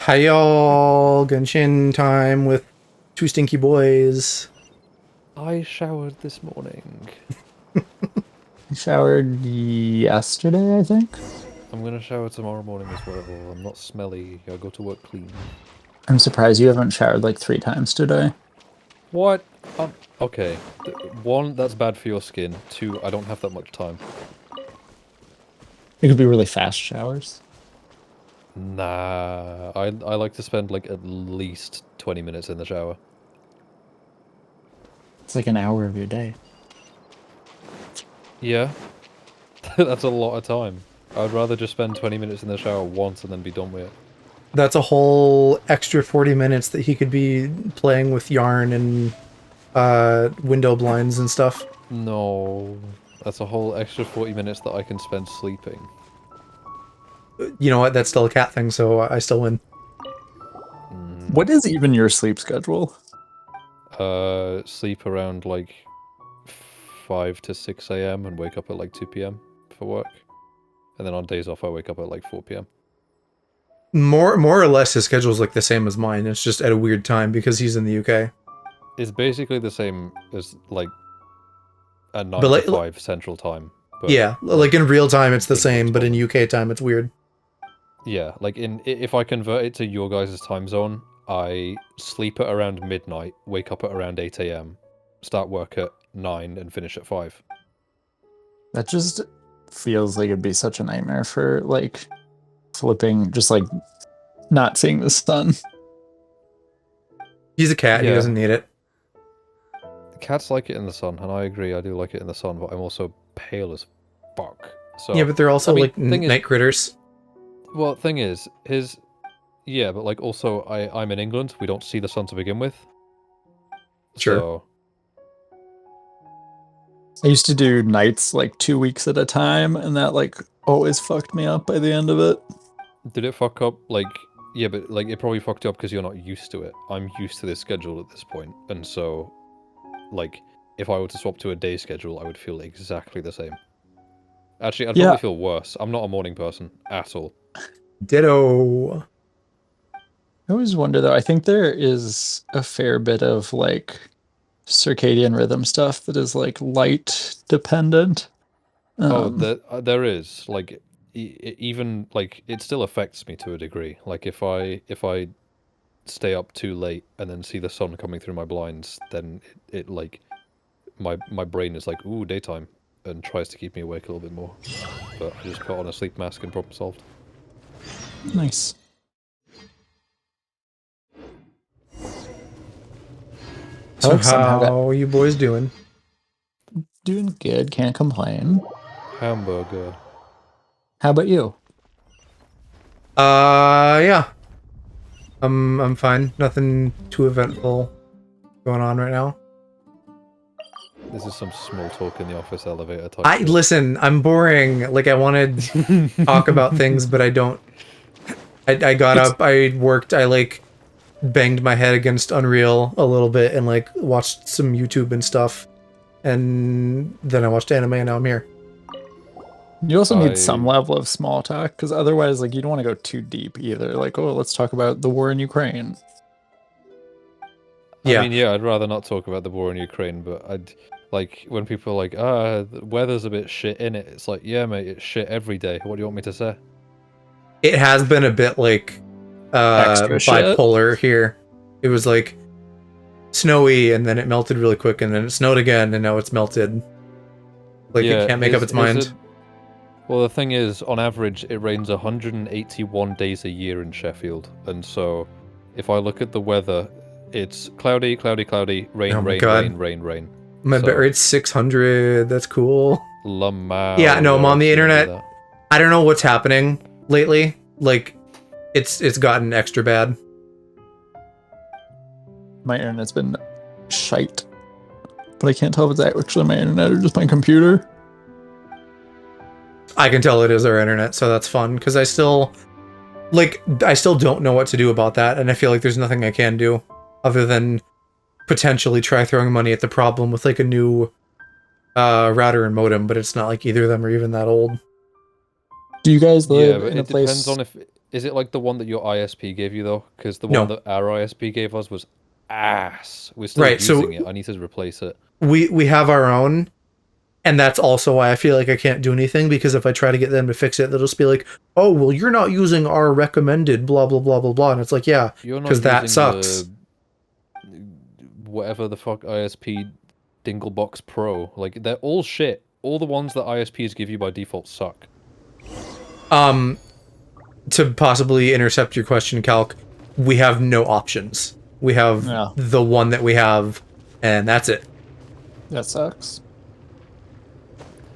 Hi y'all, Genshin time with two stinky boys. I showered this morning. I showered yesterday, I think. I'm gonna shower tomorrow morning as well. I'm not smelly. I go to work clean. I'm surprised you haven't showered like 3 times today. What? Okay. One, that's bad for your skin. Two, I don't have that much time. It could be really fast showers. Nah. I like to spend like at least 20 minutes in the shower. It's like an hour of your day. Yeah. That's a lot of time. I'd rather just spend 20 minutes in the shower once and then be done with it. That's a whole extra 40 minutes that he could be playing with yarn and window blinds and stuff. No. That's a whole extra 40 minutes that I can spend sleeping. You know what? That's still a cat thing, so I still win. What is even your sleep schedule? Sleep around like 5 to 6 a.m. and wake up at like 2 p.m. for work. And then on days off I wake up at like 4 p.m. More or less his schedule's like the same as mine. It's just at a weird time because he's in the UK. It's basically the same as like a 9 But to 5 central time. But yeah, like in real time it's the same, but in UK time it's weird. yeah, like if I convert it to your guys' time zone, I sleep at around midnight, wake up at around 8 a.m., start work at 9 and finish at 5. That just feels like it'd be such a nightmare for like flipping, just like not seeing the sun. He's a cat, he Yeah. doesn't need it. Cats like it in the sun, and I agree, I do like it in the sun, but I'm also pale as fuck. So Yeah, but they're also I mean, like thing is- night critters. Well, thing is, yeah, but like also I'm in England. We don't see the sun to begin with. Sure. So, I used to do nights like 2 weeks at a time, and that like always fucked me up by the end of it. did it fuck up? Like, yeah, but like it probably fucked you up because you're not used to it. I'm used to this schedule at this point, and so, like, if I were to swap to a day schedule, I would feel exactly the same. Actually, I'd Yeah. probably feel worse. I'm not a morning person at all. Ditto. I always wonder though, I think there is a fair bit of like circadian rhythm stuff that is like light dependent. Oh, there is like even like it still affects me to a degree. Like if I stay up too late and then see the sun coming through my blinds, then it like my brain is like, ooh, daytime, and tries to keep me awake a little bit more. But I just put on a sleep mask and problem solved. Nice. So I've somehow got- how are you boys doing? Doing good, can't complain. Hamburger. How about you? Yeah. I'm fine. Nothing too eventful going on right now. This is some small talk in the office elevator type. shit. Listen, I'm boring. Like I wanted to talk about things, but I don't. I got up, I worked, I like banged my head against Unreal a little bit and like watched some YouTube and stuff. And then I watched anime and now I'm here. You also need I- some level of small talk, because otherwise, like, you don't want to go too deep either. Like, oh, let's talk about the war in Ukraine. Yeah. I mean, yeah, I'd rather not talk about the war in Ukraine, but I'd like when people are like, the weather's a bit shit in it. It's like, yeah, mate, it's shit every day. What do you want me to say? It has been a bit like Extra shit. bipolar here. It was like snowy and then it melted really quick and then it snowed again and now it's melted. Like Yeah, it can't make up its mind. it- Well, the thing is, on average, it rains 181 days a year in Sheffield, and so if I look at the weather, it's cloudy, cloudy, cloudy, rain, Oh my rain, God. rain, rain, rain. My So- bit rate's 600. That's cool. Lamau. Yeah, no, I'm on the where else do you internet. do that? I don't know what's happening lately. Like, it's gotten extra bad. My internet's been shite. But I can't tell if it's actually my internet or just my computer. I can tell it is our internet, so that's fun. Because I still don't know what to do about that, and I feel like there's nothing I can do other than potentially try throwing money at the problem with like a new router and modem. But it's not like either of them are even that old. Do you guys Yeah, live but in a it place? depends on Is it like the one that your ISP gave you though? Because the No. one that our ISP gave us was ass. We're still Right, so- using it. I need to replace it. We have our own, and that's also why I feel like I can't do anything, because if I try to get them to fix it, they'll just be like, "Oh, well, you're not using our recommended blah blah blah blah blah," and it's like, yeah, You're not because that using sucks. whatever the fuck ISP Dinglebox Pro. Like they're all shit. All the ones that ISPs give you by default suck. To possibly intercept your question, Calc, we have no options. We have Yeah. the one that we have, and that's it. That sucks.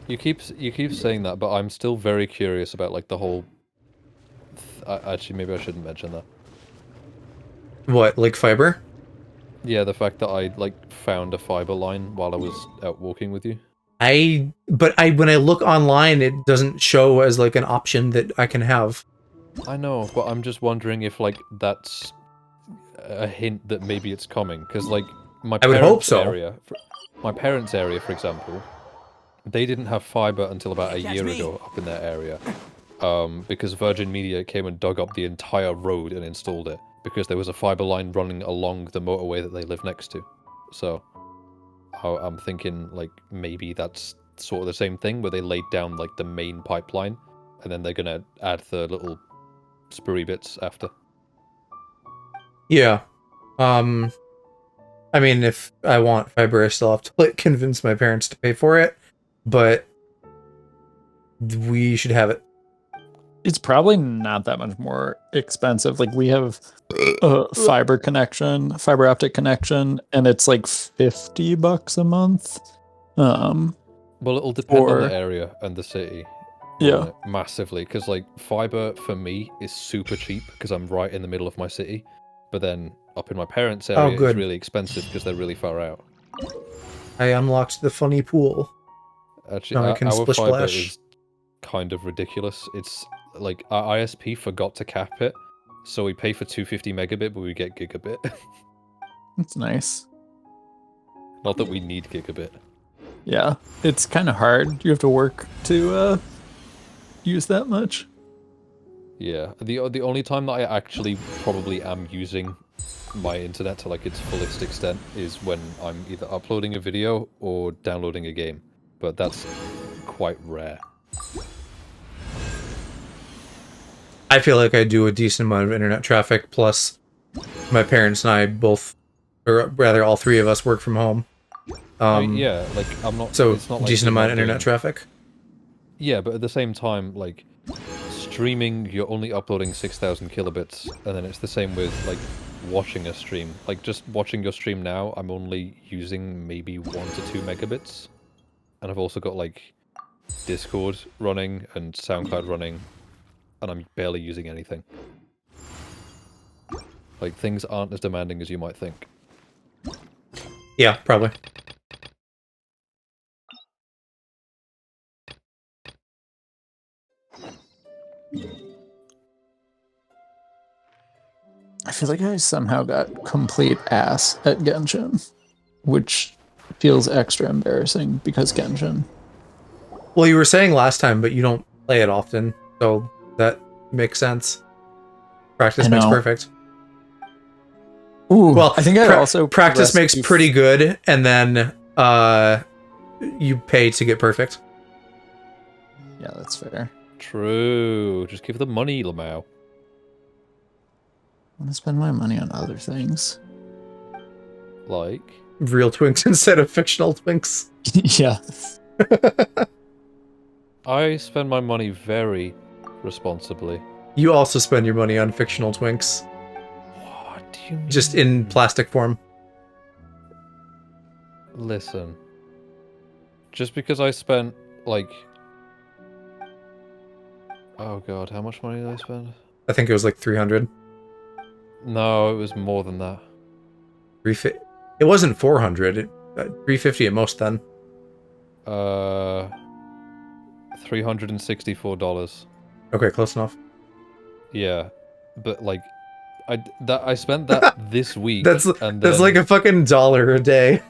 You keep saying that, but I'm still very curious about like the whole. Actually, maybe I shouldn't mention that. What, like fiber? Yeah, the fact that I like found a fiber line while I was out walking with you. But when I look online, it doesn't show as like an option that I can have. I know, but I'm just wondering if like that's a hint that maybe it's coming, because like my I would parents' hope so. area, my parents' area, for example, they didn't have fiber until about a year ago up in their area, because Virgin Media came and dug up the entire road and installed it because there was a fiber line running along the motorway that they live next to. So I'm thinking like maybe that's sort of the same thing where they laid down like the main pipeline and then they're gonna add the little spurry bits after. Yeah. I mean, if I want fiber, I still have to like convince my parents to pay for it, but we should have it. It's probably not that much more expensive. Like we have a fiber optic connection, and it's like $50 a month. Well, it'll depend on Or- the area and the city. Yeah. Massively, because like fiber for me is super cheap because I'm right in the middle of my city, but then up in my parents' area good. it's really expensive because they're really far out. I unlocked the funny pool. Actually, Now I can our splish fiber splash. is kind of ridiculous. It's like our ISP forgot to cap it, so we pay for 250 megabit, but we get gigabit. It's nice. Not that we need gigabit. Yeah. It's kind of hard. You have to work to use that much. Yeah, the only time that I actually probably am using my internet to like its fullest extent is when I'm either uploading a video or downloading a game, but that's quite rare. I feel like I do a decent amount of internet traffic, plus my parents and I both, or rather all three of us, work from home. I mean, yeah, like I'm not. So, it's not like decent we're amount not of internet doing- traffic. Yeah, but at the same time, like streaming, you're only uploading 6,000 kilobits, and then it's the same with like watching a stream. Like just watching your stream now, I'm only using maybe 1 to 2 megabits, and I've also got like Discord running and SoundCloud running, and I'm barely using anything. Like things aren't as demanding as you might think. Yeah, probably. I feel like I somehow got complete ass at Genshin, which feels extra embarrassing because Genshin. Well, you were saying last time, but you don't play it often, so that makes sense. Practice I makes know. perfect. Ooh, Well, I think I also practice makes progressed pretty good, and then you pay to get perfect. Yeah, that's fair. True. Just give the money, Lamau. I want to spend my money on other things. Like. Real twinks instead of fictional twinks. Yeah. I spend my money very responsibly. You also spend your money on fictional twinks, What do you mean? just in plastic form. Listen. Just because I spent, like... Oh god, how much money did I spend? I think it was like 300. No, it was more than that. It wasn't 400. 350 at most then. $364. Okay, close enough. Yeah, but like, I spent that this week. That's and that's then- like a fucking $1 a day.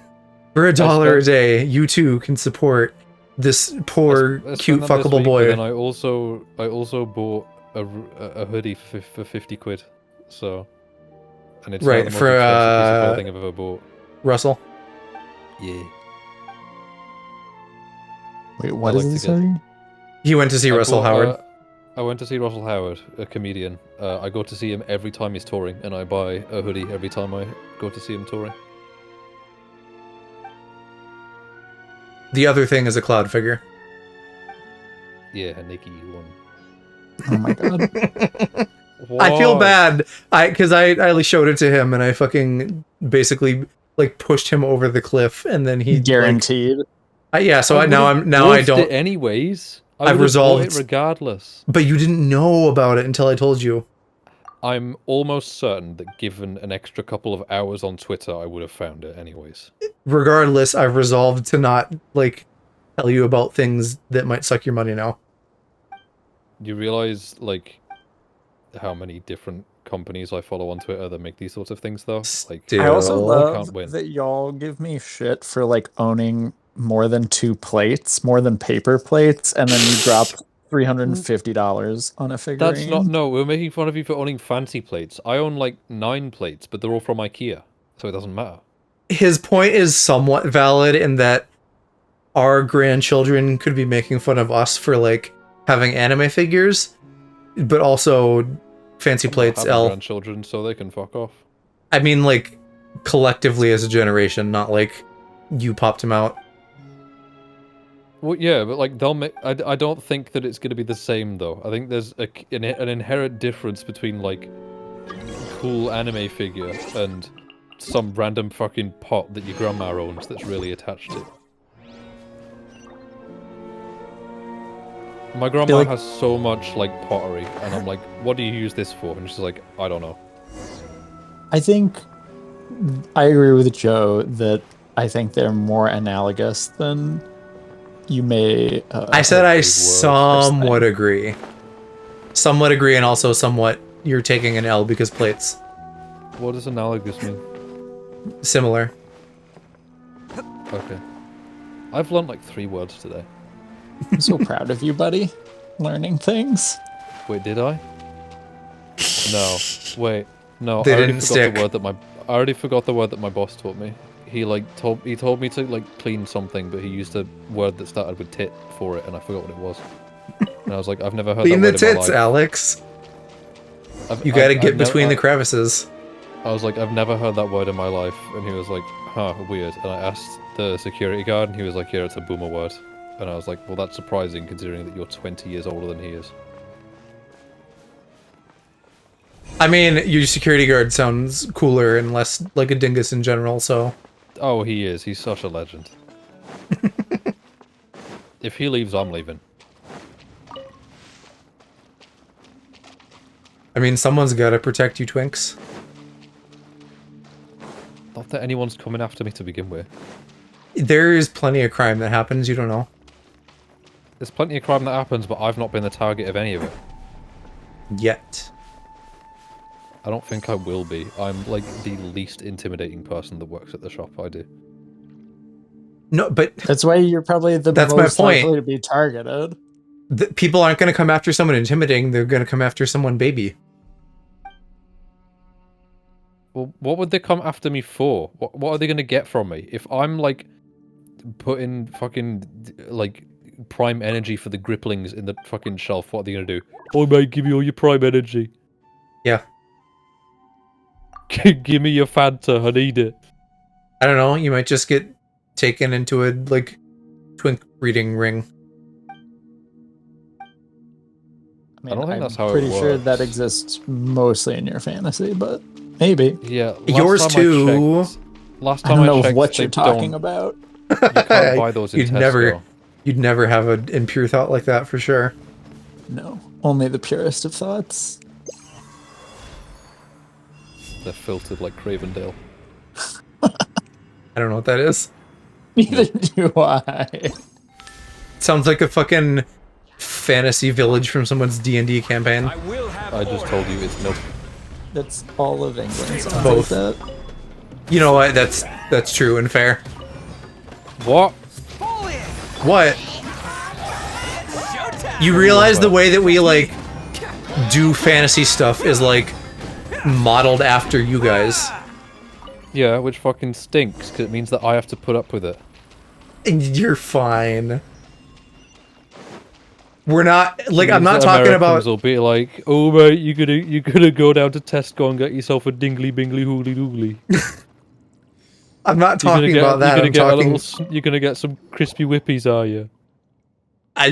For $1 a spent- day, you too can support this poor, I spent cute, that this fuckable week, boy. But then I also bought a hoodie for 50 quid. So, and it's Right, now the most for, expensive piece of clothing I've ever bought. Russell. Yeah. Wait, what I is like to this get- already? He went to see Russell Howard. I went to see Russell Howard, a comedian. I go to see him every time he's touring, and I buy a hoodie every time I go to see him touring. The other thing is a cloud figure. Yeah, Nikki one. Oh my god. I feel Why? bad. Because I showed it to him and I fucking basically like pushed him over the cliff and then he Guaranteed. yeah. So I now would've I wolfed don't. it anyways. I I've would've bought it resolved- regardless. But you didn't know about it until I told you. I'm almost certain that given an extra couple of hours on Twitter, I would have found it anyways. Regardless, I've resolved to not like tell you about things that might suck your money now. You realize like how many different companies I follow on Twitter that make these sorts of things though? Like Still. I also Still love can't win. that y'all give me shit for like owning more than 2 plates, more than paper plates, and then you drop $350 on a figurine. That's not no, we're making fun of you for owning fancy plates. I own like 9 plates, but they're all from IKEA, so it doesn't matter. His point is somewhat valid in that our grandchildren could be making fun of us for like having anime figures, but also fancy I'm not plates. having L. grandchildren, so they can fuck off. I mean, like collectively as a generation, not like you popped him out. Well, yeah, but like they'll make. I don't think that it's going to be the same though. I think there's an inherent difference between like cool anime figure and some random fucking pot that your grandma owns that's really attached to. My grandma like- has so much like pottery, and I'm like, "What do you use this for?" And she's like, "I don't know." I think I agree with Joe that I think they're more analogous than you may. I said I big word. somewhat agree. Somewhat agree, and also somewhat you're taking an L because plates. What does analogous mean? Similar. Okay, I've learned like 3 words today. I'm so proud of you, buddy. Learning things. Wait, did I? No. Wait. No. They I already didn't forgot stick. the word that my. I already forgot the word that my boss taught me. He told me to like clean something, but he used a word that started with tit for it, and I forgot what it was. And I was like, I've never heard Clean that the word in my tits, life. Alex. I've- You gotta I've get never- between the crevices. I was like, I've never heard that word in my life, and he was like, huh, weird. And I asked the security guard, and he was like, yeah, it's a boomer word. And I was like, well, that's surprising considering that you're 20 years older than he is. I mean, your security guard sounds cooler and less like a dingus in general, so... Oh, he is. He's such a legend. If he leaves, I'm leaving. I mean, someone's gotta protect you, twinks. Not that anyone's coming after me to begin with. There is plenty of crime that happens, you don't know. There's plenty of crime that happens, but I've not been the target of any of it. Yet. I don't think I will be. I'm like the least intimidating person that works at the shop I do. No, but That's why you're probably the That's my most point. likely to be targeted. people aren't gonna come after someone intimidating, they're gonna come after someone baby. Well, what would they come after me for? What are they going to get from me? If I'm like putting fucking like prime energy for the gripplings in the fucking shelf, what are they going to do? Oh mate, give me all your prime energy. Yeah. Give me your Fanta, I need it. I don't know, you might just get taken into a, like, twink breeding ring. I mean, don't think I'm that's how it pretty sure that works. exists mostly in your fantasy, but maybe. Yeah, Yours too. Last I time don't I know checked, what you're they talking don't- about. You can't buy those in You'd Tesco. You'd never have an impure thought like that for sure. No, only the purest of thoughts. They're filtered like Cravendale. I don't know what that is. Neither do I. Sounds like a fucking fantasy village from someone's D&D campaign. I just told you it's milk. That's all of England. Sounds Both. like that. You know what? That's true and fair. What? What? You realize the way that we like do fantasy stuff is like modeled after you guys. Yeah, which fucking stinks, because it means that I have to put up with it. And you're fine. We're not like I'm Means not that talking Americans about. will be like, oh mate, you gotta go down to Tesco and get yourself a dingly bingly hoogly doogly. I'm not talking about that. I'm talking. You're gonna get some crispy whippies, are you? I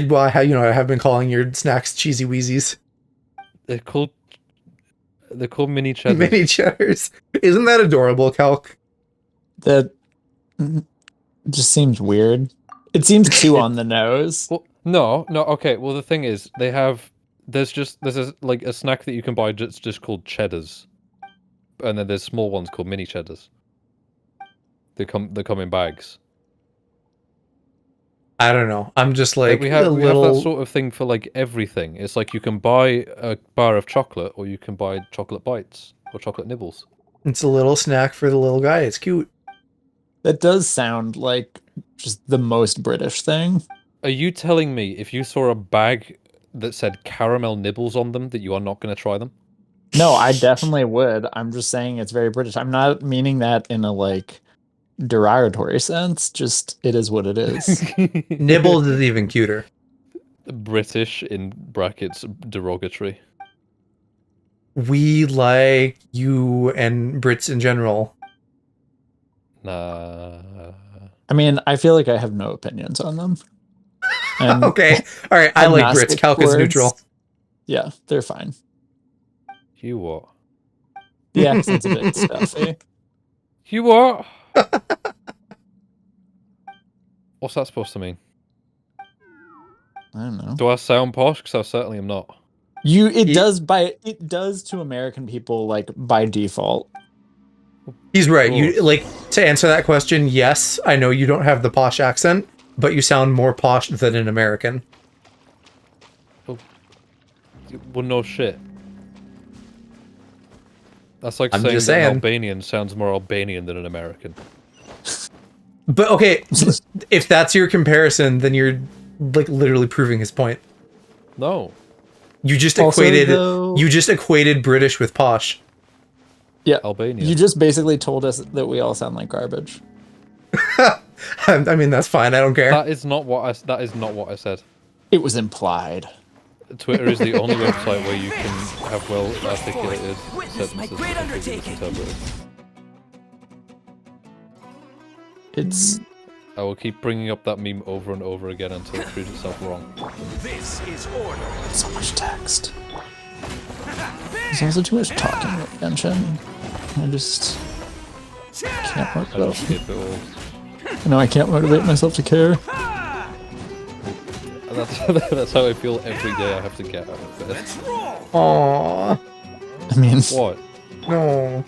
have been calling your snacks cheesy wheezies. They're called mini cheddars. Mini cheddars. Isn't that adorable, Calc? That just seems weird. It seems too on the nose. Well, no, okay. Well, the thing is, there's a snack that you can buy that's just called cheddars, and then there's small ones called mini cheddars. They come in bags. I don't know. I'm just like we have a that little. sort of thing for like everything. It's like you can buy a bar of chocolate, or you can buy chocolate bites or chocolate nibbles. It's a little snack for the little guy. It's cute. That does sound like just the most British thing. Are you telling me if you saw a bag that said caramel nibbles on them that you are not going to try them? No, I definitely would. I'm just saying it's very British. I'm not meaning that in a like derogatory sense. Just it is what it is. Nibbles is even cuter. British in brackets derogatory. We like you and Brits in general. Nah. I mean, I feel like I have no opinions on them. And Okay. All right. I like Brits. agnostic Calc is towards- neutral. Yeah, they're fine. You what? The accent's a bit stuffy. You what? What's that supposed to mean? I don't know. Do I sound posh? Because I certainly am not. It does to American people like by default. He's right. Cool. You like to answer that question. Yes, I know you don't have the posh accent, but you sound more posh than an American. Well, no shit. That's like I'm saying just that an saying. Albanian sounds more Albanian than an American. But okay, if that's your comparison, then you're like literally proving his point. No. You just Also, equated though- you just equated British with posh. Yeah, Albania. you just basically told us that we all sound like garbage. I mean, that's fine. I don't care. That is not what I said. It was implied. Twitter is the only website where you can have well articulated Witness my sentences great that can be undertaking. interpreted. It's I will keep bringing up that meme over and over again until it proves itself wrong. This is order. so much text. There's also too much talking about Genshin. I just can't I don't motivate. skip it all. No, I can't motivate myself to care. And that's how I feel every day I have to get out of bed. Let's roll. Aww, I mean, What? no.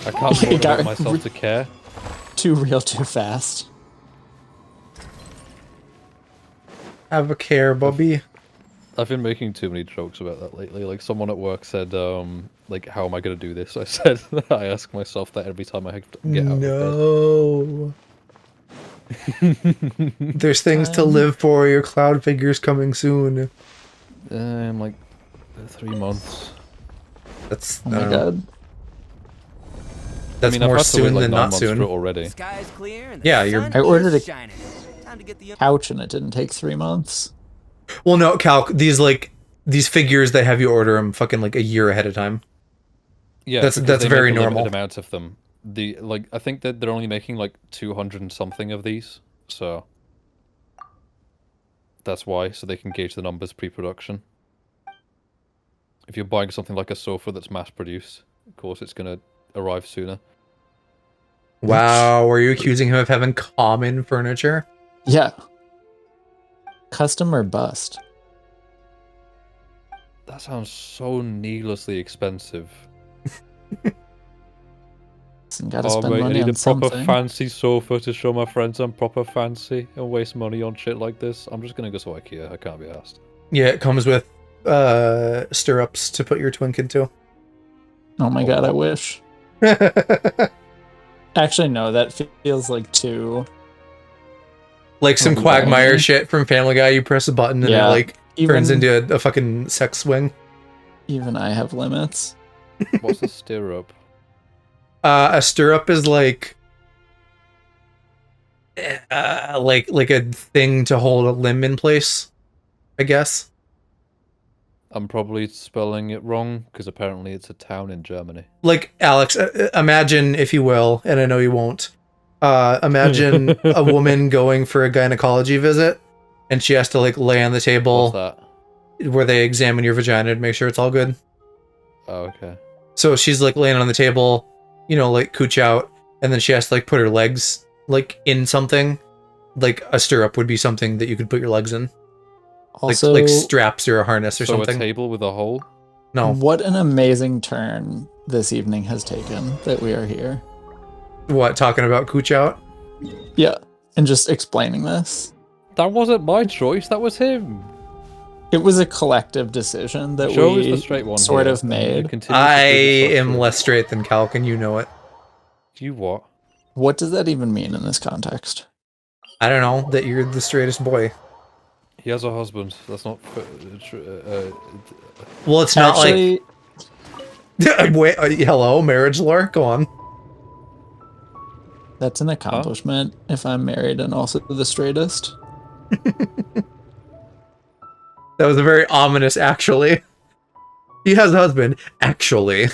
I can't You got- motivate myself to care. too real, too fast. Have a care, Bobby. I've been making too many jokes about that lately. Like someone at work said, like, how am I gonna do this? I said, I ask myself that every time I have to get out of No. There's things to live for. Your cloud figure's coming soon. bed. Like 3 months. That's Oh my god. That's I mean, I've more had to wait soon like than 9 not months soon. for it already. Sky's clear and the Yeah, you're- sun I ordered is a- shining. Time to get the Couch and it didn't take 3 months. Well, no, Calc. These figures, they have you order them fucking like a year ahead of time. Yeah, That's- because that's they very make a limited normal. amount of them. I think that they're only making like 200 and something of these, so that's why, so they can gauge the numbers pre-production. If you're buying something like a sofa that's mass-produced, of course it's gonna arrive sooner. Wow, were you accusing him of having common furniture? Yeah. Custom or bust? That sounds so needlessly expensive. Listen, gotta Oh spend mate, I money need on a proper something. fancy sofa to show my friends I'm proper fancy and waste money on shit like this. I'm just gonna go to IKEA, I can't be asked. Yeah, it comes with stirrups to put your twink into. Oh my god, I wish. Actually, no, that feels like too. Like some Oh, Quagmire yeah. shit from Family Guy. You press a button and Yeah, it like Even, turns into a fucking sex swing. Even I have limits. What's a stirrup? A stirrup is like a thing to hold a limb in place, I guess. I'm probably spelling it wrong because apparently it's a town in Germany. Like Alex, imagine if you will, and I know you won't. Imagine a woman going for a gynecology visit, and she has to like lay on the What's table that? where they examine your vagina to make sure it's all good. Oh, okay. So she's like laying on the table, you know, like cooch out, and then she has to like put her legs like in something. Like a stirrup would be something that you could put your legs in, Also, like straps or a harness or So a something. table with a hole? No, what an amazing turn this evening has taken that we are here. what talking about cooch out? Yeah, and just explaining this. That wasn't my choice. That was him. It was a collective decision that Joe is we the straight one sort here, of and you made. continue I to do this am suffering. less straight than Calc, and you know it. You what? What does that even mean in this context? I don't know that you're the straightest boy. He has a husband. That's not. Well, it's not Actually, like. Wait, hello, marriage lore. Go on. that's an accomplishment if I'm married and also the straightest. That was a very ominous. Actually, he has a husband. Actually,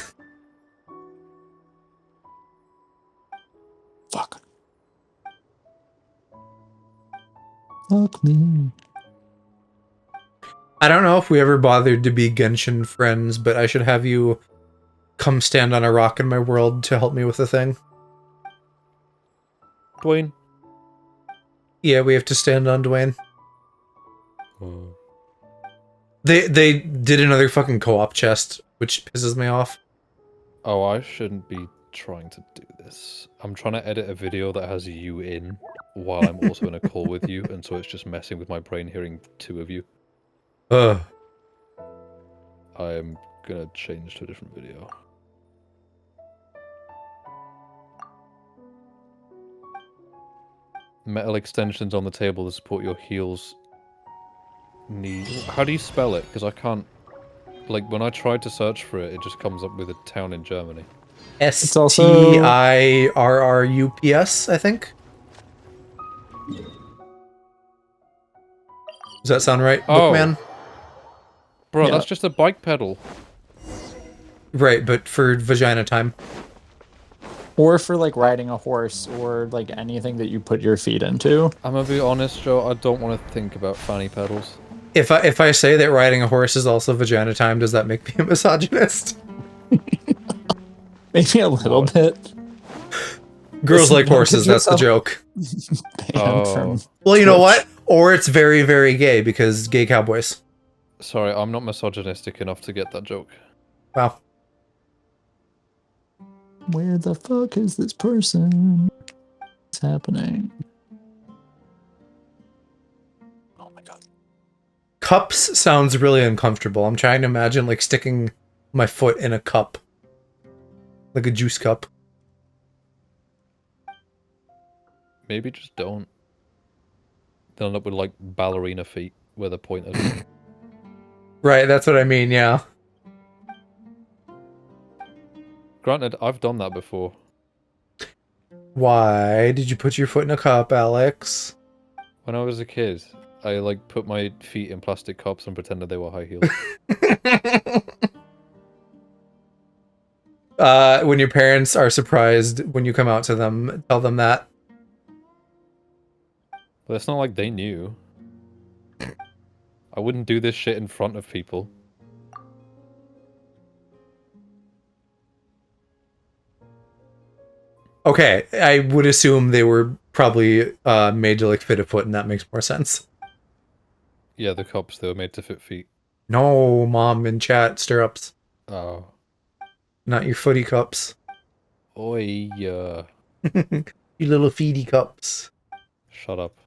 Fuck. Fuck me. I don't know if we ever bothered to be Genshin friends, but I should have you come stand on a rock in my world to help me with the thing. Dwayne. Yeah, we have to stand on Dwayne. Oh. They did another fucking co-op chest, which pisses me off. Oh, I shouldn't be trying to do this. I'm trying to edit a video that has you in while I'm also in a call with you, and so it's just messing with my brain hearing two of you. Ugh. I am gonna change to a different video. Metal extensions on the table to support your heels. How do you spell it? Because I can't. Like, when I tried to search for it, it just comes up with a town in Germany. S also- T I R R U P S, I think. Does that sound right, Oh. Bookman? Bro, Yeah. that's just a bike pedal. Right, but for vagina time. Or for like riding a horse or like anything that you put your feet into. I'm gonna be honest, Joe, I don't want to think about fanny pedals. If I say that riding a horse is also vagina time, does that make me a misogynist? Maybe a little bit. Girls Listen, like don't horses, get that's the yourself- joke. Banned from Well, you know Twitch. what? Or it's very, very gay because gay cowboys. Sorry, I'm not misogynistic enough to get that joke. Wow. Where the fuck is this person? What's happening? Oh my god. Cups sounds really uncomfortable. I'm trying to imagine like sticking my foot in a cup. Like a juice cup. Maybe just don't. They'll end up with like ballerina feet where they're pointed. Right, that's what I mean, yeah. Granted, I've done that before. Why did you put your foot in a cup, Alex? When I was a kid, I like put my feet in plastic cups and pretended they were high heels. When your parents are surprised when you come out to them, tell them that. But it's not like they knew. I wouldn't do this shit in front of people. Okay, I would assume they were probably made to like fit a foot, and that makes more sense. Yeah, the cups, they were made to fit feet. No, mom in chat, stirrups. Oh. Not your footy cups. Oi, You little feedy cups. shut up.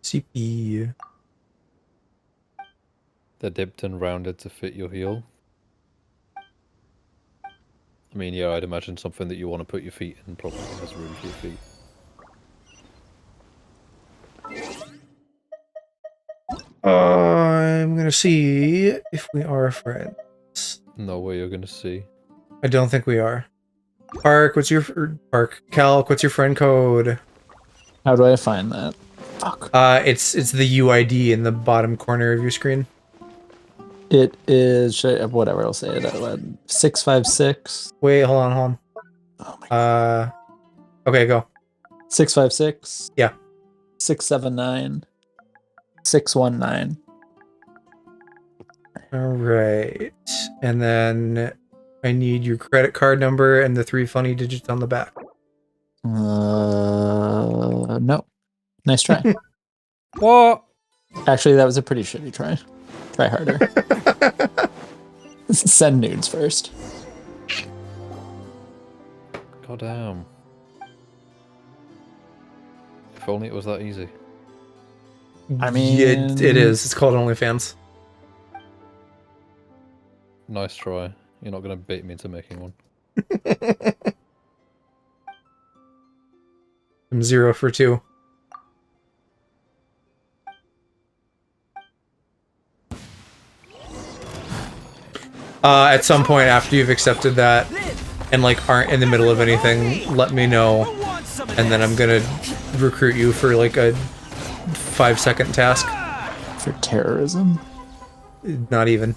CP. They're dipped and rounded to fit your heel. I mean, yeah, I'd imagine something that you want to put your feet in probably has room for your feet. I'm gonna see if we are friends. No way you're gonna see. I don't think we are. Park, what's your Calc, what's your friend code? How do I find that? Fuck. It's the UID in the bottom corner of your screen. It is whatever. I'll say it out loud. 656. Wait, hold on. Oh my God. Okay, go. 656. Yeah. 679. 619. All right, and then I need your credit card number and the 3 funny digits on the back. No. Nice try. What? Actually, that was a pretty shitty try. Try harder. Send nudes first. God damn. If only it was that easy. I mean, it is. It's called OnlyFans. Nice try. You're not gonna bait me into making one. I'm 0 for 2. At some point after you've accepted that and like aren't in the middle of anything, let me know, and then I'm gonna recruit you for like a 5-second task. for terrorism. Not even.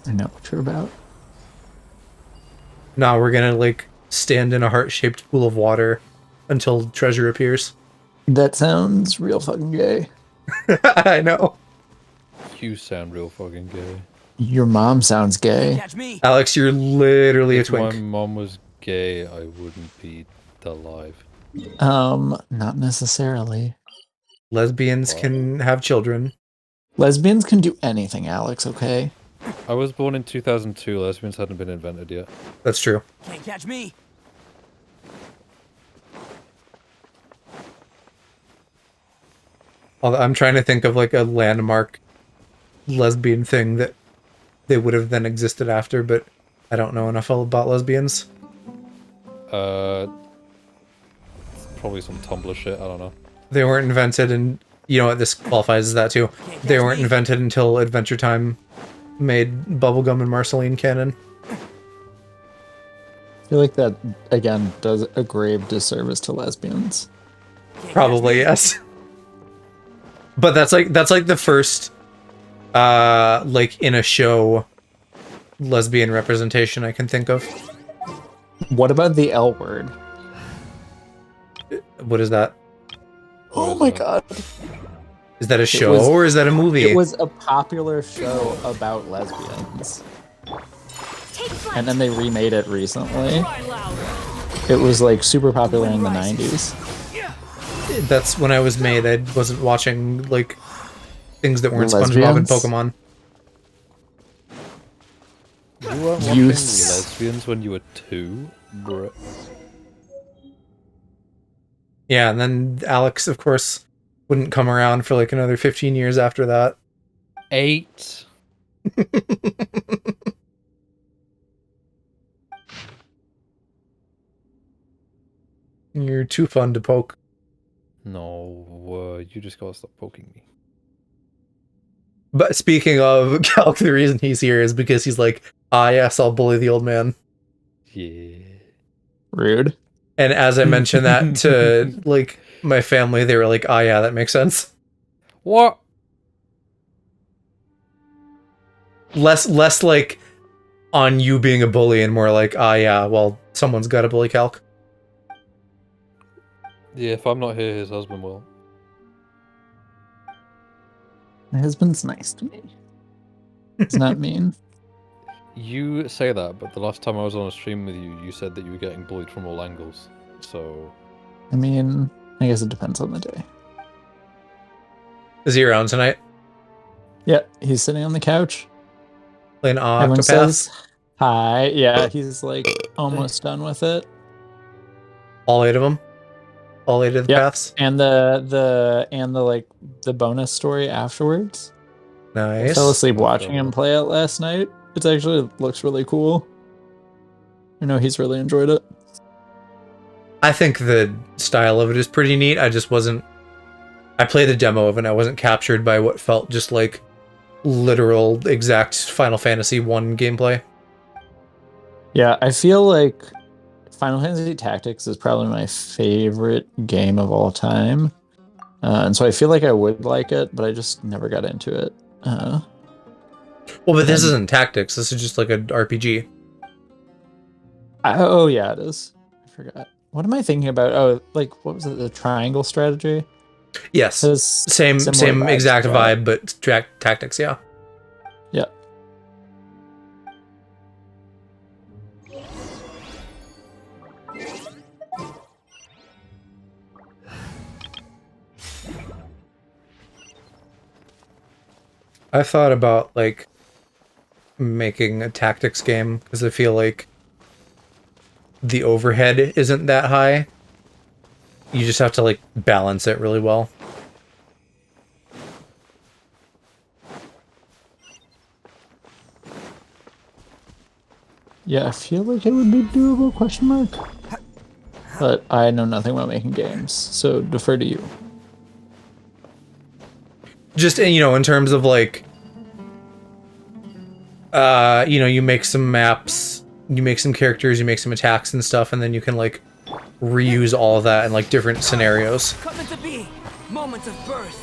I know what you're about. No, we're gonna like stand in a heart-shaped pool of water until treasure appears. That sounds real fucking gay. I know. You sound real fucking gay. Your mom sounds gay. Catch me. Alex, you're literally a If my twink. mom was gay, I wouldn't be alive. Not necessarily. Lesbians can have children. Lesbians can do anything, Alex, okay? I was born in 2002. Lesbians hadn't been invented yet. That's true. Can't catch me. Although I'm trying to think of like a landmark lesbian thing that they would have then existed after, but I don't know enough about lesbians. Probably some Tumblr shit. I don't know. They weren't invented, and you know what? This qualifies as that too. They weren't invented until Adventure Time made bubblegum and Marceline canon. I feel like that, again, does a grave disservice to lesbians. Probably yes. But that's like the first like in a show lesbian representation I can think of. What about the L word? What is that? Oh my god. Is that a show was- or is that a movie? It was a popular show about lesbians. And then they remade it recently. It was like super popular in the 90s. That's when I was made. I wasn't watching like things that weren't SpongeBob and Lesbians? Pokemon. You weren't watching Youths. Lesbians when you were 2, bruh. Yeah, and then Alex, of course, wouldn't come around for like another 15 years after that. 8. You're too fun to poke. No, you just gotta stop poking me. But speaking of Calc, the reason he's here is because he's like, ah, yes, I'll bully the old man. Yeah. Rude. And as I mentioned that to like my family, they were like, ah, yeah, that makes sense. What? Less like on you being a bully and more like, ah, yeah, well, someone's got to bully Calc. Yeah, if I'm not here, his husband will. My husband's nice to me. It's not mean. You say that, but the last time I was on a stream with you, you said that you were getting bullied from all angles. So, I mean, I guess it depends on the day. Is he around tonight? Yeah, he's sitting on the couch. Playing Everyone Octopath? says hi. Yeah, he's like almost done with it. All 8 of them? All 8 of the Yep. paths? And the like the bonus story afterwards. Nice. Fell asleep That's watching him dope. play it last night. It actually looks really cool. I know he's really enjoyed it. I think the style of it is pretty neat. I just wasn't. I played the demo of it and I wasn't captured by what felt just like literal, exact Final Fantasy 1 gameplay. Yeah, I feel like Final Fantasy Tactics is probably my favorite game of all time. And so I feel like I would like it, but I just never got into it. Well, but this And- isn't tactics. This is just like an RPG. Oh, yeah, it is. I forgot. What am I thinking about? Oh, like, what was it? The triangle strategy? Yes. Has Same similar vibes exact to that. vibe, but tactics, yeah. Yeah. I thought about like making a tactics game because I feel like the overhead isn't that high. You just have to like balance it really well. Yeah, I feel like it would be doable, question mark. But I know nothing about making games, so defer to you. Just, you know, in terms of like you know, you make some maps, you make some characters, you make some attacks and stuff, and then you can like reuse all of that in like different scenarios. Coming to be. Moments of birth.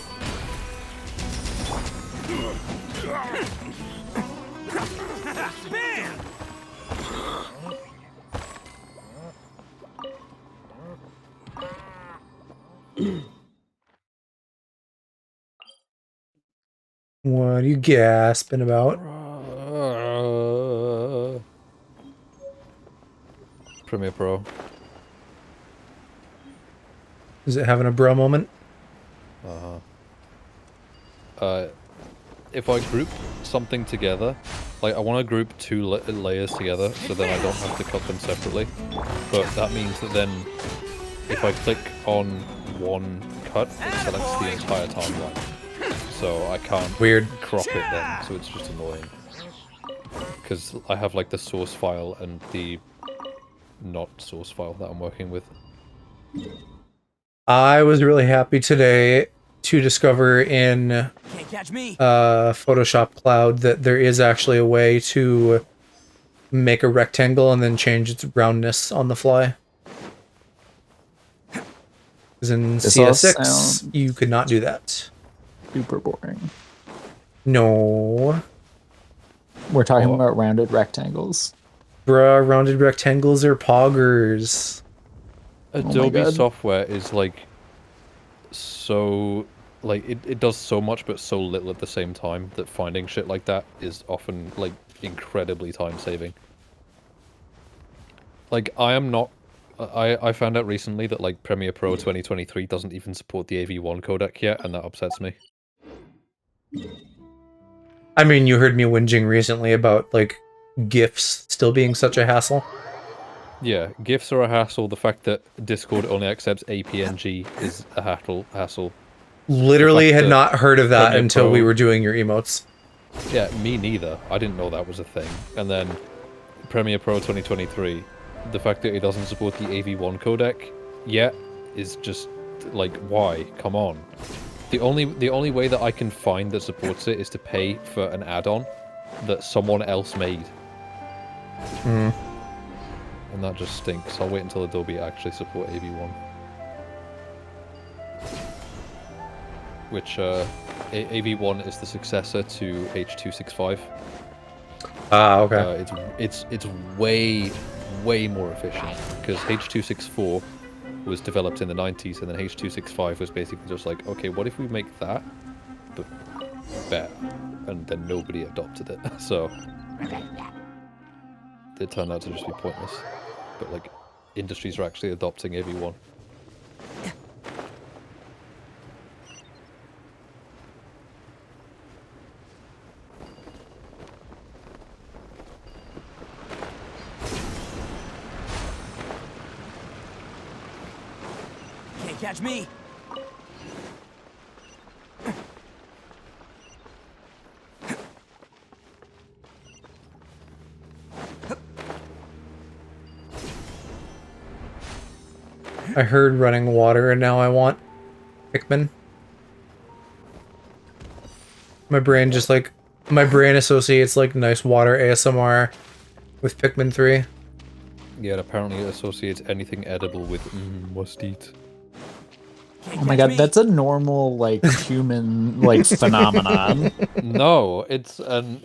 Bam! What are you gasping about? Premiere Pro. Is it having a bro moment? If I group something together, like I want to group two layers together, so then I don't have to cut them separately. But that means that then, if I click on one cut, it selects the entire timeline. So I can't Weird. crop it then, so it's just annoying. Because I have like the source file and the not source file that I'm working with. I was really happy today to discover in Can't catch me. Photoshop Cloud that there is actually a way to make a rectangle and then change its roundness on the fly. Because in This all CS6, sounds- you could not do that. Super boring. No. We're talking Oh. about rounded rectangles. Bruh, rounded rectangles are poggers. Adobe God. software is like so like it does so much but so little at the same time that finding shit like that is often like incredibly time saving. Like I found out recently that like Premiere Pro 2023 doesn't even support the AV1 codec yet, and that upsets me. I mean, you heard me whinging recently about, like, GIFs still being such a hassle. Yeah, GIFs are a hassle. The fact that Discord only accepts APNG is a hassle. Literally The fact had that not heard of that Premiere until we Pro- were doing your emotes. Yeah, me neither. I didn't know that was a thing. And then Premiere Pro 2023, the fact that it doesn't support the AV1 codec yet is just like, why? Come on. The only way that I can find that supports it is to pay for an add-on that someone else made. Mm. And that just stinks. I'll wait until Adobe actually support AV1. Which, AV1 is the successor to H.265. Ah, okay. It's way more efficient because H.264 was developed in the 90s, and then H.265 was basically just like, okay, what if we make that but better? And then nobody adopted it, so it turned out to just be pointless. But like, industries are actually adopting AV1. Can't catch me. I heard running water, and now I want Pikmin. My brain just like my brain associates like nice water ASMR with Pikmin 3. Yeah, and apparently it associates anything edible with must eat. Oh my god, that's a normal like human like phenomenon. No, it's an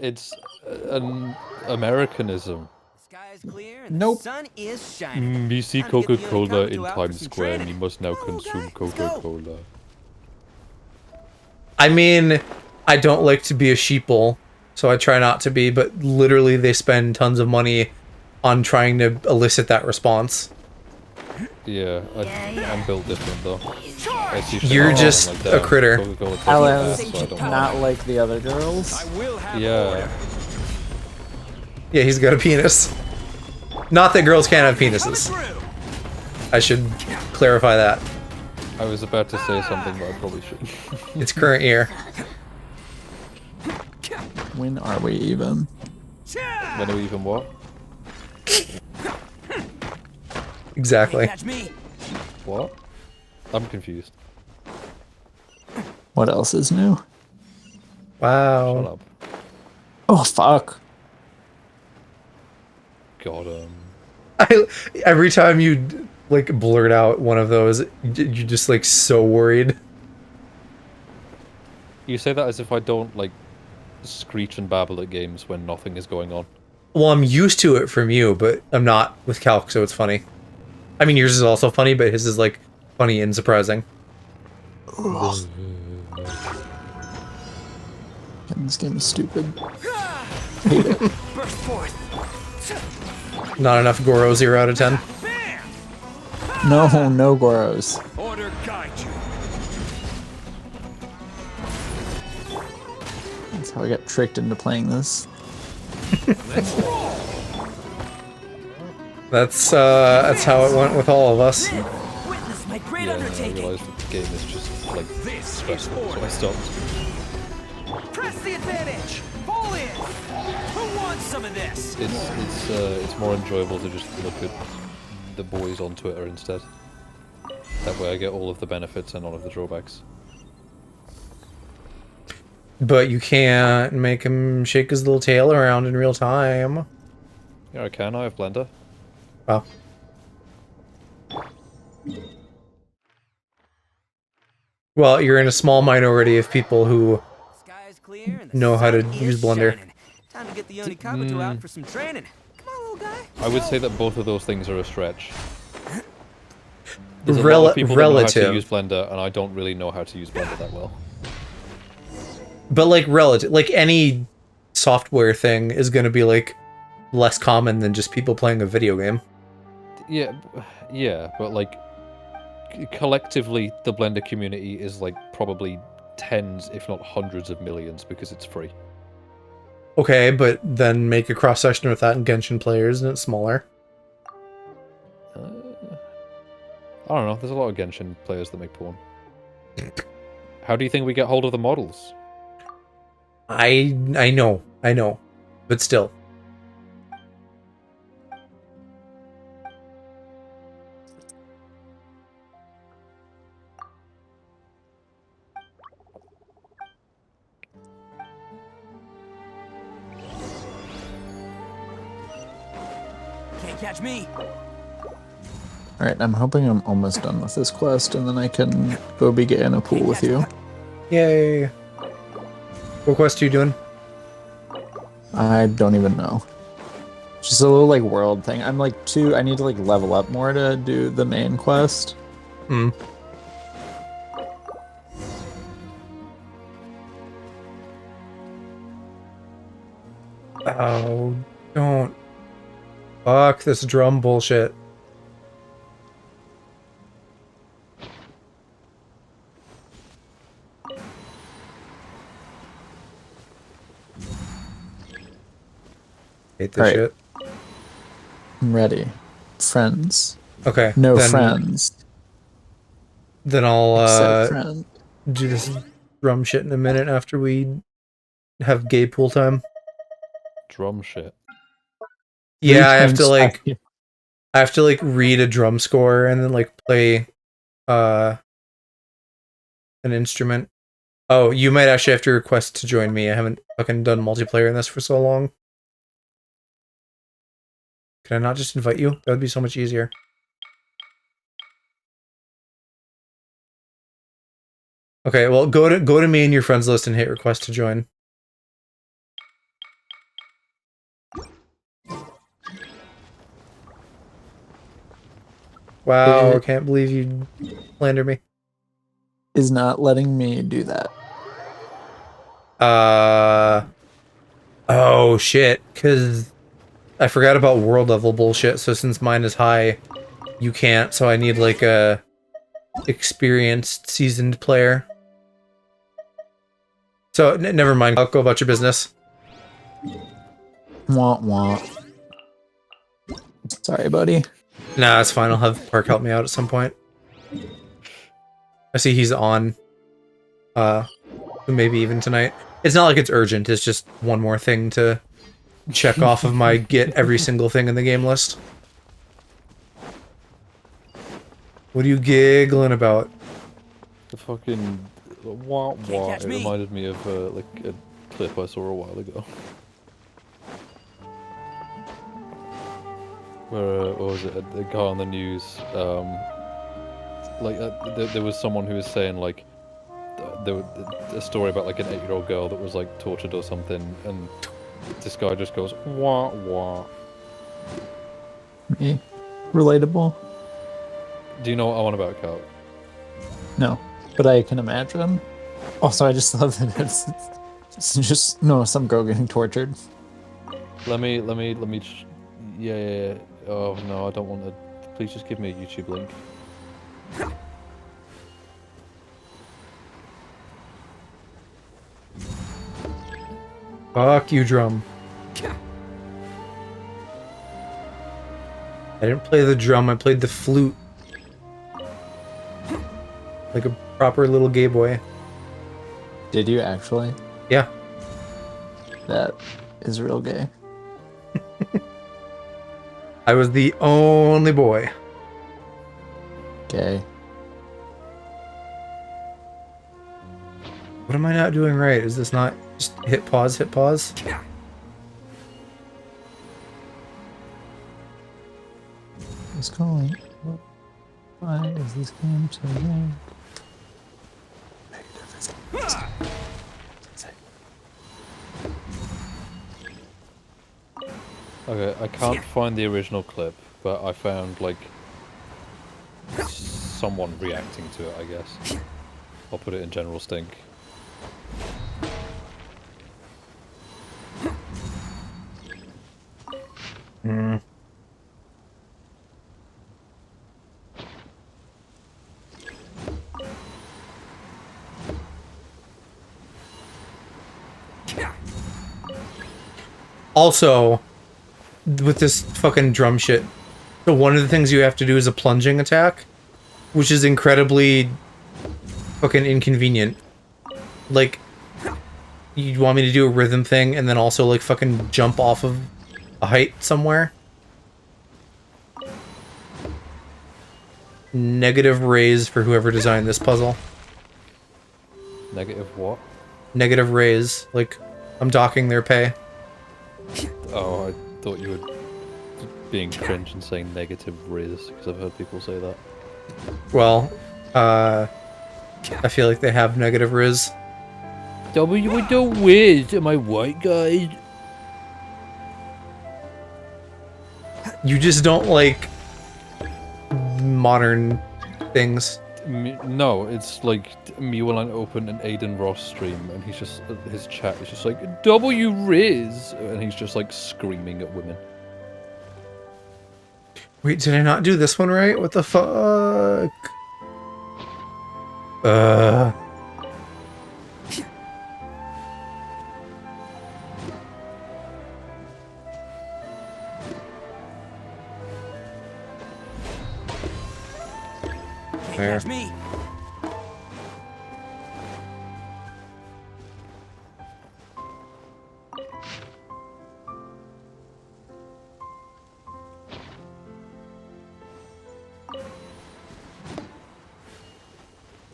Americanism. The sky is clear and Nope. the sun is shining. We see Time to get the Coca-Cola Unikabuto in out for Times some Square and we training. must now Come on, consume guy, let's go. Coca-Cola. I mean, I don't like to be a sheeple, so I try not to be, but literally they spend tons of money on trying to elicit that response. Yeah, I'm built different though. I see shit You're like just like a that. critter. Coca-Cola tastes Alan, bad, so I don't not know. like the other girls. I will have Yeah. order. Yeah, he's got a penis. Not that girls can't have penises. Coming through. I should clarify that. I was about to say something, but I probably shouldn't. It's current year. When are we even? When do we even what? Exactly. Catch me. What? I'm confused. What else is new? Shut Wow. up. Oh fuck. God, Every time you like blurt out one of those, you're just like so worried. You say that as if I don't, like, screech and babble at games when nothing is going on. Well, I'm used to it from you, but I'm not with Calc, so it's funny. I mean, yours is also funny, but his is like funny and surprising. Ugh. This game is stupid. Hate it. Burst forth. Not enough Goro 0 out of 10. Bam. No, no Goros. Order guide you. That's how I got tricked into playing this. Let's roll. That's how it went with all of us. Witness my great Yeah, and I undertaking. realized that the game is just, like, This is stressful, so I order. stopped. Press the advantage. Fall in. Who wants some of this? It's more enjoyable to just look at the boys on Twitter instead. That way I get all of the benefits and none of the drawbacks. But you can't make him shake his little tail around in real time. Yeah, I can. I have Blender. Wow. Well, you're in a small minority of people who Sky is clear and the know how to sun is use Blender. shining. Time to get the Unikabuto out for some training. Come on, little guy. I would say that both of those things are a stretch. There's a lot of people that know how to relative. use Blender, and I don't really know how to use Blender that well. But like relative, like any software thing is going to be like less common than just people playing a video game. Yeah, but like collectively, the Blender community is like probably tens, if not hundreds of millions, because it's free. Okay, but then make a cross section with that in Genshin players and it's smaller. I don't know. There's a lot of Genshin players that make porn. How do you think we get hold of the models? I know, but still. Can't catch me. Alright, I'm hoping I'm almost done with this quest and then I can go be gay in a pool with you. Yay. What quest are you doing? I don't even know. Just a little like world thing. I'm like I need to like level up more to do the main quest. Hmm. Oh, don't. Fuck this drum bullshit. Hate this Alright. shit. I'm ready. Friends. Okay. No then, friends. Then I'll Except friends. do this drum shit in a minute after we have gay pool time. Drum shit. Yeah, I have to 3 times like happy. I have to like read a drum score and then like play an instrument. Oh, you might actually have to request to join me. I haven't fucking done multiplayer in this for so long. Can I not just invite you? That would be so much easier. Okay, well go to me in your friends list and hit request to join. Wow, I can't believe you slander me. Is not letting me do that. Oh shit, cause I forgot about world level bullshit, so since mine is high, you can't, so I need like a experienced, seasoned player. So, never mind, I'll go about your business. Wah wah. Sorry, buddy. Nah, it's fine, I'll have Park help me out at some point. I see he's on. Maybe even tonight. It's not like it's urgent, it's just one more thing to check off of my get every single thing in the game list. What are you giggling about? The fucking wah wah. catch It me. reminded me of like a clip I saw a while ago. Where what was it? A guy on the news. There was someone who was saying like there was a story about like an 8-year-old girl that was like tortured or something, and this guy just goes wah wah. Me. Relatable? Do you know what I want about, Cal? No. But I can imagine. Also, I just love that it's just some girl getting tortured. Let me. Yeah. Oh no, I don't want to. Please just give me a YouTube link. Fuck you, drum. I didn't play the drum, I played the flute. Like a proper little gay boy. Did you actually? Yeah. That is real gay. I was the only boy. Gay. What am I not doing right? Is this not just hit pause, hit pause? What's calling? Why is this game so gay? Okay, I can't find the original clip, but I found like someone reacting to it, I guess. I'll put it in general stink. Hmm. Also, with this fucking drum shit, so one of the things you have to do is a plunging attack, which is incredibly fucking inconvenient. Like, you want me to do a rhythm thing and then also like fucking jump off of a height somewhere? Negative raise for whoever designed this puzzle. Negative what? Negative raise. Like, I'm docking their pay. Oh, I thought you were being cringe and saying negative riz, because I've heard people say that. Well, I feel like they have negative riz. W with the whiz, am I white, guys? You just don't like modern things. No, it's like me when I open an Aiden Ross stream and he's just, his chat is just like, W Riz! And he's just like screaming at women. Wait, did I not do this one right? What the fuck? There. Catch me.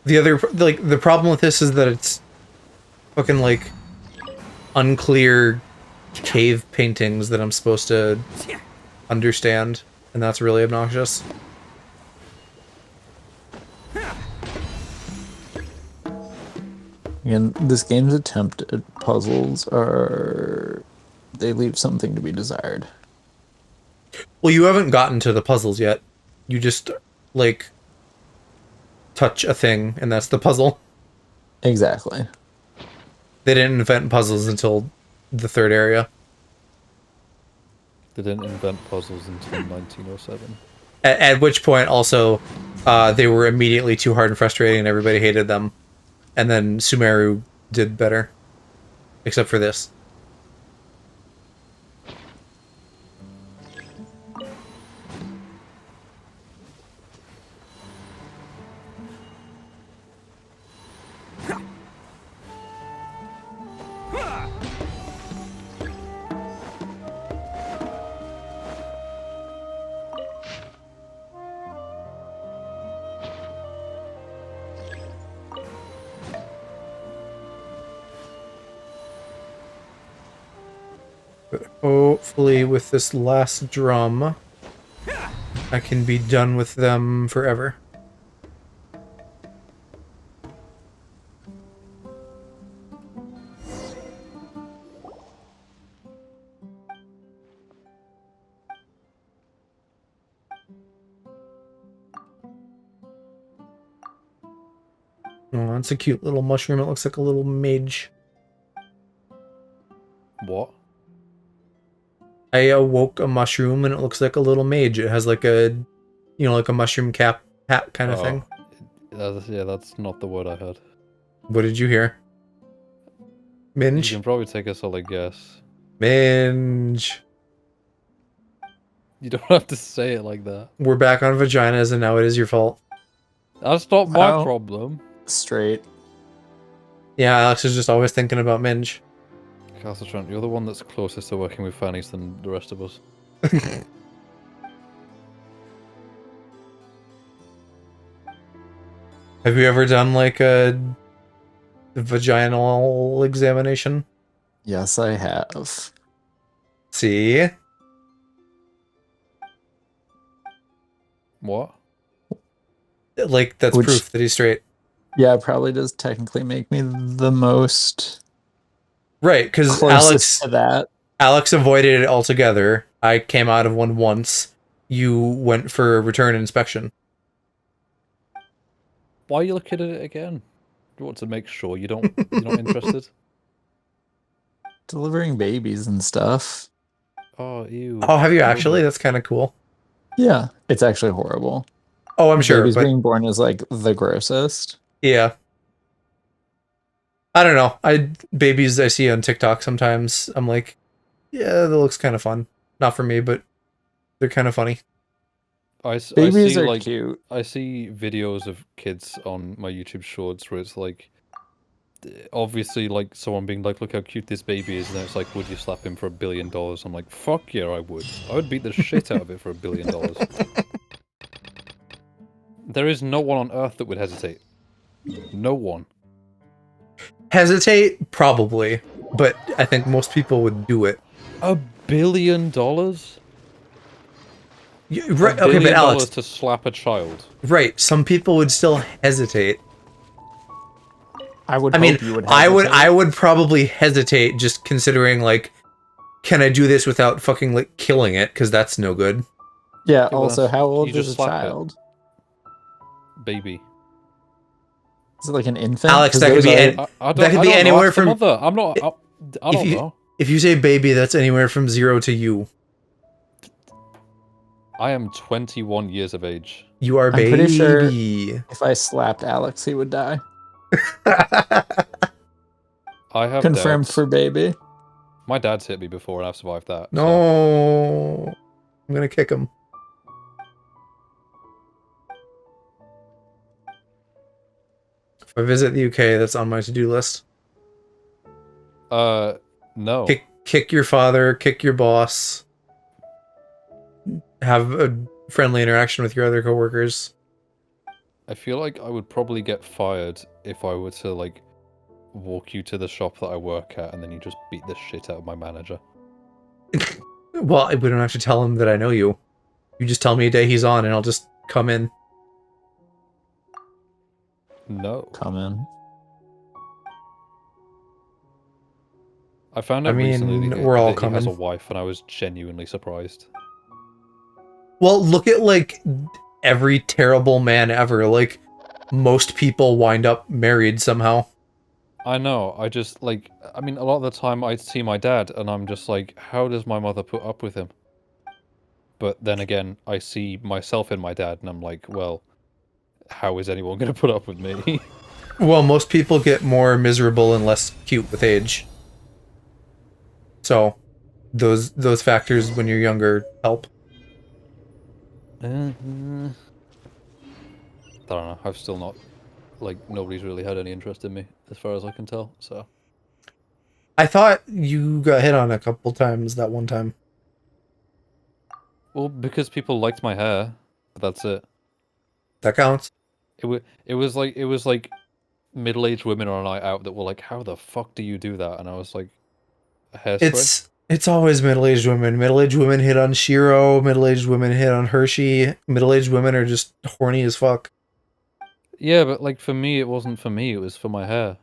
the problem with this is that it's fucking like unclear cave paintings that I'm supposed to understand, and that's really obnoxious. Again, this game's attempt at puzzles are... they leave something to be desired. Well, you haven't gotten to the puzzles yet. You just, like, touch a thing, and that's the puzzle. Exactly. They didn't invent puzzles until the third area. They didn't invent puzzles until 1907. At which point, also, they were immediately too hard and frustrating, and everybody hated them. And then Sumeru did better. Except for this. But hopefully with this last drum, I can be done with them forever. Oh, that's a cute little mushroom. It looks like a little mage. What? I awoke a mushroom and it looks like a little mage. It has like a, you know, like a mushroom cap hat kind of thing. Yeah, that's not the word I heard. What did you hear? You Minge? can probably take a solid guess. Minge. You don't have to say it like that. We're back on vaginas and now it is your fault. That's not my Wow. problem. Straight. Yeah, Alex is just always thinking about Minge. Castle Trent, you're the one that's closest to working with fannies than the rest of us. Have you ever done like a vaginal examination? Yes, I have. See? What? Like, that's Which- proof that he's straight. Yeah, it probably does technically make me the most Right, because closest to that. Alex avoided it altogether. I came out of one once. You went for a return inspection. Why are you looking at it again? You want to make sure you're not interested? Delivering babies and stuff. Oh, ew. Oh, have you actually? That's kind of cool. Yeah, it's actually horrible. Oh, I'm sure, Babies but being born is like the grossest. yeah. I don't know. Babies I see on TikTok sometimes, I'm like, yeah, that looks kind of fun. Not for me, but they're kind of funny. I Babies see, are like, cute. I see videos of kids on my YouTube shorts where it's like, obviously, like, someone being like, look how cute this baby is, and then it's like, would you slap him for $1 billion? I'm like, fuck yeah, I would. I would beat the shit out of it for $1 billion. There is no one on Earth that would hesitate. No one. Hesitate? Probably. But I think most people would do it. $1 billion? Right, okay, but Alex, to slap a child. right, some people would still hesitate. I would I mean, hope you would I hesitate. would probably hesitate just considering, like, can I do this without fucking, like, killing it? Because that's no good. Yeah, well, also, how old you just is a slap it. child? Baby. Is it like an infant? Alex, 'Cause that could those be are- any- I That could I be don't know, anywhere ask the from- mother. I don't you- know. If you say baby, that's anywhere from 0 to you. I am 21 years of age. You are I'm baby. pretty sure- If I slapped Alex, he would die. I have Confirmed doubts. for baby. My dad's hit me before and I've survived that. so- No. I'm gonna kick him. If I visit the UK, that's on my to-do list. No. Kick your father, kick your boss. Have a friendly interaction with your other coworkers. I feel like I would probably get fired if I were to like walk you to the shop that I work at and then you just beat the shit out of my manager. Well, we don't have to tell him that I know you. You just tell me a day he's on, and I'll just come in. No. Come in. I found I out recently mean, that we're all he has a coming. wife, and I was genuinely surprised. Well, look at, like, every terrible man ever. Like, most people wind up married somehow. I know, I just, like, I mean, a lot of the time I see my dad, and I'm just like, how does my mother put up with him? But then again, I see myself in my dad, and I'm like, well, how is anyone going to put up with me? Well, most people get more miserable and less cute with age. So, those factors when you're younger help. I don't know, I've still not, like, nobody's really had any interest in me, as far as I can tell, so. I thought you got hit on a couple times that one time. Well, because people liked my hair, but that's it. That counts. It was like middle-aged women on a night out that were like, how the fuck do you do that? And I was like, hairspray? It's always middle-aged women. Middle-aged women hit on Shiro, middle-aged women hit on Hershey. Middle-aged women are just horny as fuck. Yeah, but like for me, it wasn't for me, it was for my hair.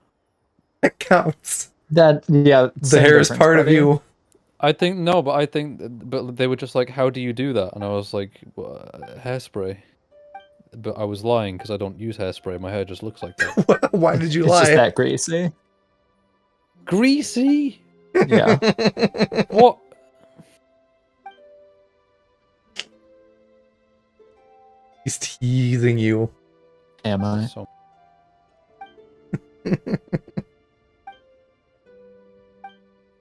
That counts. Yeah. The same hair is difference, part of buddy. you. I think, no, but they were just like, how do you do that? And I was like, hairspray. But I was lying because I don't use hairspray, my hair just looks like that. Why did you It's lie? just that greasy. Greasy? Yeah. What? He's teasing you. Am I? So,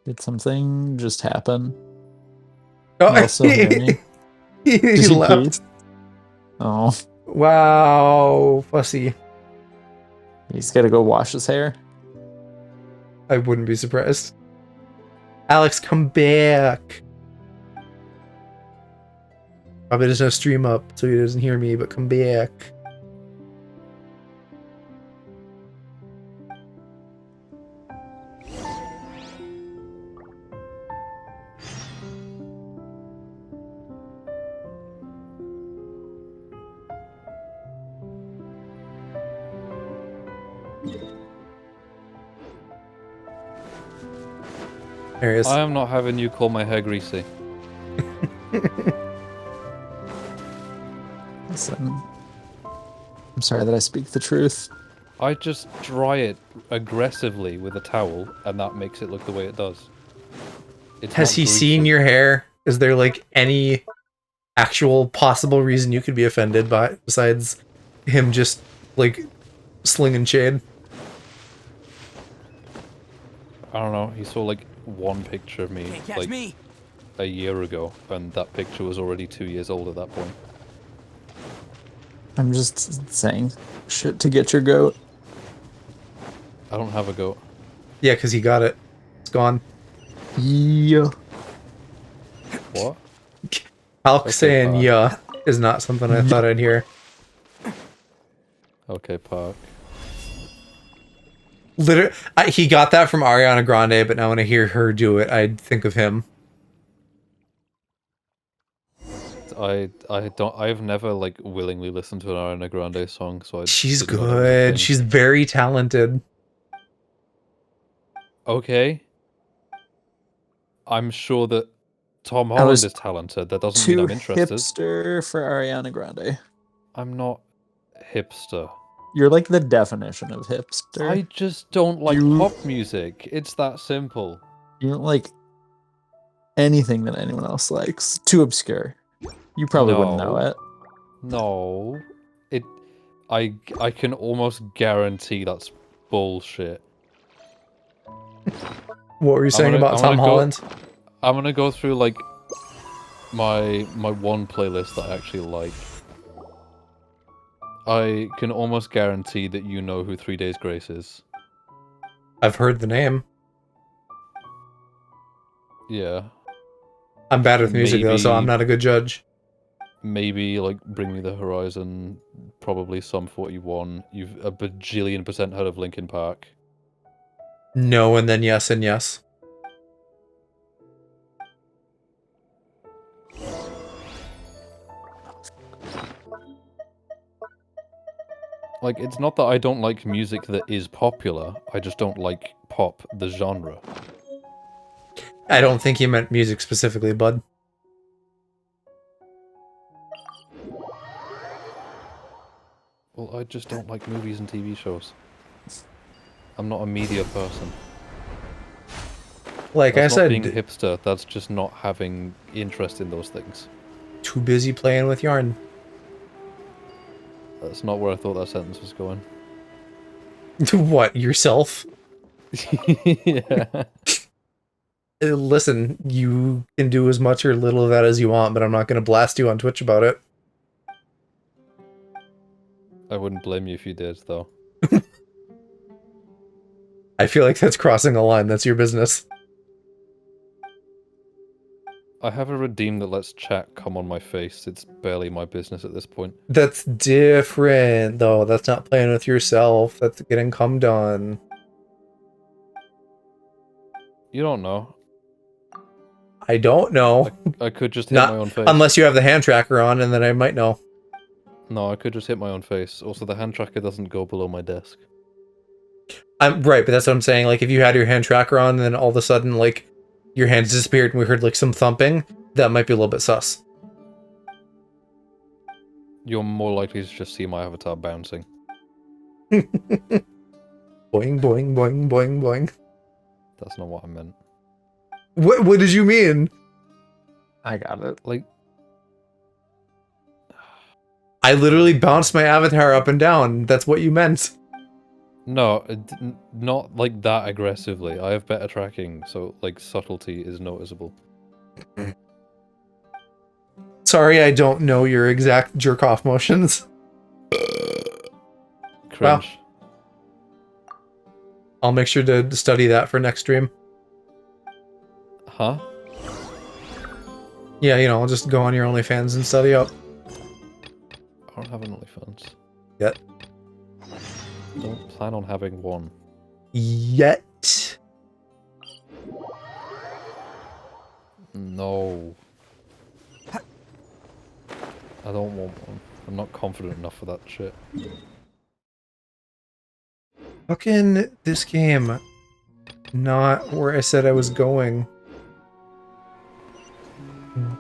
Did something just happen? Oh, You all still hear me? he Does he left. pee? Oh, Wow, fussy. he's got to go wash his hair. I wouldn't be surprised. Alex, come back. Probably doesn't have stream up, so he doesn't hear me, but come back. There he is. I am not having you call my hair greasy. Listen, I'm sorry that I speak the truth. I just dry it aggressively with a towel, and that makes it look the way it does. It's Has not he seen greasy. your hair? Is there like any actual possible reason you could be offended by it besides him just like slinging shade? I don't know, he saw like one picture of me Can't catch like me. a year ago, and that picture was already 2 years old at that point. I'm just saying shit to get your goat. I don't have a goat. Yeah, because he got it. It's gone. Yeah. What? Hulk Okay, saying fine. yeah is not something I thought I'd hear. Okay, Park. Literally, he got that from Ariana Grande, but now when I hear her do it, I think of him. I've never like willingly listened to an Ariana Grande song, so I She's didn't know that was a good. thing. She's very talented. Okay. I'm sure that Tom I Holland was is talented. That doesn't mean Too I'm interested. hipster for Ariana Grande. I'm not hipster. You're like the definition of hipster. I just don't like You- pop music. It's that simple. You don't like anything that anyone else likes. Too obscure. You probably wouldn't know No. it. No. I can almost guarantee that's bullshit. What were you saying gonna- about I'm Tom gonna go- Holland? I'm gonna go through like my one playlist that I actually like. I can almost guarantee that you know who 3 Days Grace is. I've heard the name. Yeah. I'm bad with music though, so I'm Maybe- not a good judge. maybe like Bring Me the Horizon, probably Sum 41. You've a bajillion% heard of Linkin Park. No, and then yes and yes. Like, it's not that I don't like music that is popular, I just don't like pop, the genre. I don't think you meant music specifically, bud. Well, I just don't like movies and TV shows. I'm not a media person. Like That's I not being said, hipster, that's just not having interest in those things. too busy playing with yarn. That's not where I thought that sentence was going. What, yourself? Yeah. Listen, you can do as much or little of that as you want, but I'm not going to blast you on Twitch about it. I wouldn't blame you if you did, though. I feel like that's crossing a line. That's your business. I have a redeem that lets chat come on my face. It's barely my business at this point. That's different, though. That's not playing with yourself. That's getting cummed on. You don't know. I don't know. I could just hit Not my own face. unless you have the hand tracker on, and then I might know. No, I could just hit my own face. Also, the hand tracker doesn't go below my desk. I'm right, but that's what I'm saying. Like, if you had your hand tracker on, and then all of a sudden, like, your hands disappeared and we heard, like, some thumping, that might be a little bit sus. You're more likely to just see my avatar bouncing. Boing, boing, boing, boing, boing. That's not what I meant. What did you mean? I got it. Like, I literally bounced my avatar up and down. That's what you meant. no, not like that aggressively. I have better tracking, so, like, subtlety is noticeable. Sorry, I don't know your exact jerk-off motions. Cringe. I'll make sure to study that for next stream. Huh? Yeah, you know, I'll just go on your OnlyFans and study up. I don't have an OnlyFans. Yet. Don't plan on having one. Yet. No. I don't want one. I'm not confident enough for that shit. Fucking this game. Not where I said I was going.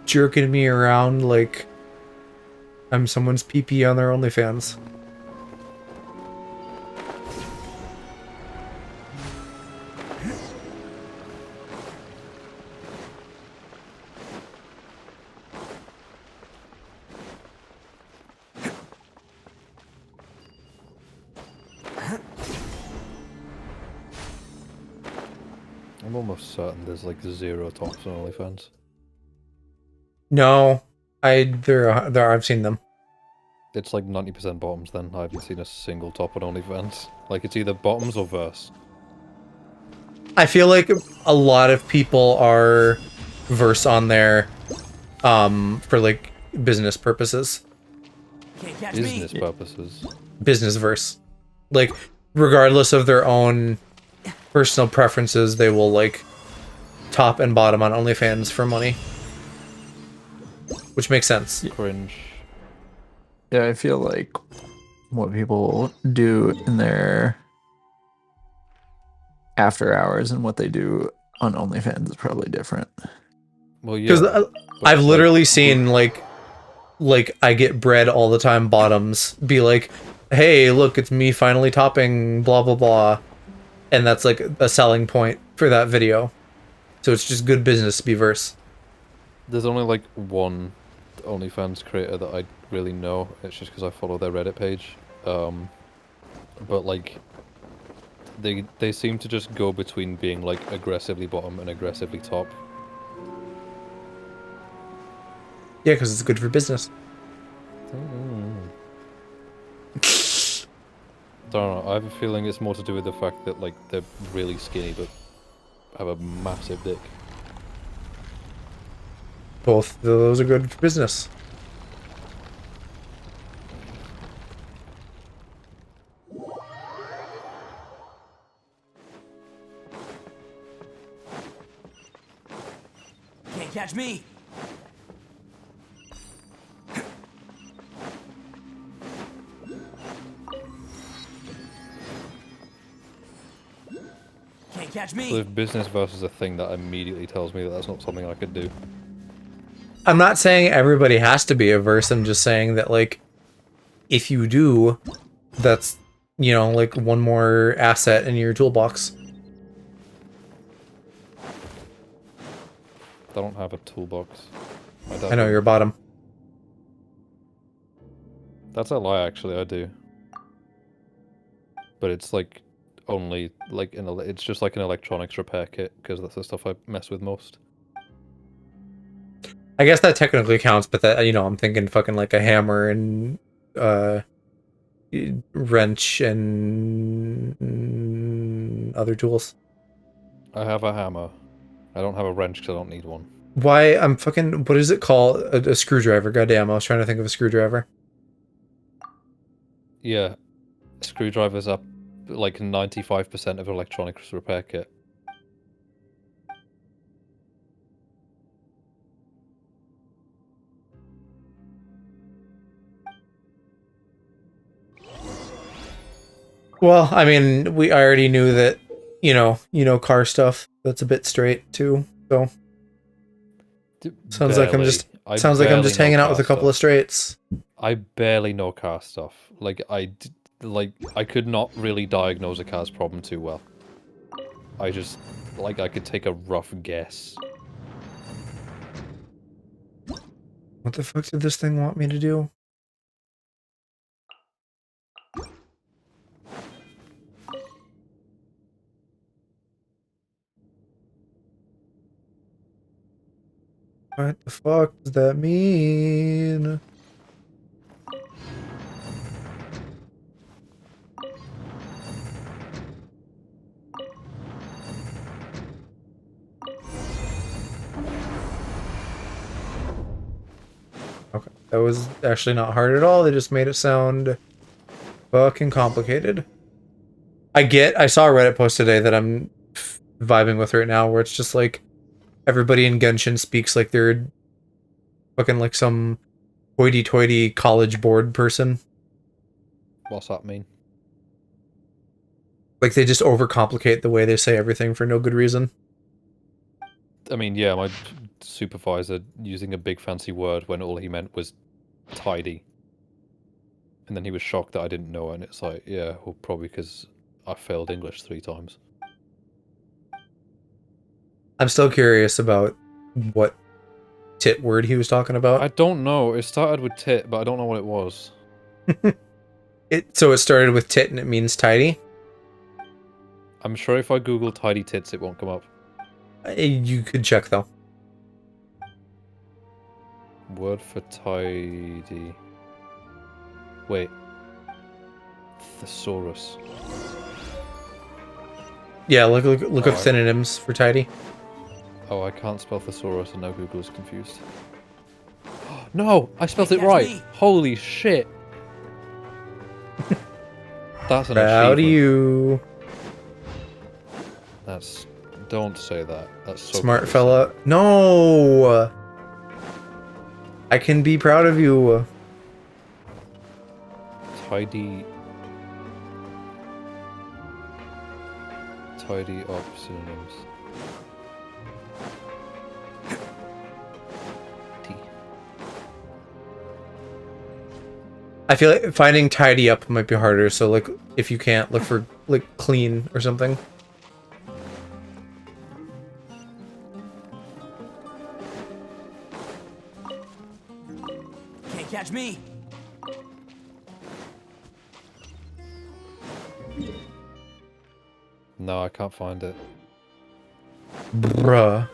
Jerking me around like I'm someone's pee-pee on their OnlyFans. I'm almost certain there's like 0 tops on OnlyFans. No, there I've seen them. It's like 90% bottoms then. I haven't seen a single top on OnlyFans. Like, it's either bottoms or verse. I feel like a lot of people are verse on there for like business purposes. Can't catch me. Business purposes. Business verse. Like regardless of their own personal preferences, they will like top and bottom on OnlyFans for money. Which makes sense. Cringe. Yeah, I feel like what people do in their after hours and what they do on OnlyFans is probably different. Well, yeah. Because but, I've like, literally seen like I get bread all the time bottoms be like, hey, look, it's me finally topping blah blah blah, and that's like a selling point for that video. So it's just good business to be verse. There's only like one OnlyFans creator that I really know. It's just because I follow their Reddit page. But like, they seem to just go between being like aggressively bottom and aggressively top. Yeah, because it's good for business. Don't know. I have a feeling it's more to do with the fact that like they're really skinny but have a massive dick. Both of those are good for business. Can't catch me. Can't catch So me. if business versus a thing, that immediately tells me that that's not something I could do. I'm not saying everybody has to be a verse. I'm just saying that, like, if you do, that's, you know, like one more asset in your toolbox. I don't have a toolbox. I know you're bottom. That's a lie, actually. I do. But it's like only like it's just like an electronics repair kit because that's the stuff I mess with most. I guess that technically counts, but that, you know, I'm thinking fucking like a hammer and wrench and other tools. I have a hammer. I don't have a wrench because I don't need one. Why I'm fucking, what is it called? A screwdriver. Goddamn, I was trying to think of a screwdriver. Yeah, screwdrivers are like 95% of electronics repair kit. Well, I mean, I already knew that, you know, car stuff. That's a bit straight too. So sounds like I'm just hanging out with a couple of straights. I barely know car stuff. Like I could not really diagnose a car's problem too well. I just I could take a rough guess. What the fuck did this thing want me to do? What the fuck does that mean? Okay, that was actually not hard at all. They just made it sound fucking complicated. I saw a Reddit post today that I'm vibing with right now, where it's just like everybody in Genshin speaks like they're fucking like some hoity-toity college board person. What's that mean? Like they just overcomplicate the way they say everything for no good reason. I mean, yeah, my supervisor using a big fancy word when all he meant was tidy. And then he was shocked that I didn't know it, and it's like, yeah, well, probably because I failed English 3 times. I'm still curious about what tit word he was talking about. I don't know. It started with tit, but I don't know what it was. So it started with tit and it means tidy? I'm sure if I Google tidy tits, it won't come up. You could check though. Word for tidy. Wait. Thesaurus. Yeah, look up synonyms for tidy. Oh, I can't spell thesaurus and now Google is confused. No! I spelled it right! Holy shit! That's an Proud of achievement. you. That's... Don't say that. That's so Smart close. fella. No! I can be proud of you. Tidy... Tidy up synonyms. I feel like finding tidy up might be harder, so like if you can't, look for like clean or something. Can't catch me. No, I can't find it. Bruh.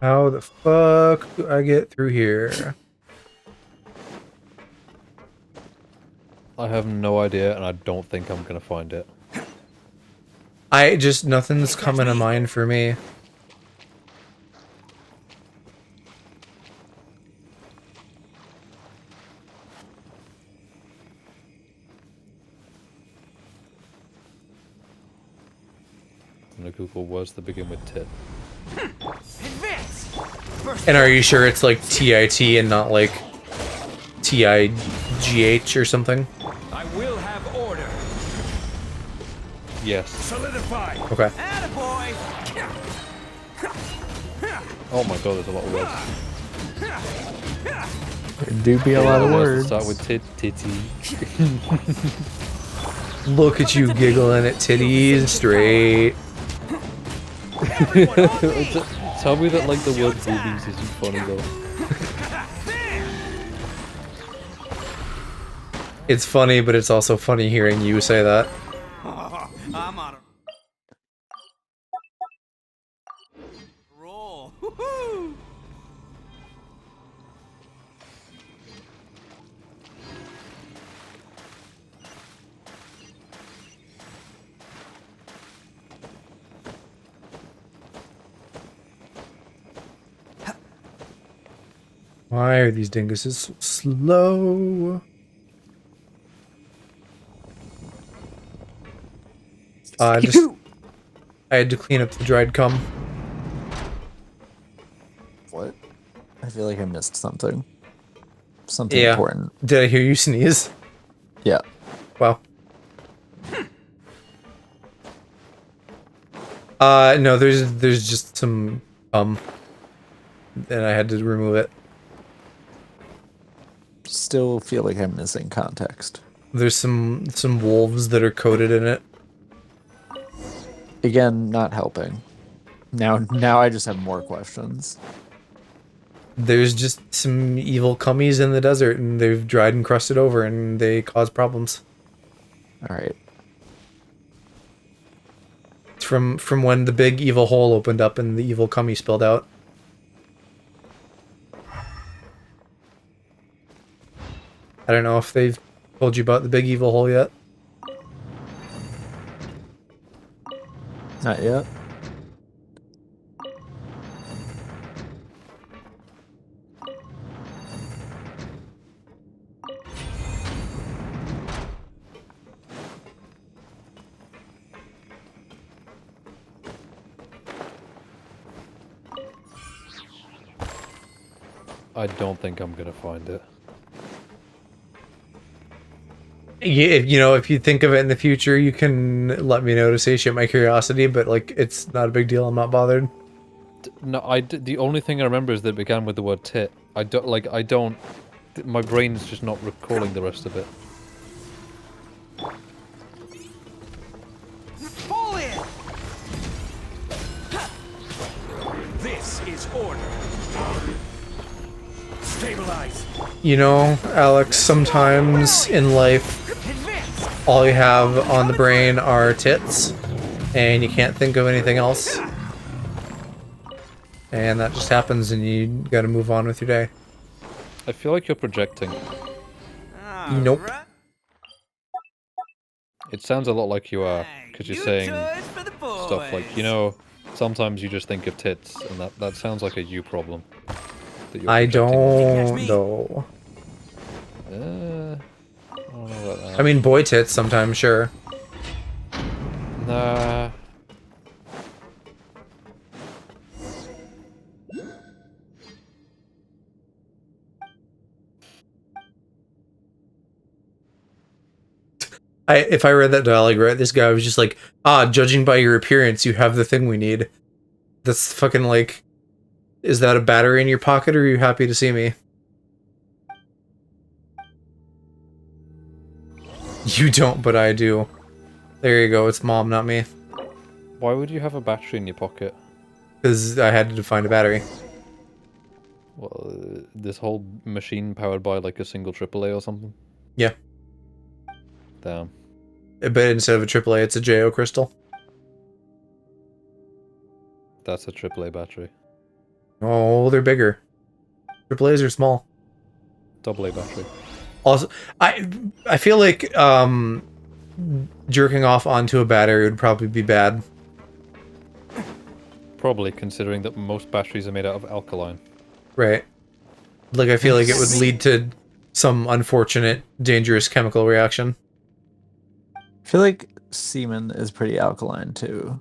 How the fuck do I get through here? I have no idea, and I don't think I'm gonna find it. Nothing's coming to mind for me. gonna Google words that begin with tit. Advance! First And are you sure it's like TIT and not like TIGH or something? I will have order. Yes. Solidify. Okay. Attaboy! Oh my god, there's a lot of words. There do be a lot of words. Start with titty. Look at you giggling at titties straight. Everyone on me! Tell me that like the word boobies isn't funny though. It's funny, but it's also funny hearing you say that. I'm on a roll. Woohoo! Why are these dinguses so slow? I had to clean up the dried cum. What? I feel like I missed something. Something Yeah. important. Did I hear you sneeze? Yeah. Wow. No, there's just some and I had to remove it. Still feel like I'm missing context. There's some wolves that are coated in it. Again, not helping. Now I just have more questions. There's just some evil cummies in the desert, and they've dried and crusted over, and they cause problems. All right. It's from when the big evil hole opened up and the evil cummy spilled out. I don't know if they've told you about the big evil hole yet. Not yet. I don't think I'm gonna find it. Yeah, if you think of it in the future, you can let me know to satiate my curiosity, but like it's not a big deal. I'm not bothered. No, the only thing I remember is that it began with the word tit. I don't. My brain's just not recalling the rest of it. Fall in! This is order. Stabilize. You know, Alex, sometimes in life, Advance. all you have on the brain are tits, and you can't think of anything else. And that just happens, and you gotta move on with your day. I feel like you're projecting. Nope. Alright. It sounds a lot like you are, because you're saying toys for the stuff like, boys. sometimes you just think of tits, and that sounds like a you problem. That you're I projecting. don't know. I don't know about that. I mean, boy tits sometimes, sure. Nah. If I read that dialogue right, this guy was just like, judging by your appearance, you have the thing we need. That's fucking like, is that a battery in your pocket, or are you happy to see me? You don't, but I do. There you go, it's mom, not me. Why would you have a battery in your pocket? Because I had to find a battery. Well, this whole machine powered by like a single AAA or something? Yeah. Damn. But instead of a AAA, it's a JO crystal. That's a AAA battery. Oh, they're bigger. AAAs are small. AA battery. Also, I feel like jerking off onto a battery would probably be bad. Probably, considering that most batteries are made out of alkaline. Right. Like, I feel like it would lead to some unfortunate, dangerous chemical reaction. I feel like semen is pretty alkaline too.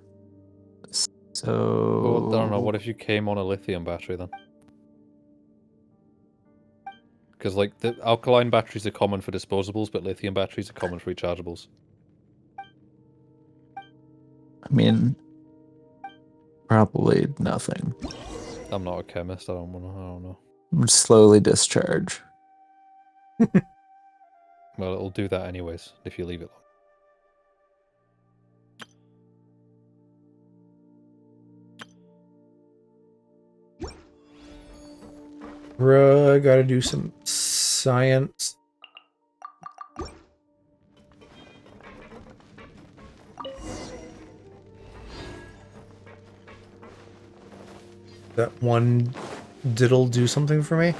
So Well, I don't know. What if you came on a lithium battery then? Because like the alkaline batteries are common for disposables, but lithium batteries are common for rechargeables. I mean, probably nothing. I'm not a chemist. I don't know. Slowly discharge. Well, it'll do that anyways if you leave it long. Bruh, I gotta do some science. That one diddle do something for me?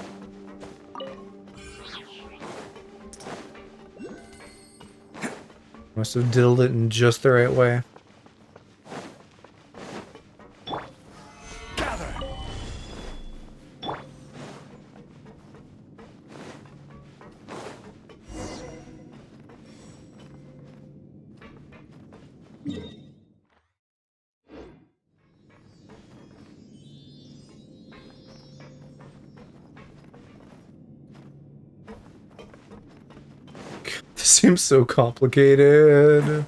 Must have diddled it in just the right way. Gather. This seems so complicated.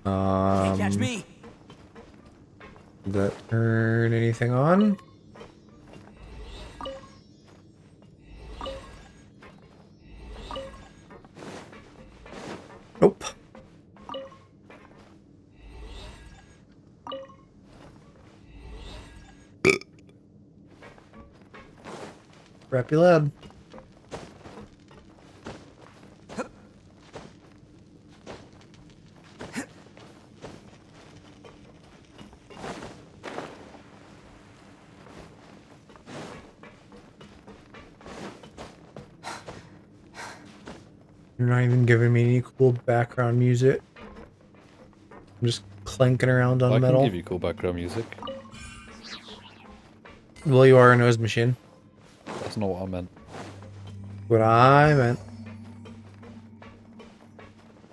Can't catch me. Did that turn anything on? Nope. Crappy lad. You're not even giving me any cool background music. I'm just clanking around on I metal. can give you cool background music. Well, you are a noise machine. That's not what I meant. What I meant.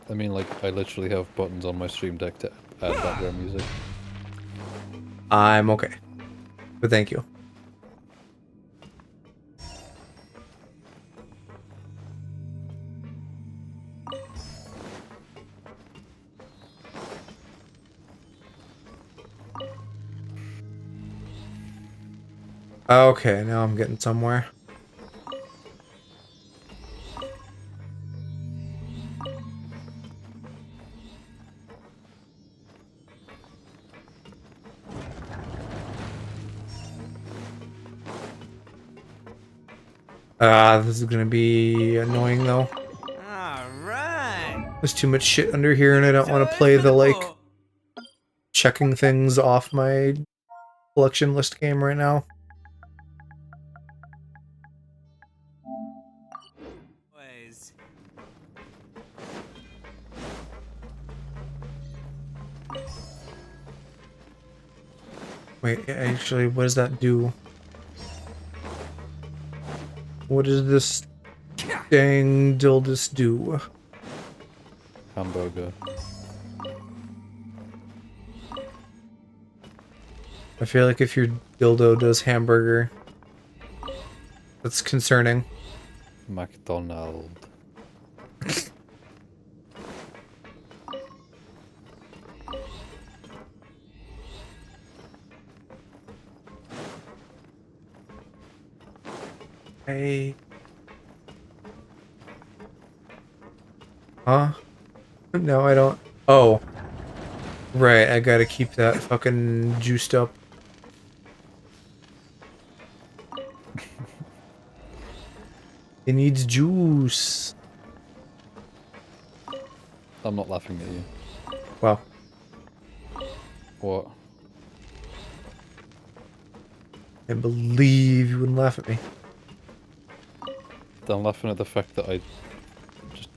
I mean, like, I literally have buttons on my stream deck to add background music. I'm okay. But thank you. Okay, now I'm getting somewhere. This is gonna be annoying though. Alright. There's too much shit under here and I don't want to play the, like, checking things off my collection list game right now. Boys. Wait, actually, what does that do? What does this dang dildus do? Hamburger. I feel like if your dildo does hamburger, that's concerning. McDonald. Hey. Huh? No, I don't. Oh. Right, I gotta keep that fucking juiced up. It needs juice. I'm not laughing at you. Wow. What? I believe you wouldn't laugh at me. I'm laughing at the fact that I just...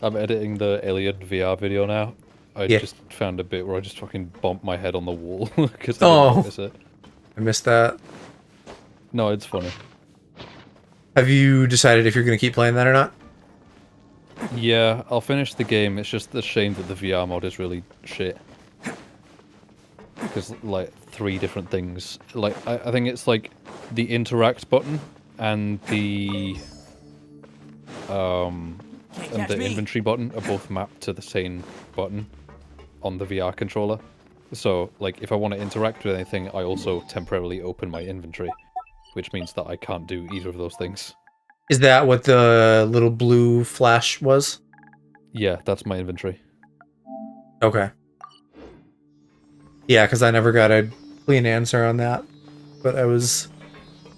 I'm editing the Alien VR video now. I Yeah. just found a bit where I just fucking bumped my head on the wall because I Oh. didn't notice it. I missed that. No, it's funny. Have you decided if you're going to keep playing that or not? Yeah, I'll finish the game. It's just a shame that the VR mod is really shit. Because, like, 3 different things. Like, I think it's, like, the interact button and the inventory button are both mapped to the same button on the VR controller. So, like, if I want to interact with anything, I also temporarily open my inventory, which means that I can't do either of those things. Is that what the little blue flash was? Yeah, that's my inventory. Okay. Yeah, because I never got a clean answer on that. But I was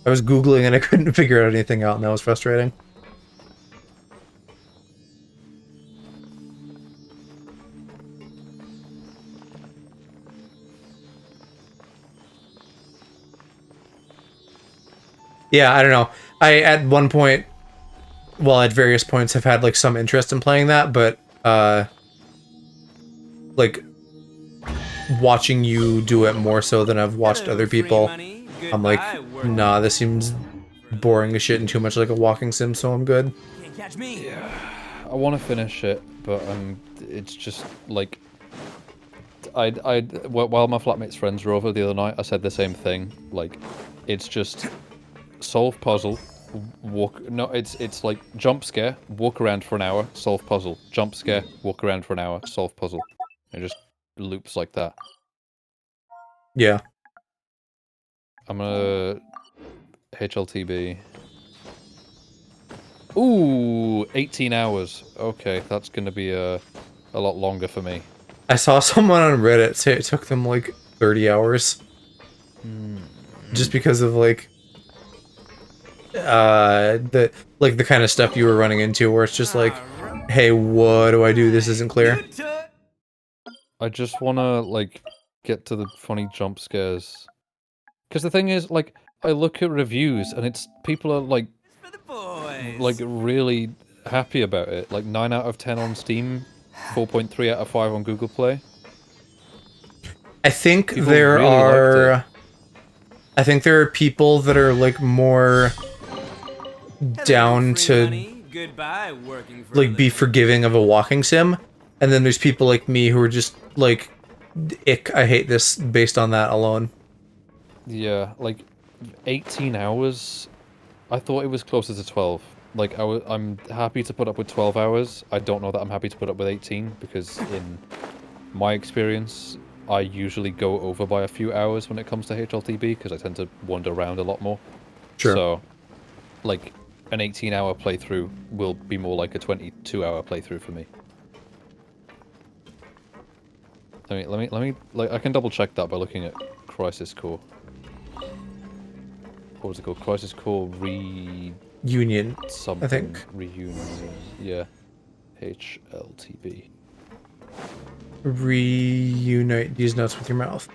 Googling and I couldn't figure out anything out, and that was frustrating. Yeah, I don't know. I, at one point, well, at various points, have had, like, some interest in playing that, but, like, watching you do it more so than I've watched other people, I'm like, nah, this seems boring as shit and too much like a walking sim, so I'm good. Can't catch me. Yeah, I want to finish it, but it's just, like... while my flatmate's friends were over the other night, I said the same thing. Like, it's just... solve puzzle, walk... No, it's like jump scare, walk around for an hour, solve puzzle, jump scare, walk around for an hour, solve puzzle. It just loops like that. Yeah. I'm gonna... HLTB. Ooh, 18 hours. Okay, that's gonna be a lot longer for me. I saw someone on Reddit say it took them, like, 30 hours. Just because of, like... the kind of stuff you were running into where it's just like, hey, what do I do? This isn't clear. I just wanna, like, get to the funny jump scares. Because the thing is, like, I look at reviews and it's... people are, like, really happy about it. Like, 9 out of 10 on Steam, 4.3 out of 5 on Google Play. I think People there really liked are... it. I think there are people that are, like, more down to, like, be forgiving of a walking sim, and then there's people like me who are just like, ick, I hate this based on that alone. Yeah, like 18 hours. I thought it was closer to 12. Like, I'm happy to put up with 12 hours. I don't know that I'm happy to put up with 18 because in my experience, I usually go over by a few hours when it comes to HLTB because I tend to wander around a lot more. Sure. So, like, an 18-hour playthrough will be more like a 22-hour playthrough for me. Let me, like, I can double check that by looking at Crisis Core. What was it called? Crisis Core Union, something. I think. Reunion. Yeah. HLTB. Reunite these notes with your mouth.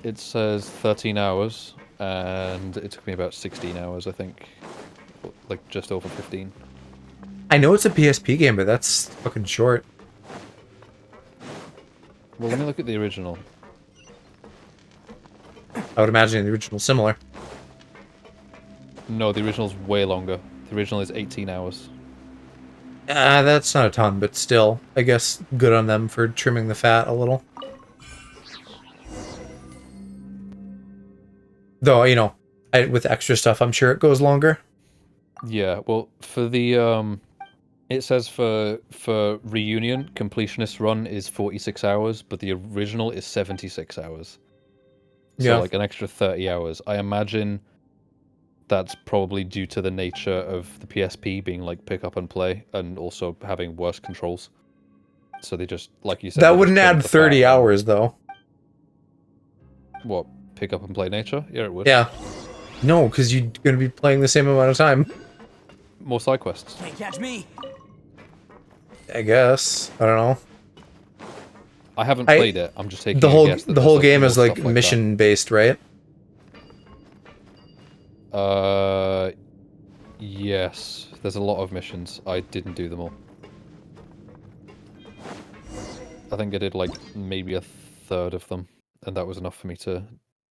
It says 13 hours, and it took me about 16 hours, I think. Like, just over 15. I know it's a PSP game, but that's fucking short. Well, let me look at the original. I would imagine the original's similar. No, the original's way longer. The original is 18 hours. That's not a ton, but still, I guess good on them for trimming the fat a little. Though, you know, with extra stuff, I'm sure it goes longer. Yeah, well, for the, it says for Reunion, completionist run is 46 hours, but the original is 76 hours. So, Yeah. like, an extra 30 hours. I imagine that's probably due to the nature of the PSP being, like, pick up and play, and also having worse controls. So they just, like you said... That wouldn't add 30 hours, though. What, pick up and play nature? Yeah, it would. Yeah. No, because you're going to be playing the same amount of time. More side quests. Can't catch me. I guess. I don't know. I haven't played it. I'm just taking the whole a guess that the whole there's, like, game more is like stuff like mission based, right? Yes. There's a lot of missions. I didn't do them all. I think I did, like, maybe a third of them, and that was enough for me to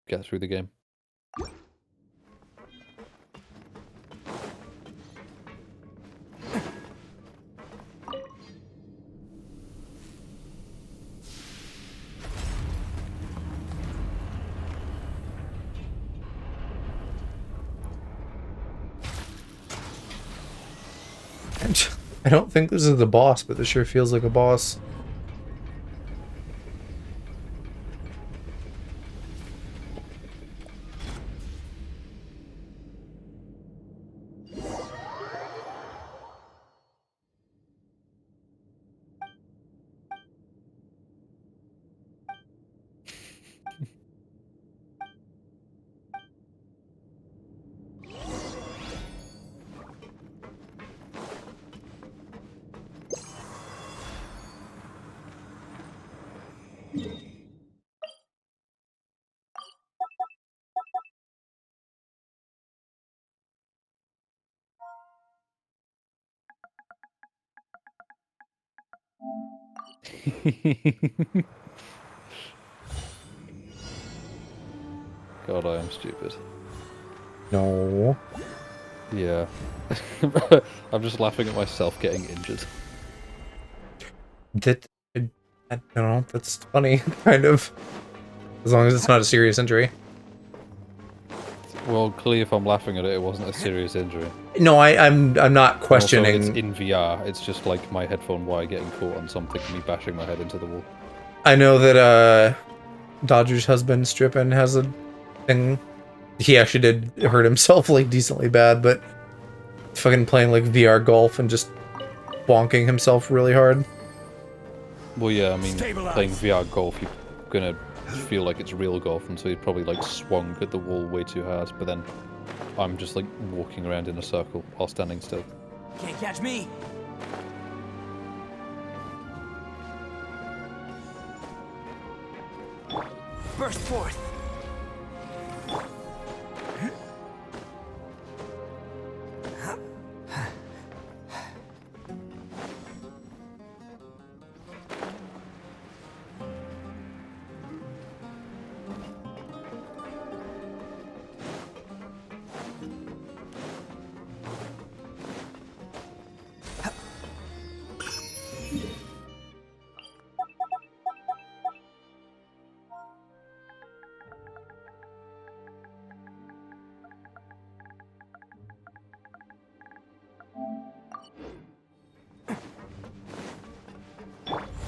get through the game. I don't think this is the boss, but this sure feels like a boss. God, I am stupid. No. Yeah. I'm just laughing at myself getting injured. That I don't know. That's funny, kind of. As long as it's not a serious injury. Well, clearly if I'm laughing at it, it wasn't a serious injury. No, I'm not questioning. Also, it's in VR. It's just like my headphone wire getting caught on something and me bashing my head into the wall. I know that Dodger's husband Strippin has a thing. He actually did hurt himself like decently bad, but fucking playing like VR golf and just bonking himself really hard. Well, yeah, I mean, Stabilize. playing VR golf, you're gonna feel like it's real golf, and so he probably like swung at the wall way too hard. But then I'm just like walking around in a circle while standing still. Can't catch me. Burst forth.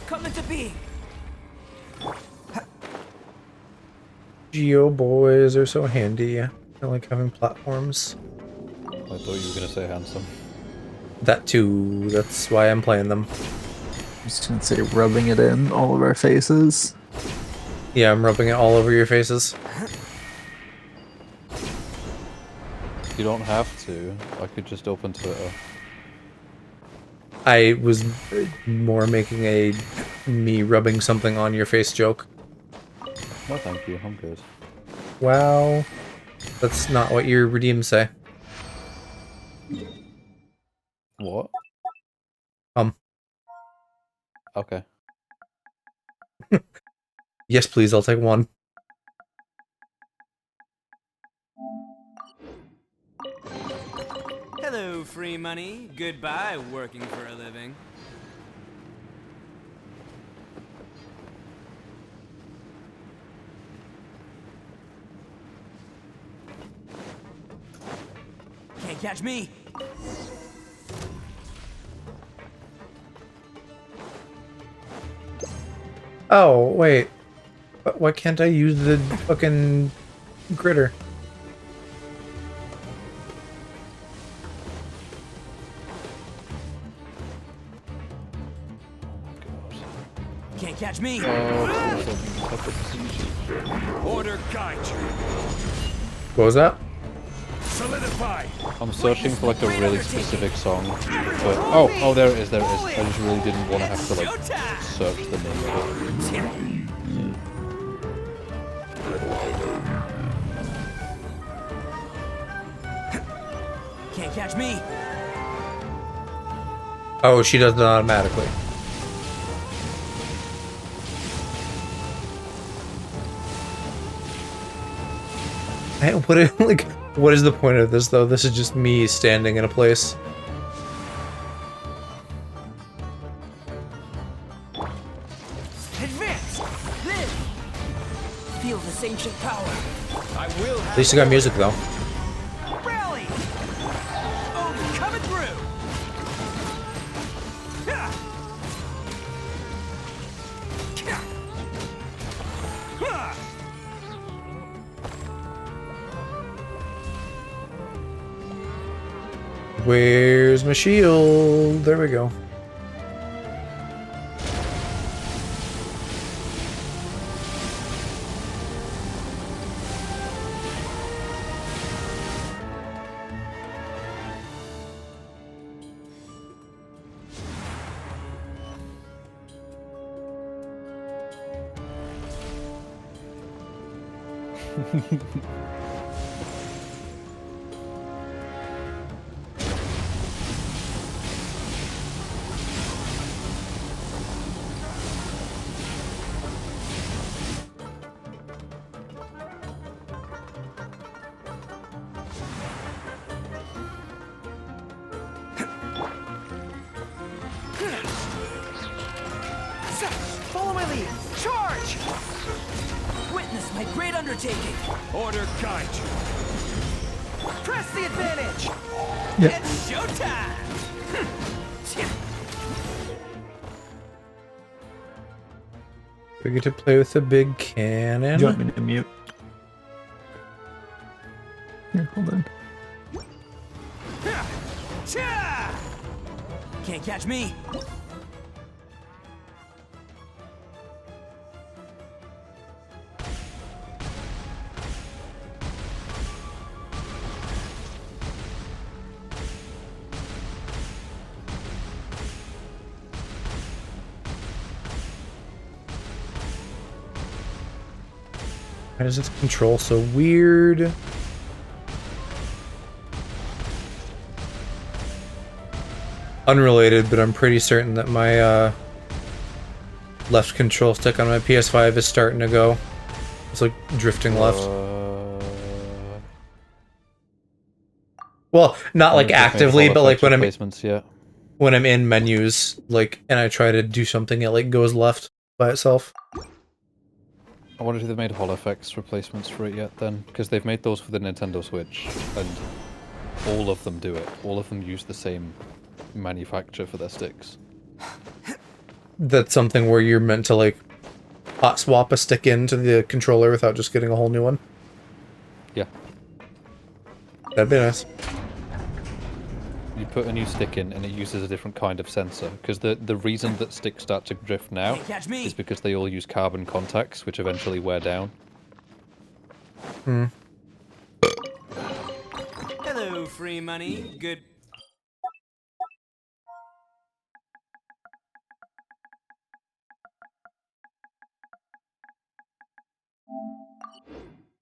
Come into being. Geo boys are so handy. I like having platforms. I thought you were gonna say handsome. That too. That's why I'm playing them. I'm just gonna say rubbing it in all of our faces. Yeah, I'm rubbing it all over your faces. You don't have to. I could just open Twitter. I was more making a me rubbing something on your face joke. No, thank you. I'm good. Wow. That's not what your redeems say. What? Okay. Yes, please, I'll take one. Hello, free money. Goodbye, working for a living. Can't catch me. Oh, wait. But why can't I use the fucking gritter? Can't catch me. Order guide you. What was that? Solidify. I'm searching for like a really specific song, but oh, there it is. There it is. I just really didn't want to have to like search the name of it. Can't catch me. Oh, she does it automatically. What is the point of this though? This is just me standing in a place. Advance. Live. Feel this ancient power. I will have At least you got music though. rally. Oh, coming through. Where's my shield? There we go. Follow my lead. Charge! Witness my great undertaking. Order guide you. Press the advantage. Yep. It's showtime. We get to play with a big cannon. Do you want me to mute? Here, hold on. Can't catch me. Why does this control so weird? Unrelated, but I'm pretty certain that my left control stick on my PS5 is starting to go. It's like drifting left. Well, not like actively, but like when when I'm in menus, like, and I try to do something, it like goes left by itself. I wonder if they've made Hall effects replacements for it yet then, because they've made those for the Nintendo Switch, and all of them do it. All of them use the same manufacturer for their sticks. That's something where you're meant to like hot swap a stick into the controller without just getting a whole new one. Yeah. That'd be nice. You put a new stick in and it uses a different kind of sensor, because the reason that sticks start to drift now Catch me. is because they all use carbon contacts, which eventually wear down. Hmm. Hello, free money. Good.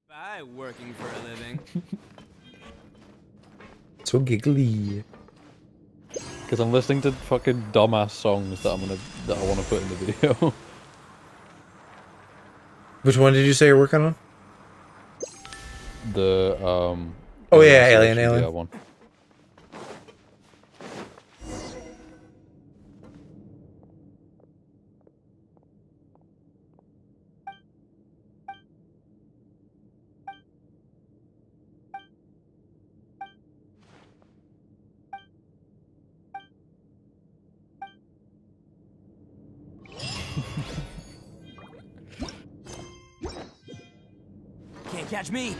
Bye, working for a living. So giggly. Because I'm listening to fucking dumbass songs that I want to put in the video. Which one did you say you're working on? The Oh yeah, Alien Alien. VR one. Can't catch me.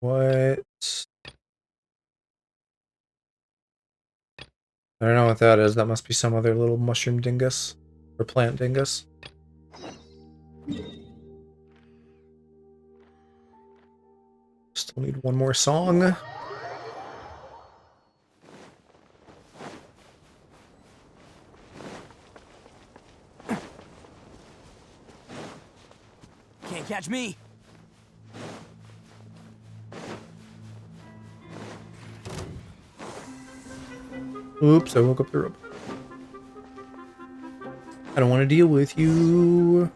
What? I don't know what that is. That must be some other little mushroom dingus. Or plant dingus. Still need one more song. Can't catch me. Oops, I woke up the rope. I don't want to deal with you.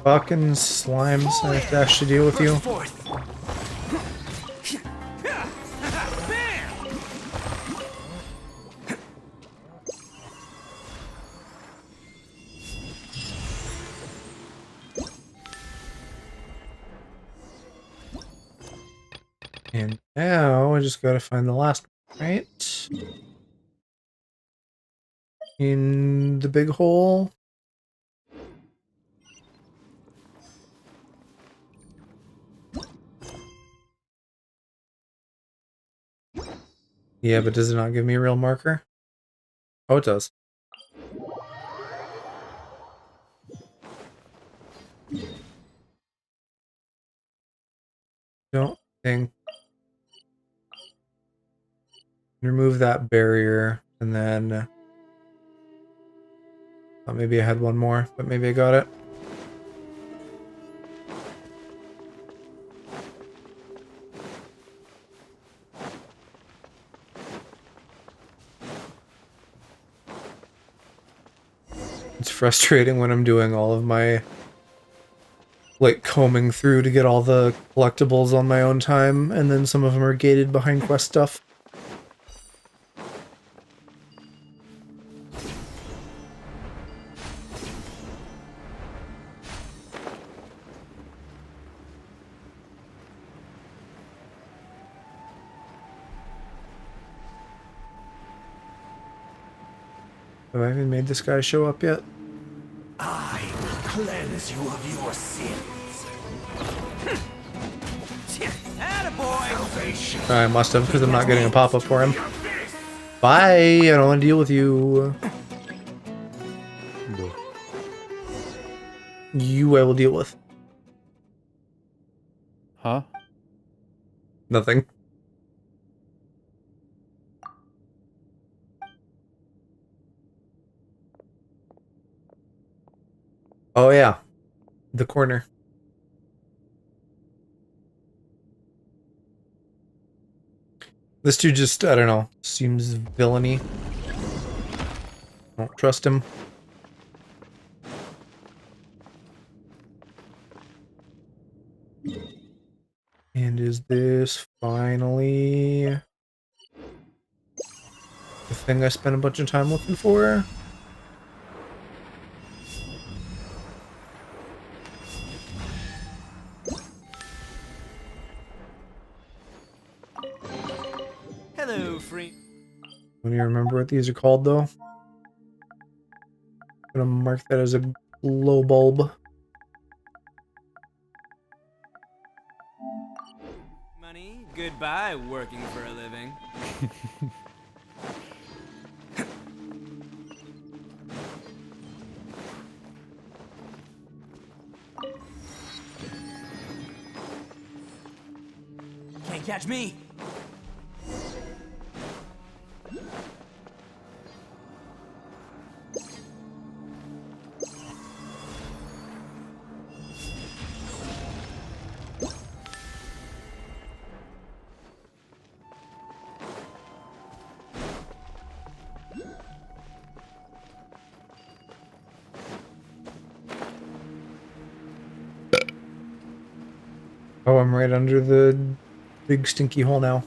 Fucking slimes, I have to actually deal with you. Burst forth. Bam! And now I just gotta find the last one, right? In the big hole. Yeah, but does it not give me a real marker? Oh, it does. Don't think. Remove that barrier, and then maybe I had one more, but maybe I got it. It's frustrating when I'm doing all of my like combing through to get all the collectibles on my own time, and then some of them are gated behind quest stuff. Have I even made this guy show up yet? I will cleanse you of your sins. Attaboy! Salvation. I must have, because I'm not getting a pop-up for him. Bye! I don't want to deal with you. You I will deal with. Huh? Nothing. Oh yeah. The corner. This dude just, I don't know, seems villainy. Don't trust him. And is this finally the thing I spent a bunch of time looking for? Hello, free. Don't even remember what these are called though. I'm gonna mark that as a glow bulb. Money, goodbye, working for a living. Can't catch me. Oh, I'm right under the big stinky hole now.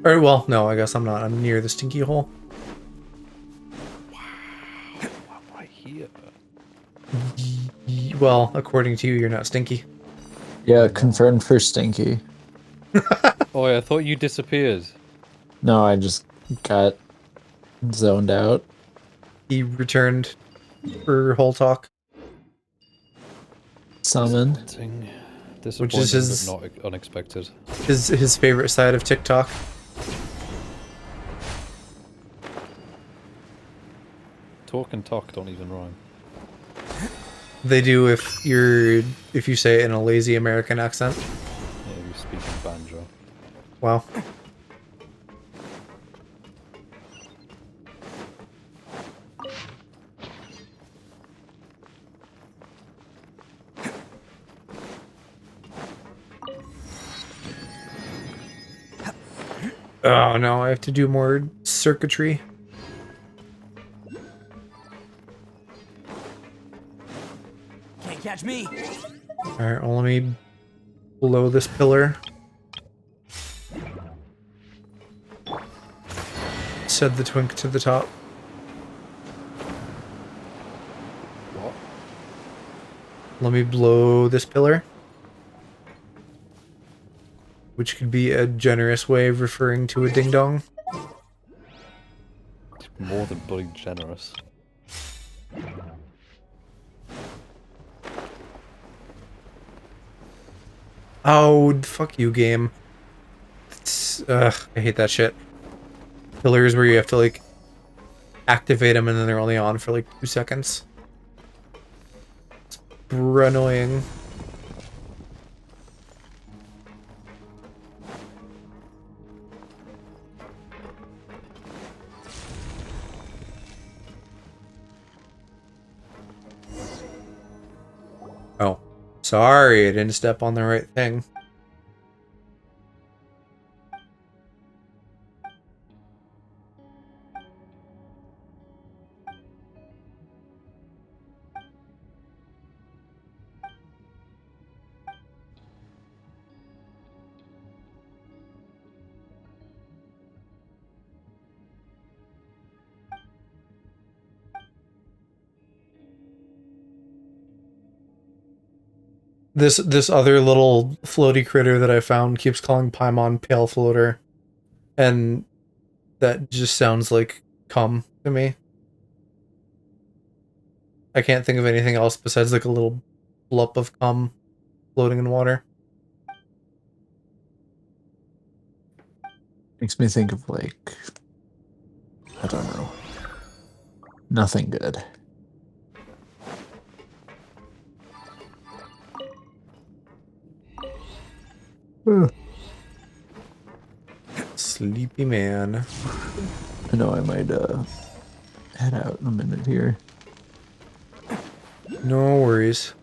Or, well, no, I guess I'm not. I'm near the stinky hole. Why am I here? Well, according to you, you're not stinky. Yeah, confirmed for Stinky. Oh, I thought you disappeared. No, I just got zoned out. He returned for whole talk. Summon. Disappointing, Which is his- but not unexpected. His favorite side of TikTok. Talk and talk don't even rhyme. They do if you say it in a lazy American accent. Yeah, you speak in banjo. Wow. Oh no, I have to do more circuitry. catch me. Alright, well, let me blow this pillar. Said the twink to the top. What? Let me blow this pillar. Which could be a generous way of referring to a ding-dong. More than bloody generous. Oh, fuck you, game. I hate that shit. Pillars where you have to, like, activate them and then they're only on for, like, 2 seconds. It's annoying. Oh. Sorry, I didn't step on the right thing. This other little floaty critter that I found keeps calling Paimon Pale Floater. And that just sounds like cum to me. I can't think of anything else besides like a little blup of cum floating in water. Makes me think of like, I don't know. Nothing good. Sleepy man. I know I might head out in a minute here. No worries.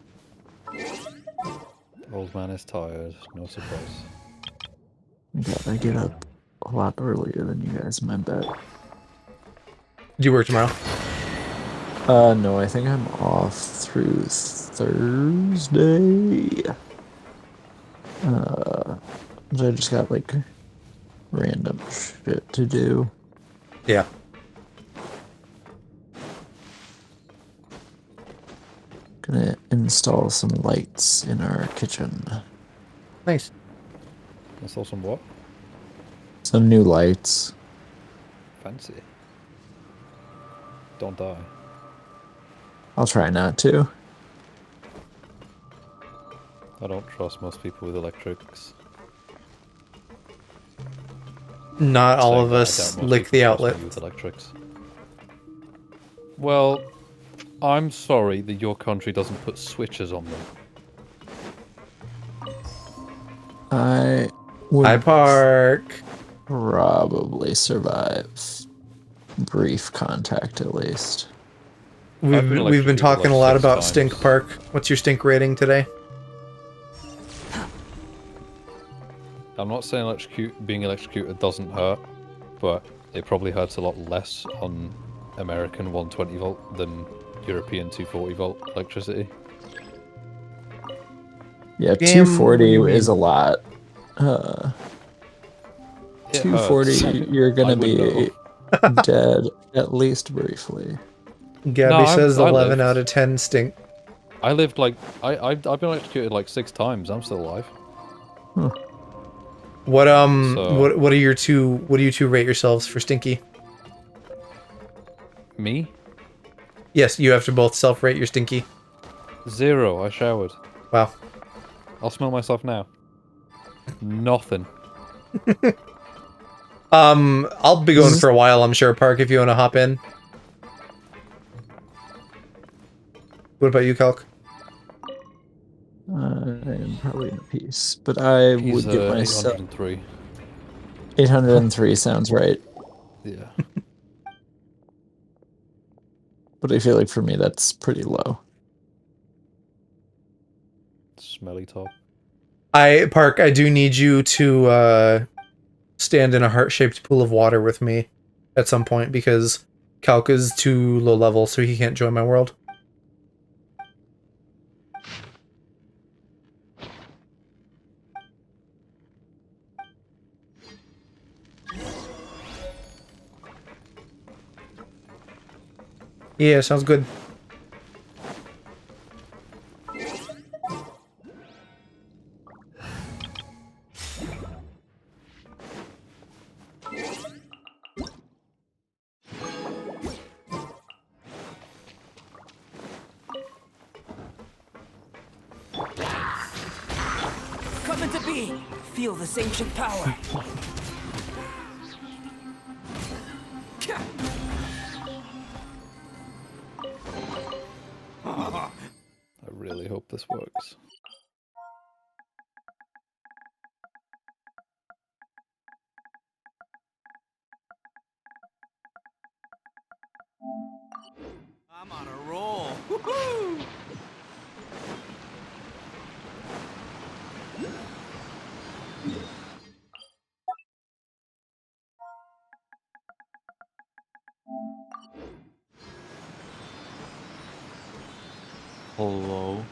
Old man is tired, no surprise. God, I get up a lot earlier than you guys, my bet. Do you work tomorrow? No, I think I'm off through Thursday. So I just got like random shit to do. Yeah. Gonna install some lights in our kitchen. Nice. I saw some what? Some new lights. Fancy. Don't die. I'll try not to. I don't trust most people with electrics. Not all Saying of that, I us doubt most lick the people trust outlet. me with electrics. Well, I'm sorry that your country doesn't put switches on them. I would Hi, Park. probably survive brief contact at least. I've been We've been electrocuted, talking like, a lot 6 about times. Stink Park. What's your stink rating today? I'm not saying being electrocuted doesn't hurt, but it probably hurts a lot less on American 120 volt than European 240 volt electricity. Yeah, Damn, what do 240 you is a mean? lot. It 240, hurts. you're I gonna would be know. dead at least briefly. Gabby No, says I 11 lived. out of 10 stink. I lived like I've been electrocuted like 6 times. I'm still alive. What So what do you two rate yourselves for stinky? me? Yes, you have to both self-rate your stinky. 0. I showered. Wow. I'll smell myself now. Nothing. I'll be going for a while, I'm sure, Park, if you want to hop in. What about you, Calc? I am probably in a piece, but I He's would give myself 803. 803 sounds right. Yeah. But I feel like for me that's pretty low. Smelly top. Park, I do need you to stand in a heart-shaped pool of water with me at some point because Calc is too low level, so he can't join my world. Yeah, sounds good. Come into being. Feel this ancient power. I really hope this works. I'm on a roll. Woohoo! Hello.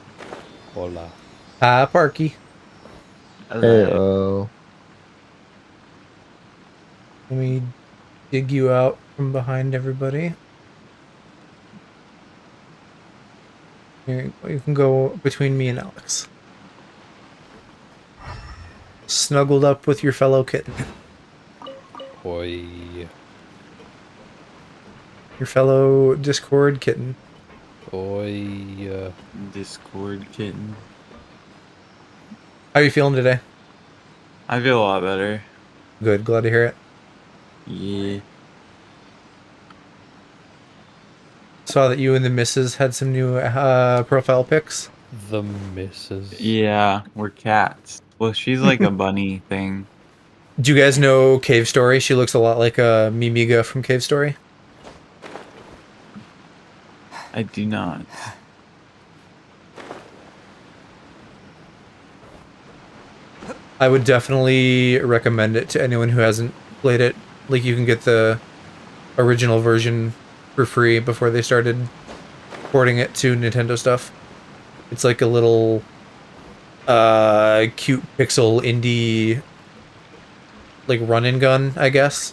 Hola. Ah, Parky. Hey, oh. Let me dig you out from behind everybody. Here, you can go between me and Alex. Snuggled up with your fellow kitten. Oi. Your fellow Discord kitten. Oi. Discord kitten. How are you feeling today? I feel a lot better. Good, glad to hear it. Yeah. Saw that you and the missus had some new profile pics. The missus. Yeah, we're cats. Well, she's like a bunny thing. Do you guys know Cave Story? She looks a lot like a Mimiga from Cave Story. I do not. I would definitely recommend it to anyone who hasn't played it. Like, you can get the original version for free before they started porting it to Nintendo stuff. It's like a little cute pixel indie like run and gun, I guess.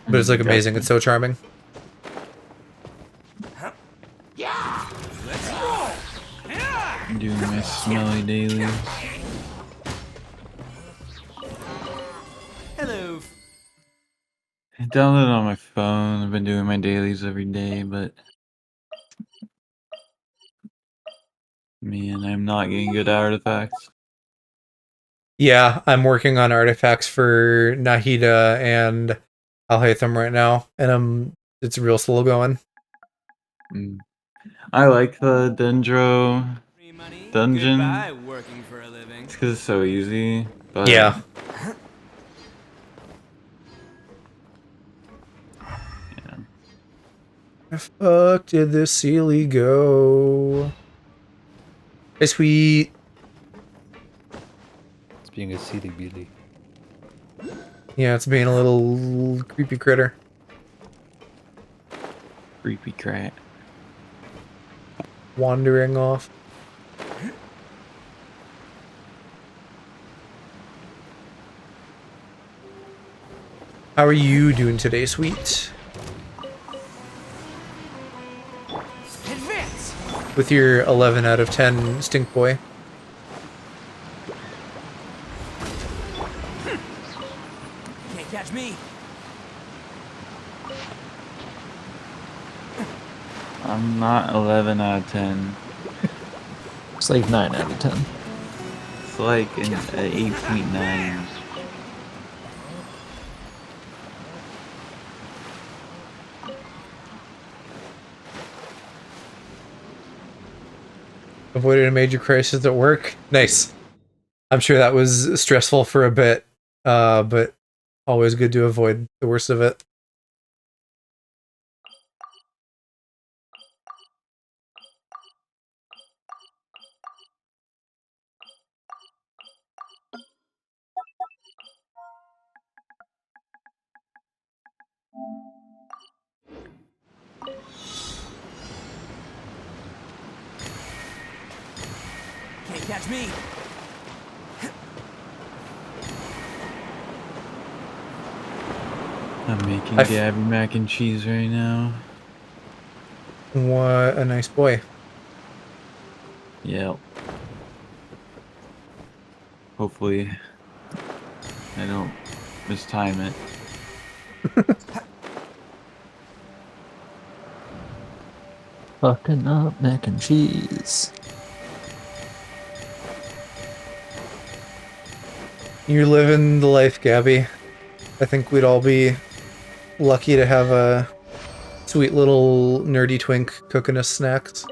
But it's like amazing. It's so charming. I'm doing my smelly dailies. Hello. I downloaded it on my phone. I've been doing my dailies every day, but man, I'm not getting good artifacts. Yeah, I'm working on artifacts for Nahida and Alhaitham right now, and it's real slow going. I like the Dendro Free money. dungeon. Goodbye, working for a living. It's because it's so easy. But Yeah. yeah. Where the fuck did this Sealy go? Hey, sweet. It's being a silly billy. Yeah, it's being a little creepy critter. Creepy crat. Wandering off. How are you doing today, sweet? Advance. With your 11 out of 10 stink boy. Can't catch me. I'm not 11 out of 10. It's like 9 out of 10. It's like an 8.9. Avoided a major crisis at work. Nice. I'm sure that was stressful for a bit, but always good to avoid the worst of it. Can't catch me. I'm making I f- Gabby mac and cheese right now. What a nice boy. Yep. Hopefully, I don't mistime it. Fucking up mac and cheese. You're living the life, Gabby. I think we'd all be lucky to have a sweet little nerdy twink cooking us snacks.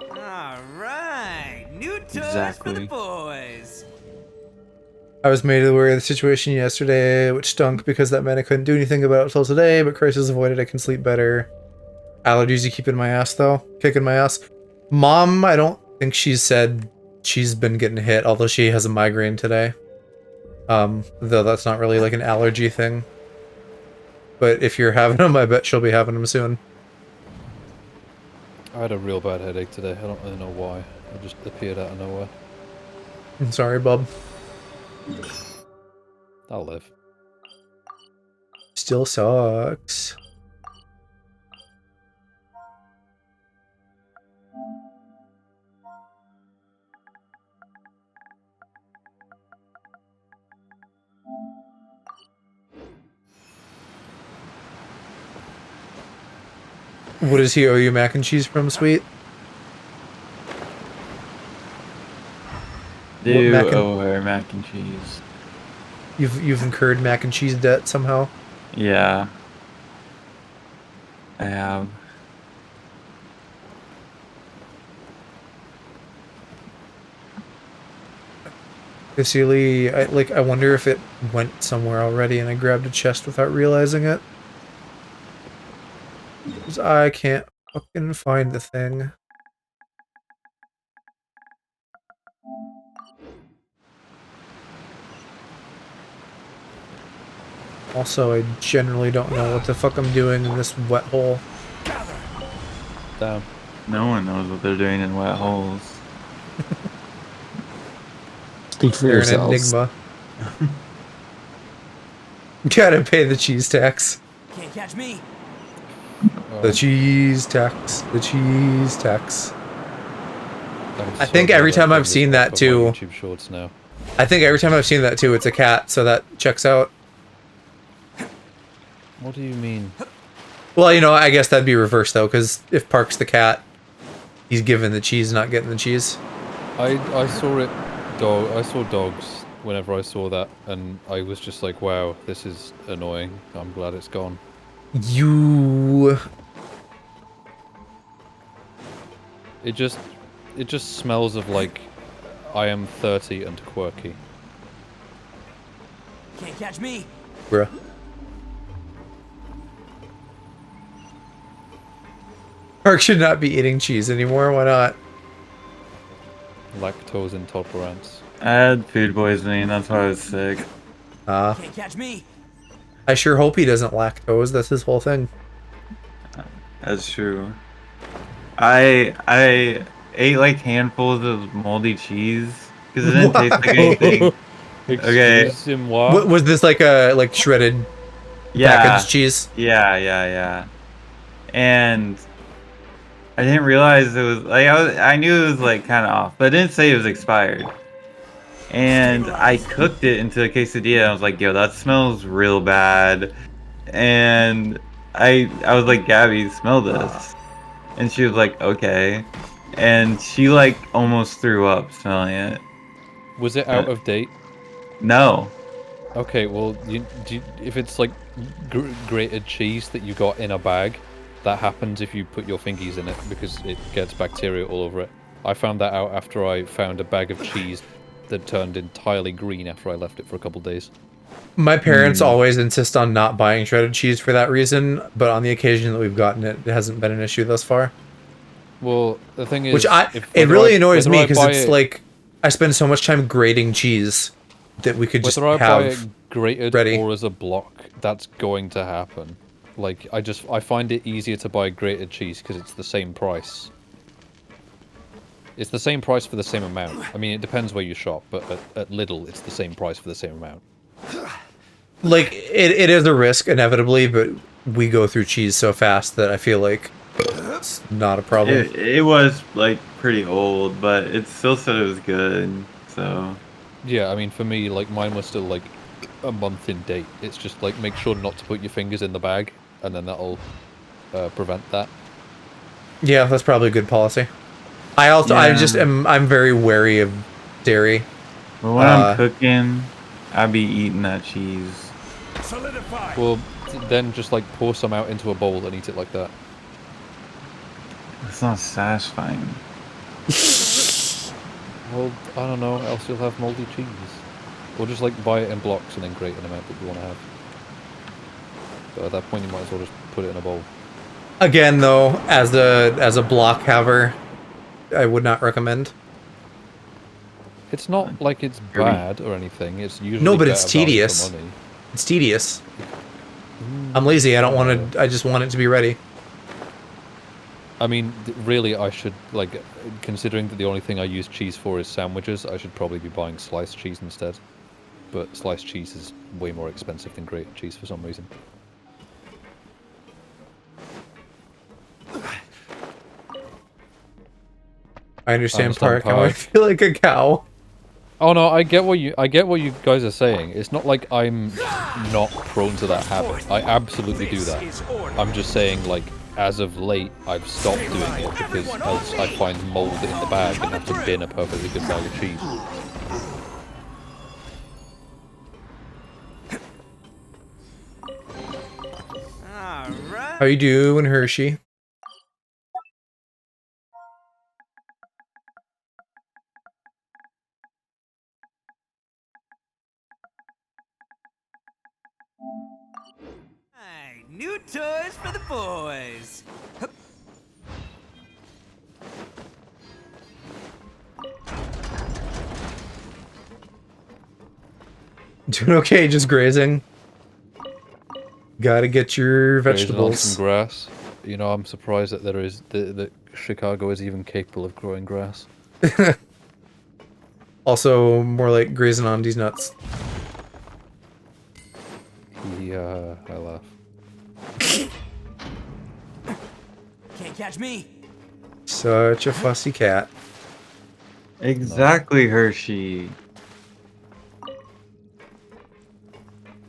All right, new toys for the Exactly. boys. I was made aware of the situation yesterday, which stunk because that meant I couldn't do anything about it until today, but crisis avoided, I can sleep better. Allergies you keep in my ass, though? Kicking my ass? Mom, I don't think she's said she's been getting hit, although she has a migraine today. Though that's not really like an allergy thing. But if you're having them, I bet she'll be having them soon. I had a real bad headache today. I don't really know why. It just appeared out of nowhere. I'm sorry, bub. I'll live. Still sucks. What does he owe you mac and cheese from, sweet? Do mac and- owe her mac and cheese. You've incurred mac and cheese debt somehow? Yeah. I have. Cecily, I wonder if it went somewhere already and I grabbed a chest without realizing it. 'Cause I can't fucking find the thing. Also, I generally don't know what the fuck I'm doing in this wet hole. Damn. No one knows what they're doing in wet holes. Speak for They're an yourselves. enigma. Gotta pay the cheese tax. Can't catch me. The cheese tax. The cheese tax. I think glad every time found I've this seen back that on too. my YouTube shorts now. I think every time I've seen that too, it's a cat, so that checks out. What do you mean? Well, you know, I guess that'd be reversed though, because if Park's the cat, he's given the cheese, not getting the cheese. I saw it. I saw dogs whenever I saw that, and I was just like, "Wow, this is annoying. I'm glad it's gone." You. It just smells of like I am 30 and quirky. Can't catch me. Bruh. Park should not be eating cheese anymore. Why not? Lactose intolerance. I had food poisoning, that's why I was sick. Can't catch me. I sure hope he doesn't lactose. That's his whole thing. That's true. I ate like handfuls of moldy cheese because it didn't taste like anything. Okay. Excusez-moi. What was this like a shredded Yeah, packaged cheese? yeah. And I didn't realize it was like I knew it was like kind of off, but it didn't say it was expired. And I cooked it into a quesadilla. And I was like, "Yo, that smells real bad." And I was like, "Gabby, smell this." And she was like, "Okay." And she like almost threw up smelling it. Was it out of date? No. Okay, well, if it's like grated cheese that you got in a bag, that happens if you put your fingies in it because it gets bacteria all over it. I found that out after I found a bag of cheese that turned entirely green after I left it for a couple days. My parents always insist on not buying shredded cheese for that reason, but on the occasion that we've gotten it, it hasn't been an issue thus far. Well, the thing is, Which it really annoys me because it's like I spend so much time grating cheese that we could just whether I buy have it grated ready. or as a block, that's going to happen. Like, I find it easier to buy grated cheese because it's the same price. It's the same price for the same amount. I mean, it depends where you shop, but at Lidl, it's the same price for the same amount. like it is a risk inevitably, but we go through cheese so fast that I feel like it's not a problem. It was like pretty old, but it still said it was good. So Yeah, I mean, for me, like, mine was still, like, a month in date. It's just, like, make sure not to put your fingers in the bag, and then that'll prevent that. Yeah, that's probably a good policy. I I'm very wary of dairy. but when I'm cooking, I be eating that cheese. Solidify. Well, then just, like, pour some out into a bowl and eat it like that. It's not satisfying. Well, I don't know, else you'll have moldy cheese. Or just, like, buy it in blocks and then grate an amount that you want to have. But at that point, you might as well just put it in a bowl. Again, though, as a block haver, I would not recommend. It's not like it's bad or anything. It's usually No, but it's better value for tedious. money. It's tedious. I'm lazy. I don't want to. I just want it to be ready. I mean, really, I should, like, considering that the only thing I use cheese for is sandwiches, I should probably be buying sliced cheese instead. But sliced cheese is way more expensive than grated cheese for some reason. I understand Park, how I feel like a cow. Oh no, I get what you guys are saying. It's not like I'm not prone to that habit. I absolutely do that. I'm just saying, like, as of late, I've stopped doing it because else I find mold in the bag and have to bin a perfectly good bag of cheese. How you doing, Hershey? New toys for the boys. Doing okay, just grazing. Gotta get your Grazing on vegetables. some grass. You know, I'm surprised that that Chicago is even capable of growing grass. Also, more like grazing on these nuts. Yeah, I laugh. Can't catch me. Such a fussy cat. Exactly, Hershey.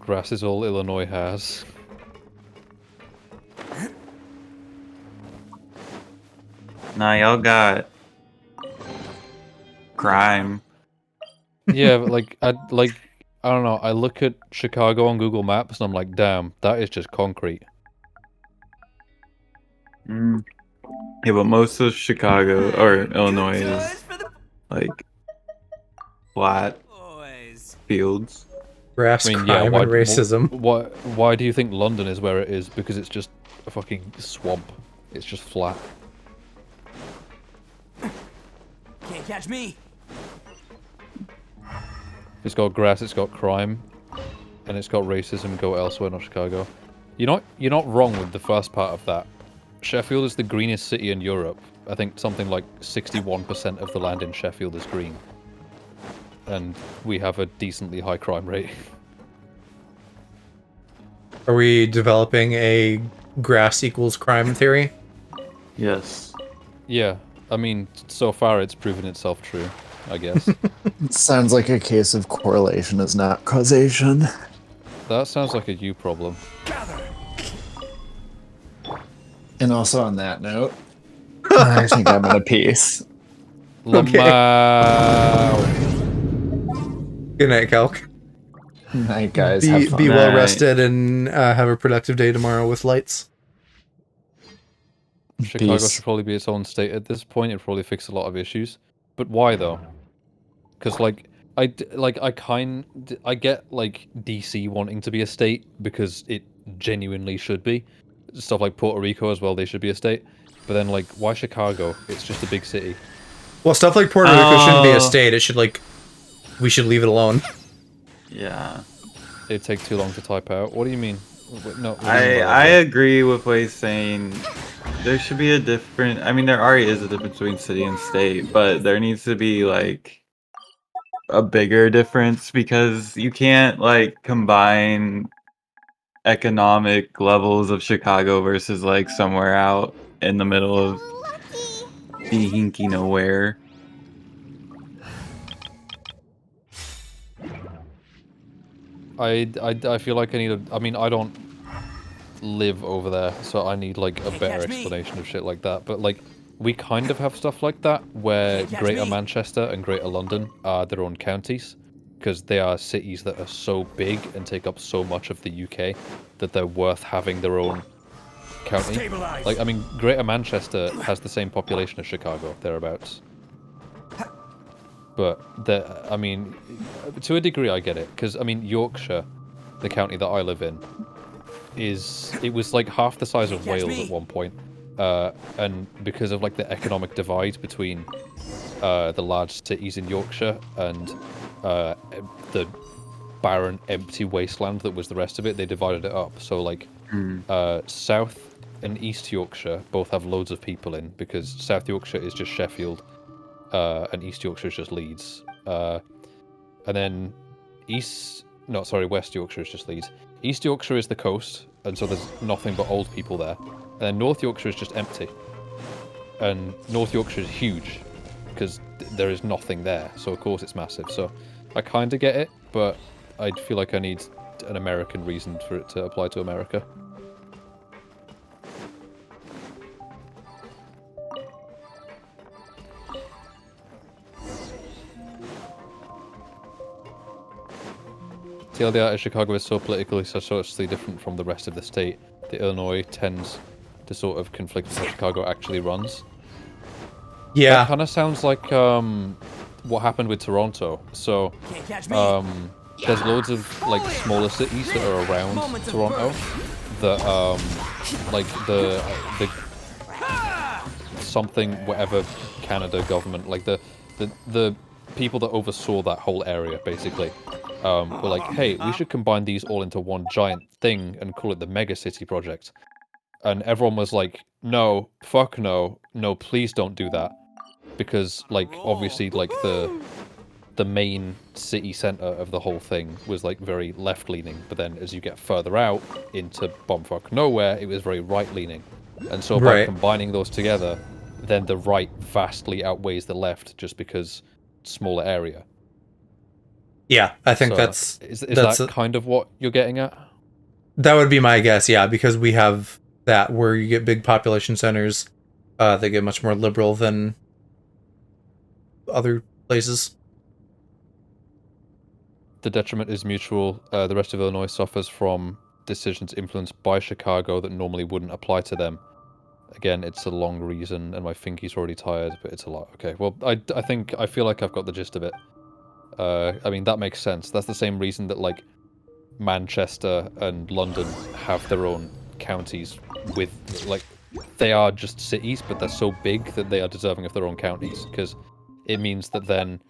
Grass is all Illinois has. Nah, y'all got crime. Yeah, but I don't know. I look at Chicago on Google Maps and I'm like, damn, that is just concrete. Mm. Yeah, but most of Chicago or Illinois Toys is for the like flat boys. fields. Grass, crime, and racism. Why do you think London is where it is? Because it's just a fucking swamp. It's just flat. Can't catch me. If it's got grass, it's got crime, and it's got racism. Go elsewhere, not Chicago. You're not wrong with the first part of that. Sheffield is the greenest city in Europe. I think something like 61% of the land in Sheffield is green. And we have a decently high crime rate. Are we developing a grass equals crime theory? Yes. Yeah, I mean, so far it's proven itself true, I guess. It sounds like a case of correlation is not causation. That sounds like a you problem. And also on that note, I think I'm in a piece. Okay. Lamau. Good night, Calc. Night, guys. Have fun. Be well Night. rested and have a productive day tomorrow with lights. Chicago Peace. should probably be its own state at this point. It'd probably fix a lot of issues. But why though? Because I get like DC wanting to be a state because it genuinely should be. Stuff like Puerto Rico as well, they should be a state. But then like, why Chicago? It's just a big city. Well, stuff like Puerto Rico shouldn't be a state. It should we should leave it alone. Yeah. It'd take too long to type out. What do you mean? Wait, no. I agree with what he's saying. There should be a different. I mean, there already is a difference between city and state, but there needs to be like a bigger difference because you can't like combine economic levels of Chicago versus like somewhere out in the middle of the hinky nowhere. I feel like I need a. I mean, I don't live over there, so I need like a Can't better catch me. explanation of shit like that. But like, we kind of have stuff like that where Can't catch Greater me. Manchester and Greater London are their own counties, because they are cities that are so big and take up so much of the UK that they're worth having their own county. Stabilize. Like, I mean, Greater Manchester has the same population as Chicago, thereabouts. But I mean, to a degree, I get it, because I mean, Yorkshire, the county that I live in, it was like half the size of Catch Wales me. at one point, and because of like the economic divide between the large cities in Yorkshire and the barren, empty wasteland that was the rest of it, they divided it up. So like, South and East Yorkshire both have loads of people in, because South Yorkshire is just Sheffield, and East Yorkshire is just Leeds, and then West Yorkshire is just Leeds. East Yorkshire is the coast, and so there's nothing but old people there. And then North Yorkshire is just empty. And North Yorkshire is huge, because there is nothing there, so of course it's massive. So I kind of get it, but I feel like I need an American reason for it to apply to America. TLDR, Chicago is so politically socially different from the rest of the state that Illinois tends to sort of conflict with how Chicago actually runs. That Yeah. kind of sounds like what happened with Toronto. So Can't catch me. there's loads of like smaller cities that are around Moments of Toronto that like the something whatever Canada government, like the people that oversaw that whole area basically were like, hey, we should combine these all into one giant thing and call it the Mega City Project. And everyone was like, no, fuck no, no, please don't do that. Because, like, obviously, like, the main city center of the whole thing was, like, very left-leaning. But then as you get further out into bumfuck nowhere, it was very right-leaning. And so by Right. combining those together, then the right vastly outweighs the left just because smaller area. Yeah, I think So, that's is that's that kind of what you're getting at? that would be my guess. Yeah, because we have that where you get big population centers, that get much more liberal than other places. The detriment is mutual. The rest of Illinois suffers from decisions influenced by Chicago that normally wouldn't apply to them. Again, it's a long reason, and my finky's already tired, but it's a lot. Okay, well, I feel like I've got the gist of it. I mean, that makes sense. That's the same reason that, like, Manchester and London have their own counties with, like, they are just cities, but they're so big that they are deserving of their own counties, because it means that then,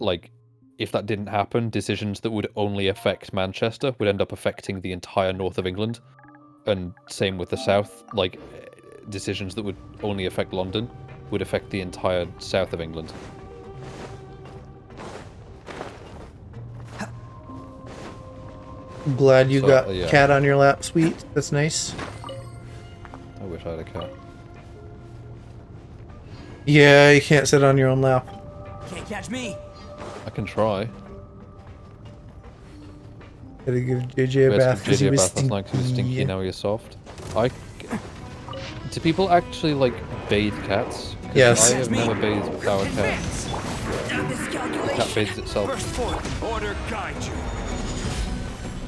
like, if that didn't happen, decisions that would only affect Manchester would end up affecting the entire north of England. And same with the south, like, decisions that would only affect London would affect the entire south of England. I'm glad you So, got yeah. cat on your lap, sweet. That's nice. I wish I had a cat. Yeah, you can't sit on your own lap. Can't catch me. I can try. Gotta give JJ a We had bath to because give he JJ a was bath last night 'cause he was stinky, stinky. now you're soft. Do people actually, like, bathe cats? 'Cause Yes. I have never bathed our cat. The cat bathes itself. First forth. Order guide you.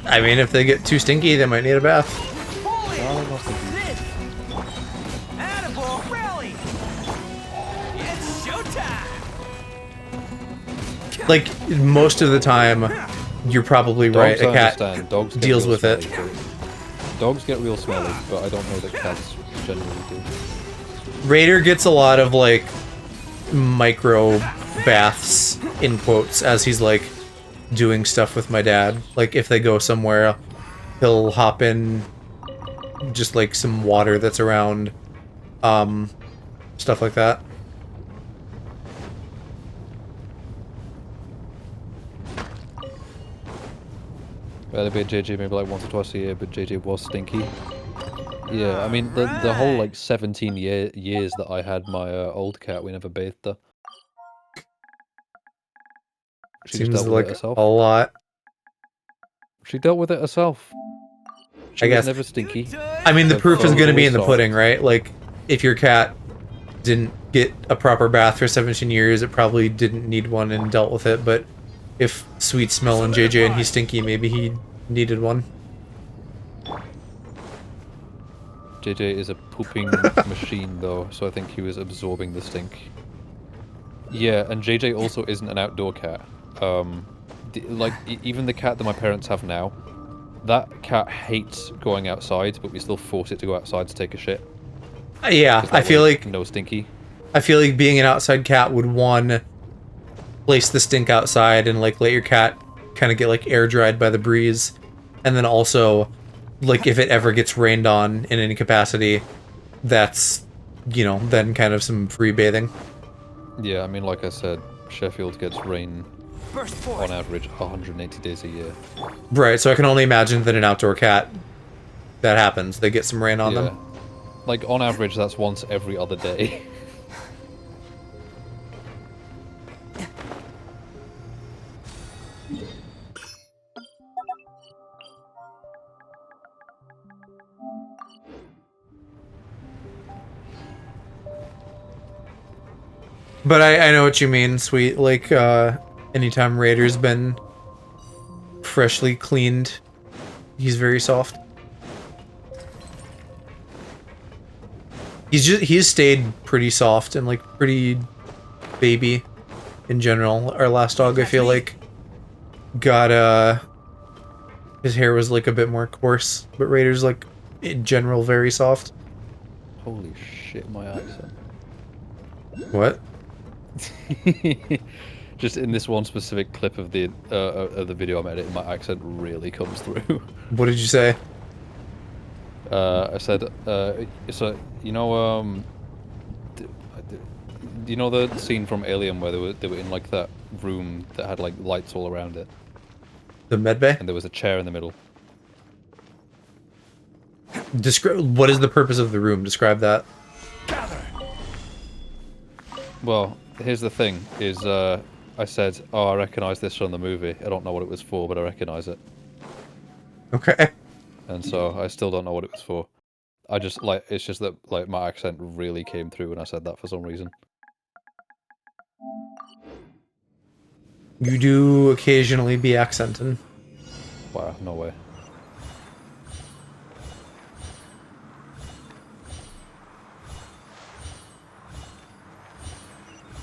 I mean, if they get too stinky, they might need a bath. Holy! No, I must have- This. Attaboy, rally! It's showtime! Like, most of the time, you're probably right. Dogs, A I cat understand. Dogs get deals real with it. smelly, but- Dogs get real smelly, but I don't know that cats generally do. Raider gets a lot of, like, micro baths, in quotes, as he's, like, doing stuff with my dad. Like, if they go somewhere, he'll hop in just, like, some water that's around, stuff like that. Maybe JJ maybe like once or twice a year, but JJ was stinky. Yeah, I mean the whole like 17 years that I had my old cat, we never bathed her. She just Seems dealt with like it herself. a lot. She dealt with it herself. She I was guess. never stinky. I mean, the Her proof fur is was going to be always in the soft. pudding, right? Like, if your cat didn't get a proper bath for 17 years, it probably didn't need one and dealt with it. But if Sweet smell and JJ and he's stinky, maybe he needed one. JJ is a pooping machine, though, so I think he was absorbing the stink. Yeah, and JJ also isn't an outdoor cat. Like, even the cat that my parents have now, that cat hates going outside, but we still force it to go outside to take a shit. Yeah, 'Cause I that feel way, like no stinky. being an outside cat would, one, place the stink outside and like let your cat kind of get like air dried by the breeze, and then also, like, if it ever gets rained on in any capacity, that's, you know, then kind of some free bathing. Yeah, I mean, like I said, Sheffield gets rain Burst forth. on average 180 days a year. Right, so I can only imagine that an outdoor cat, that happens. They get some rain on them. Like, on average, that's once every other day. But I know what you mean, Sweet. Like, anytime Raider's been freshly cleaned, he's very soft. He's stayed pretty soft and like pretty baby in general. Our last dog, I feel like, got his hair was like a bit more coarse, but Raider's like in general very soft. Holy shit, my accent. What? Just in this one specific clip of the video I'm editing, my accent really comes through. What did you say? I said, so you know, you know the scene from Alien where they were in like that room that had like lights all around it, The medbay? and there was a chair in the middle. Describe what is the purpose of the room? Describe that. Well, here's the thing: is I said, oh, I recognize this from the movie. I don't know what it was for, but I recognize it. Okay. And so I still don't know what it was for. I just like it's just that like my accent really came through when I said that for some reason. You do occasionally be accenting. Wow, no way.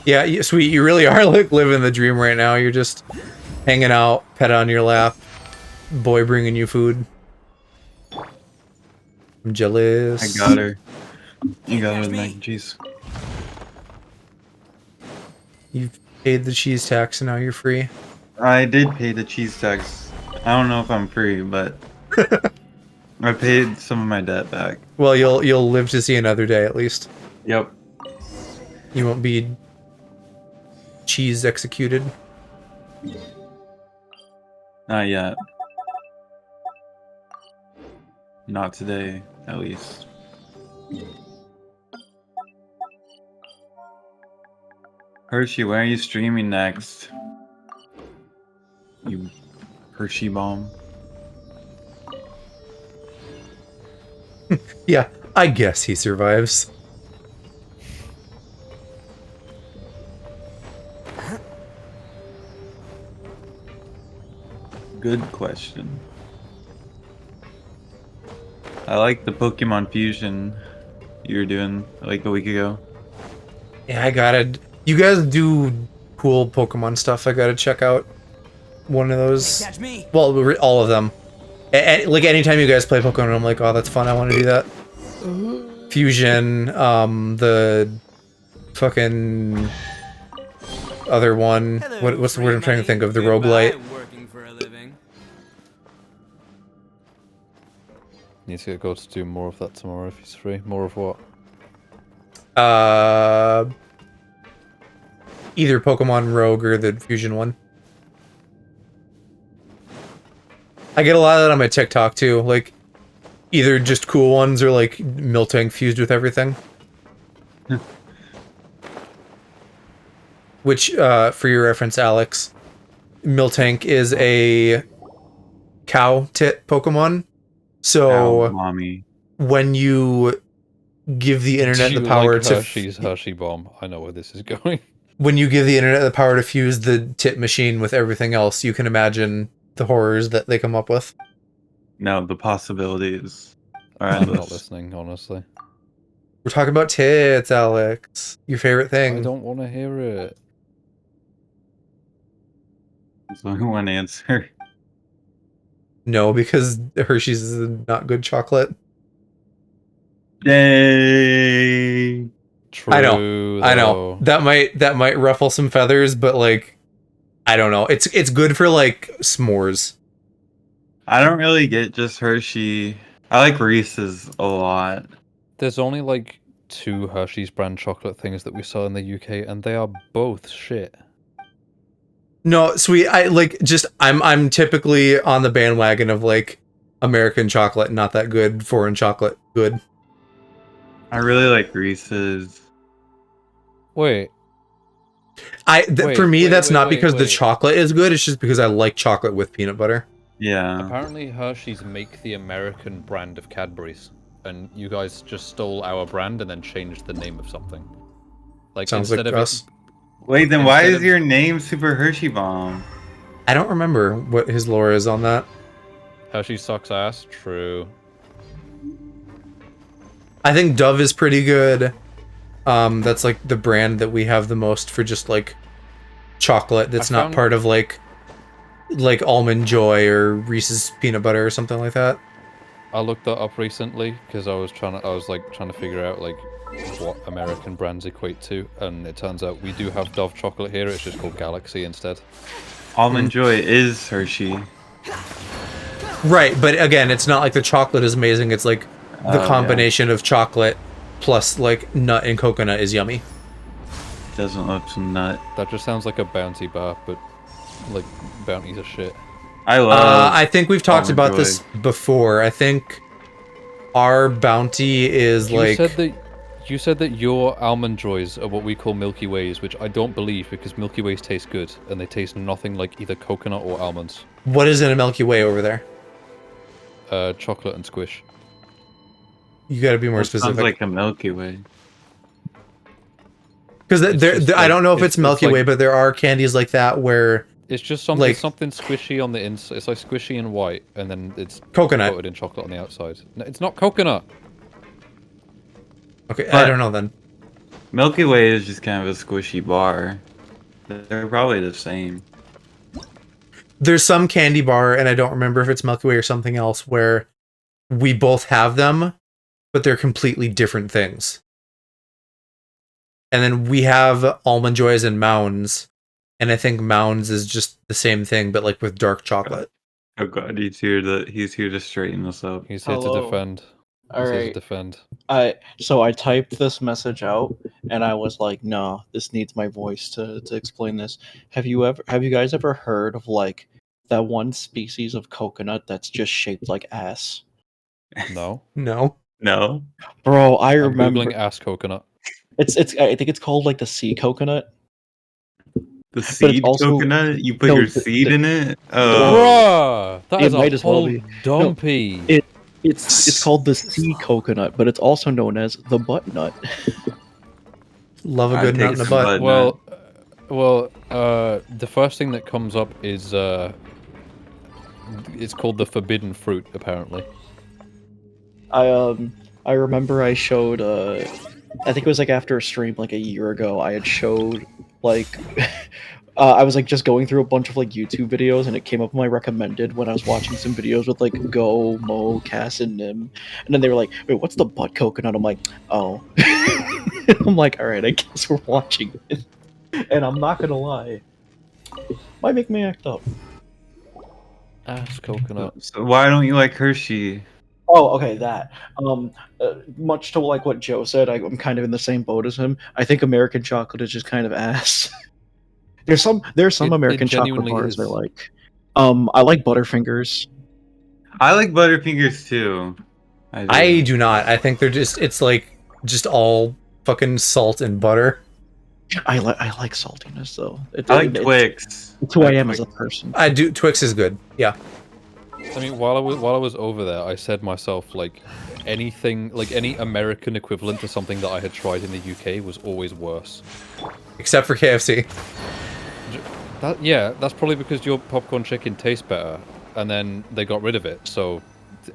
Yeah, Sweet, you really are like living the dream right now. You're just hanging out, pet on your lap, boy bringing you food. I'm jealous. I got her. You got her with mac and cheese. You've paid the cheese tax and now you're free. I did pay the cheese tax. I don't know if I'm free, but I paid some of my debt back. Well, you'll live to see another day at least. Yep. You won't be cheese executed. Not yet. Not today, at least. Hershey, when are you streaming next? You Hershey bomb. Yeah, I guess he survives. Good question. I like the Pokemon Fusion you were doing like a week ago. Yeah, I gotta. You guys do cool Pokemon stuff. I gotta check out one of those. Catch me. Well, all of them. Like anytime you guys play Pokemon, I'm like, oh, that's fun. I want to do that. Fusion, the fucking other one. What's the word I'm trying to think of? The roguelite. Working for a living. Need to go to do more of that tomorrow if he's free. More of what? Either Pokemon Rogue or the Fusion one. I get a lot of that on my TikTok too, like either just cool ones or like Miltank fused with everything. Which, for your reference, Alex, Miltank is a cow tit Pokemon. So Ow, mommy. when you give the internet Do the you power like to Hershey bomb? I know where this is going. when you give the internet the power to fuse the tit machine with everything else, you can imagine the horrors that they come up with. No, the possibilities are I'm not endless. listening, honestly. We're talking about tits, Alex. Your favorite thing. I don't want to hear it. There's only one answer. No, because Hershey's is not good chocolate. Yay! True, I know. though. That might ruffle some feathers, but like I don't know. It's good for like s'mores. I don't really get just Hershey. I like Reese's a lot. There's only like 2 Hershey's brand chocolate things that we sell in the UK, and they are both shit. No, sweet. I'm typically on the bandwagon of like American chocolate, not that good. Foreign chocolate, good. I really like Reese's. Wait, For me, that's not because the wait. chocolate is good. It's just because I like chocolate with peanut butter. Yeah. Apparently Hershey's make the American brand of Cadbury's, and you guys just stole our brand and then changed the name of something. Like Sounds like instead of us. Wait, then why Instead is of- your name Super Hershey Bomb? I don't remember what his lore is on that. Hershey sucks ass. True. I think Dove is pretty good. That's like the brand that we have the most for just like chocolate that's not part of like Almond Joy or Reese's peanut butter or something like that. I looked that up recently because I was trying to figure out like what American brands equate to, and it turns out we do have Dove chocolate here. It's just called Galaxy instead. Almond Joy is Hershey. Right, but again, it's not like the chocolate is amazing. It's like the Oh, combination of chocolate plus like nut and coconut is yummy. Doesn't look some nut. That just sounds like a bounty bar, but like bounties are shit. I love. I think we've talked Almond about Joy. this before. I think our bounty is You said that your almond joys are what we call Milky Ways, which I don't believe because Milky Ways taste good and they taste nothing like either coconut or almonds. what is in a Milky Way over there? Chocolate and squish. You got to be more It sounds specific. like a Milky Way. Because It's just I like- don't know if it's- it's Milky it's like- Way, but there are candies like that where It's just something Like- something squishy on the inside. It's like squishy and white, and then it's coconut. coated in chocolate on the outside. No, it's not coconut. Okay, I But- don't know then. Milky Way is just kind of a squishy bar. They're probably the same. There's some candy bar, and I don't remember if it's Milky Way or something else, where we both have them, but they're completely different things. And then we have Almond Joys and Mounds, and I think Mounds is just the same thing, but like with dark chocolate. Oh god, he's here to straighten us up. He's here to Hello. defend. All He's here to right. defend. So I typed this message out, and I was like, "No, this needs my voice to explain this." Have you guys ever heard of like that one species of coconut that's just shaped like ass? No. No. No? Bro, I I'm remember. googling ass coconut. It's I think it's called like the sea coconut. The it's seed also- coconut? You put No, your the- seed the- in it? Bruh! That It is might a as well whole be. dumpy. It's called the sea coconut, but it's also known as the butt nut. Love a I'd good take nut in the some butt. bud. The first thing that comes up is it's called the forbidden fruit, apparently. I remember I showed I think it was like after a stream like a year ago, I had showed like I was like just going through a bunch of like YouTube videos and it came up on my recommended when I was watching some videos with like Go, Mo, Cass, and Nim. And then they were like, "Wait, what's the butt coconut?" I'm like, "Oh." I'm like, "Alright, I guess we're watching it." And I'm not gonna lie. Might make me act up. Ass coconut. So why don't you like Hershey? Oh, okay, that. Much to like what Joe said, I'm kind of in the same boat as him. I think American chocolate is just kind of ass. there's some It American chocolate genuinely bars is. that I like. I like Butterfingers. I like Butterfingers too. I do not. I think they're it's like just all fucking salt and butter. I like saltiness though. I like Twix. It's who I am Twix. as a person. I do. Twix is good. Yeah. I mean, while I was over there, I said myself like anything like any American equivalent to something that I had tried in the UK was always worse. Except for KFC. Yeah, that's probably because your popcorn chicken tastes better, and then they got rid of it. So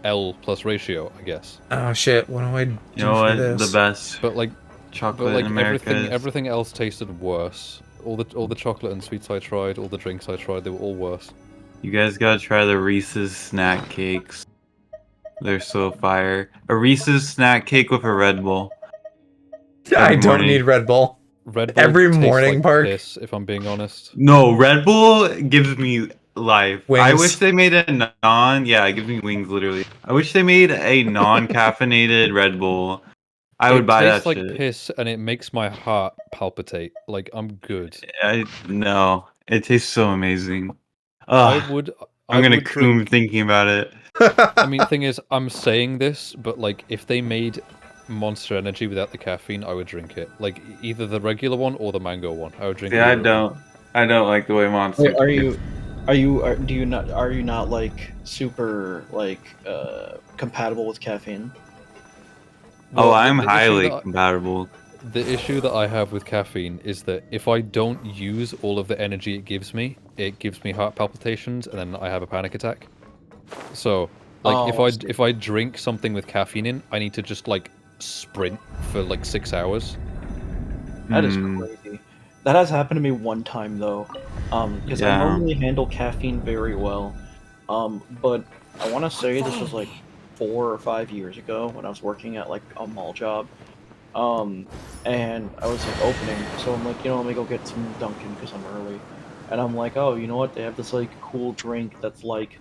L plus ratio, I guess. Oh shit! What do I do You know for what? this? The best But like chocolate in America. everything else tasted worse. All the chocolate and sweets I tried, all the drinks I tried, they were all worse. You guys gotta try the Reese's snack cakes. They're so fire. A Reese's snack cake with a Red Bull. I Every don't morning. need Red Bull. Red Bull Every tastes morning, like Park. piss, if I'm being honest. No, Red Bull gives me life. I Wings. wish they made a yeah, it gives me wings literally. I wish they made a non-caffeinated Red Bull. I would buy that tastes like shit. piss, and it makes my heart palpitate. Like I'm good. No, it tastes so amazing. I Ugh, would. I'm gonna would coom drink. thinking about it. I mean, the thing is, I'm saying this, but like, if they made Monster Energy without the caffeine, I would drink it. Like either the regular one or the mango one. I would drink. Yeah, I either of them. don't like the way Monster. Wait, are you not like super like compatible with caffeine? Oh, Well, I'm the issue highly that I- compatible. The issue that I have with caffeine is that if I don't use all of the energy it gives me heart palpitations, and then I have a panic attack. So, like, Oh, if I drink something with caffeine in, I need to just like sprint for like 6 hours. That is Hmm. crazy. That has happened to me one time though, because I Yeah. normally handle caffeine very well. But I want to say this was like 4 or 5 years ago when I was working at like a mall job. And I was like opening, so I'm like, let me go get some Dunkin' because I'm early. And I'm like, oh, you know what? They have this like cool drink that's like,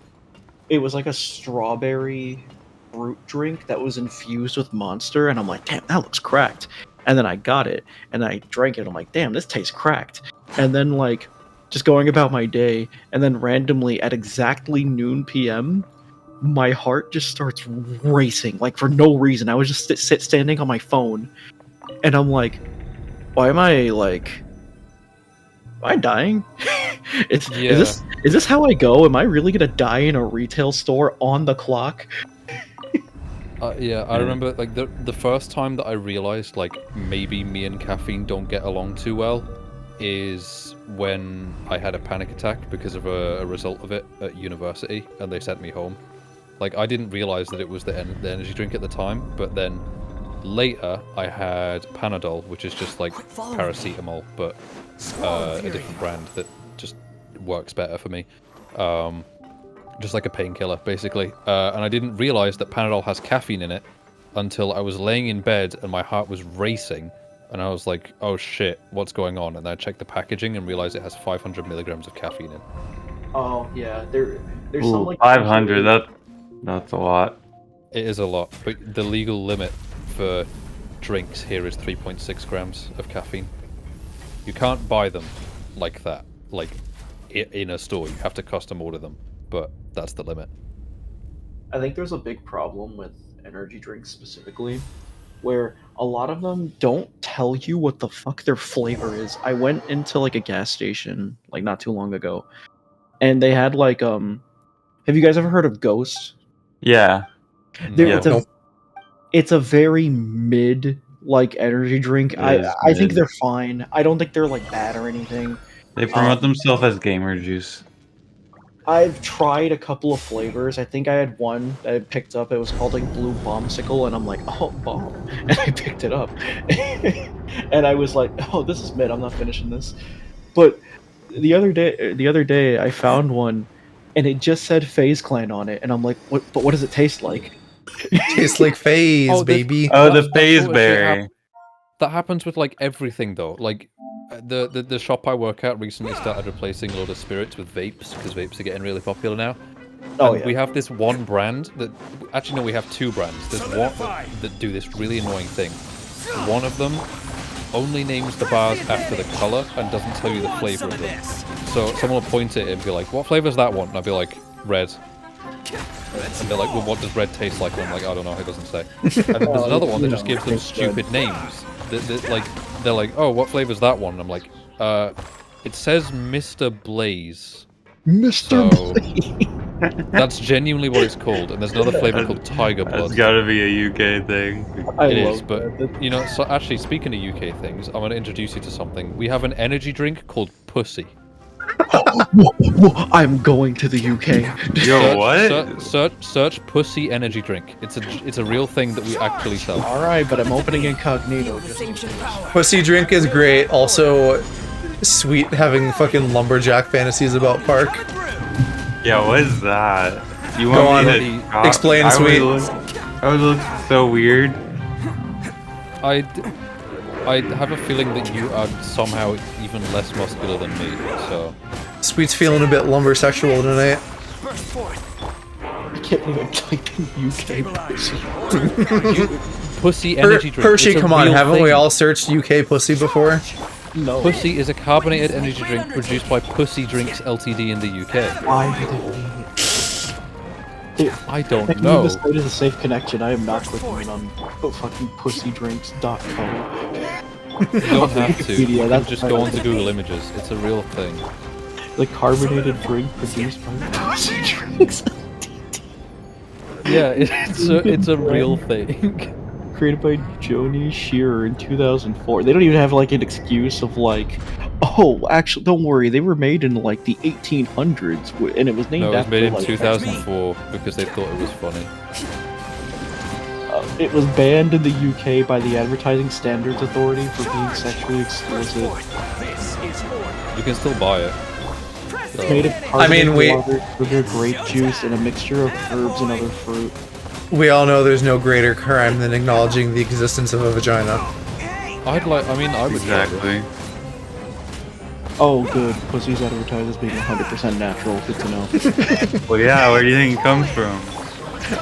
it was like a strawberry fruit drink that was infused with Monster, and I'm like, damn, that looks cracked. And then I got it, and I drank it. I'm like, damn, this tastes cracked. And then like, just going about my day, and then randomly at exactly noon p.m., my heart just starts racing, like for no reason. I was just standing on my phone, and I'm like, why am I dying? Is this how I go? Am I really gonna die in a retail store on the clock? Yeah, I remember like the first time that I realized like maybe me and caffeine don't get along too well is when I had a panic attack because of a result of it at university, and they sent me home. Like, I didn't realize that it was the energy drink at the time, but then later I had Panadol, which is just like paracetamol, but a different brand that just works better for me. Just like a painkiller, basically. And I didn't realize that Panadol has caffeine in it until I was laying in bed and my heart was racing, and I was like, oh shit, what's going on? And then I checked the packaging and realized it has 500 milligrams of caffeine in. Oh yeah, there's some Ooh, like 500. That's a lot. It is a lot, but the legal limit for drinks here is 3.6 grams of caffeine. You can't buy them like that, like in a store. You have to custom order them, but that's the limit. I think there's a big problem with energy drinks specifically, where a lot of them don't tell you what the fuck their flavor is. I went into like a gas station like not too long ago, and they had like have you guys ever heard of Ghost? Yeah. No. It's a very mid like energy drink. It I is think mid. they're fine. I don't think they're like bad or anything. They promote themselves as gamer juice. I've tried a couple of flavors. I think I had one that I picked up. It was called like Blue Bombsicle, and I'm like, oh, bomb, and I picked it up, and I was like, oh, this is mid. I'm not finishing this. But the other day, I found one, and it just said FaZe Clan on it, and I'm like, what? But what does it taste like? Tastes like FaZe, Oh, this- baby. Oh, the That's phase sort of shit berry. That happens with like everything though. Like the shop I work at recently started replacing a lot of spirits with vapes because vapes are getting really popular now. Oh And yeah. we have this one brand that actually no, we have two brands. There's one that do this really annoying thing. One of them only names the bars after the color and doesn't tell you the flavor of them. So someone will point at it and be like, "What flavor is that one?" And I'll be like, "Red." And they're like, well, what does red taste like? And I'm like, I don't know, it doesn't say. And then there's another one that just gives them stupid names. They're like, oh, what flavor's that one? And I'm like, it says Mr. Blaze. Mr. So, Blaze. that's genuinely what it's called. And there's another flavor called Tiger Blood. That's gotta be a UK thing. It is, but you know, so actually, speaking of UK things, I'm going to introduce you to something. We have an energy drink called Pussy. I'm going to the UK. Yo, what? Search Pussy energy drink. It's a real thing that we actually sell. All right, but I'm opening incognito. Feel this ancient power. Pussy drink is great. Also, sweet having fucking lumberjack fantasies about Park. Yeah, what is that? You Go want on, me to explain, I sweet. would look so weird. I have a feeling that you are somehow even less muscular than me. So Sweet's feeling a bit lumbersexual tonight. Burst forth. I can't believe I'm typing UK pussy. Pussy energy drink. Hershey, it's a come on, real haven't we thing. all searched UK pussy before? No. Pussy is a carbonated energy drink produced by Pussy Drinks Ltd in the UK. Why did it mean it? I don't Technically, know. this site is a safe connection. I am not clicking in on fucking pussydrinks.com. You don't have to. Wikipedia, You can that's just fine. go onto Google Images. It's a real thing. The carbonated drink produced by Pussy Drinks. Yeah, it's a real thing. Created by Joni Shearer in 2004. They don't even have like an excuse of like, oh, actually, don't worry, they were made in like the 1800s, and it was named No, it was after made in like, 2004 because they thought it was funny. It was banned in the UK by the Advertising Standards Authority for being sexually explicit. This is order. You can still buy it. It's made of I mean, carbonated water, sugar, grape juice, and a mixture of herbs and other fruit. We all know there's no greater crime than acknowledging the existence of a vagina. I would Exactly. Oh, good. Pussy's advertised as being 100% natural. Good to know. Well, yeah, where do you think it comes from?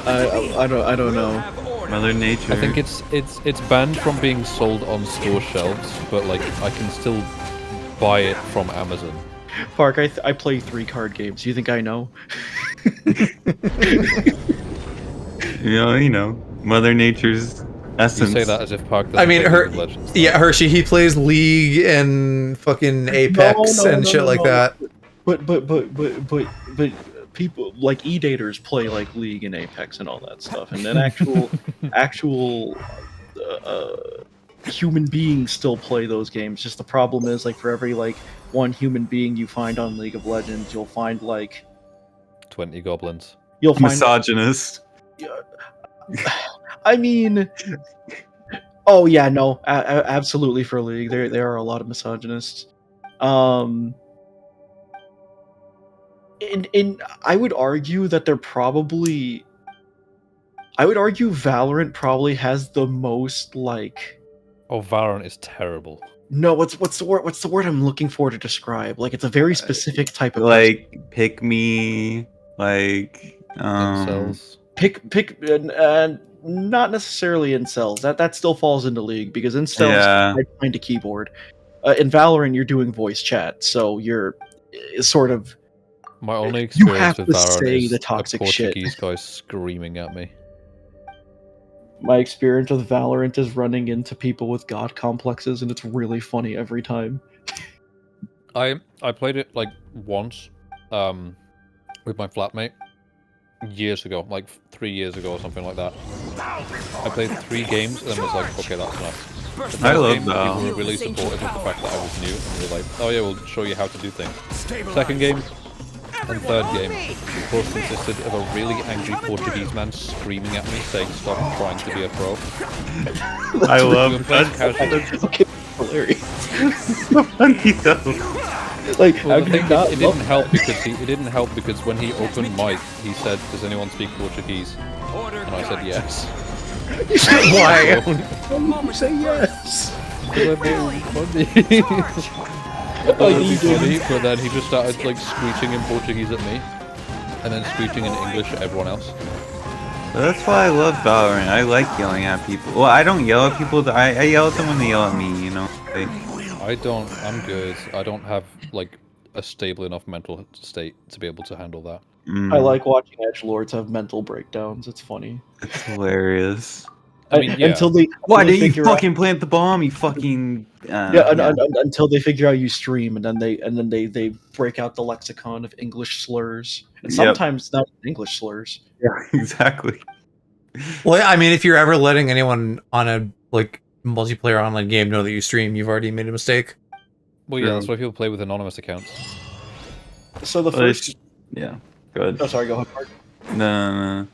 I don't know. Mother Nature. I think it's banned from being sold on store shelves, but like I can still buy it from Amazon. Park, I play 3 card games. You think I know? You know, Mother Nature's You essence. say that as if Park doesn't I mean, play her, League of Legends. yeah, Hershey, he plays League and fucking Apex and shit like that. But people like e-daters play like League and Apex and all that stuff, and then actual human beings still play those games. Just the problem is, like, for every like one human being you find on League of Legends, you'll find like 20 goblins. you'll find. Misogynist. I mean, oh yeah, no, absolutely for League. There are a lot of misogynists. And I would argue that they're probably. I would argue Valorant probably has the most like. Oh, Valorant is terrible. No, what's the word? What's the word I'm looking for to describe? Like, it's a very specific type of Like, pick me. Like, Incels. pick not necessarily incels. That still falls into League because incels Yeah. hide behind a keyboard. In Valorant, you're doing voice chat, so you're sort of. My only You experience have with to Valorant say is the toxic a shit. Portuguese guy screaming at me. My experience with Valorant is running into people with god complexes, and it's really funny every time. I played it like once, with my flatmate years ago, like 3 years ago or something like that. I played 3 games and then was like, okay, that's enough. The first I love game, that. People were really supportive of the fact that I was new, and they were like, oh yeah, we'll show you how to do things. Second game and third game both consisted of a really angry Portuguese man screaming at me, saying, stop trying to be a pro. I love We played that. casually. That's fucking hilarious. Funny though. Like, Well, how the can you thing not is, it didn't help because when he opened mic, he said, "Does anyone speak Portuguese?" And I said yes. Why? Why you say yes? Because I thought it was funny. I thought it would be funny, but then he just started like screeching in Portuguese at me, and then screeching in English at everyone else. That's why I love Valorant. I like yelling at people. Well, I don't yell at people. I yell at them when they yell at me. You know. Like, I'm good. I don't have like a stable enough mental state to be able to handle that. I like watching edgelords have mental breakdowns. It's funny. It's hilarious. I mean, yeah. Until they Why until they didn't you figure out- fucking plant the bomb? You fucking until they figure out you stream, and then they break out the lexicon of English slurs, and Yep. sometimes not English slurs. Yeah, exactly. Well, I mean, if you're ever letting anyone on a like multiplayer online game know that you stream, you've already made a mistake. Well, yeah, that's why people play with anonymous accounts. So the Well, first, yeah, good. oh sorry, go ahead, Mark. No.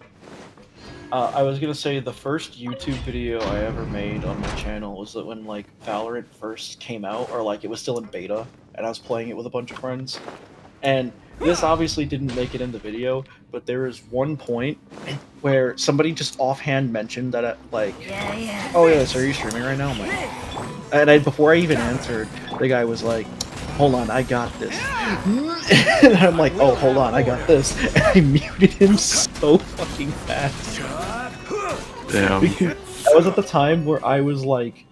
I was gonna say the first YouTube video I ever made on my channel was that when like Valorant first came out, or like it was still in beta, and I was playing it with a bunch of friends. And this obviously didn't make it in the video, but there is one point where somebody just offhand mentioned that oh yeah, so are you streaming right now? I'm like, and before I even answered, the guy was like, hold on, I got this. And I'm like, oh, hold on, I got this. And I muted him so fucking fast. Damn. That was at the time where I was like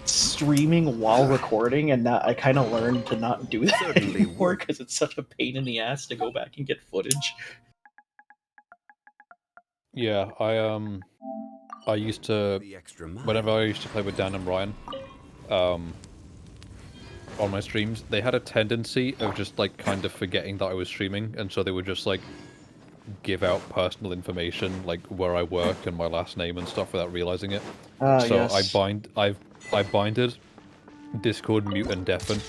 streaming while recording, and that I kind of learned to not do that anymore because it's such a pain in the ass to go back and get footage. Yeah, I used to, whenever I used to play with Dan and Ryan, on my streams, they had a tendency of just like kind of forgetting that I was streaming, and so they would just like give out personal information like where I work and my last name and stuff without realizing it. So Yes. I binded Discord mute and deafen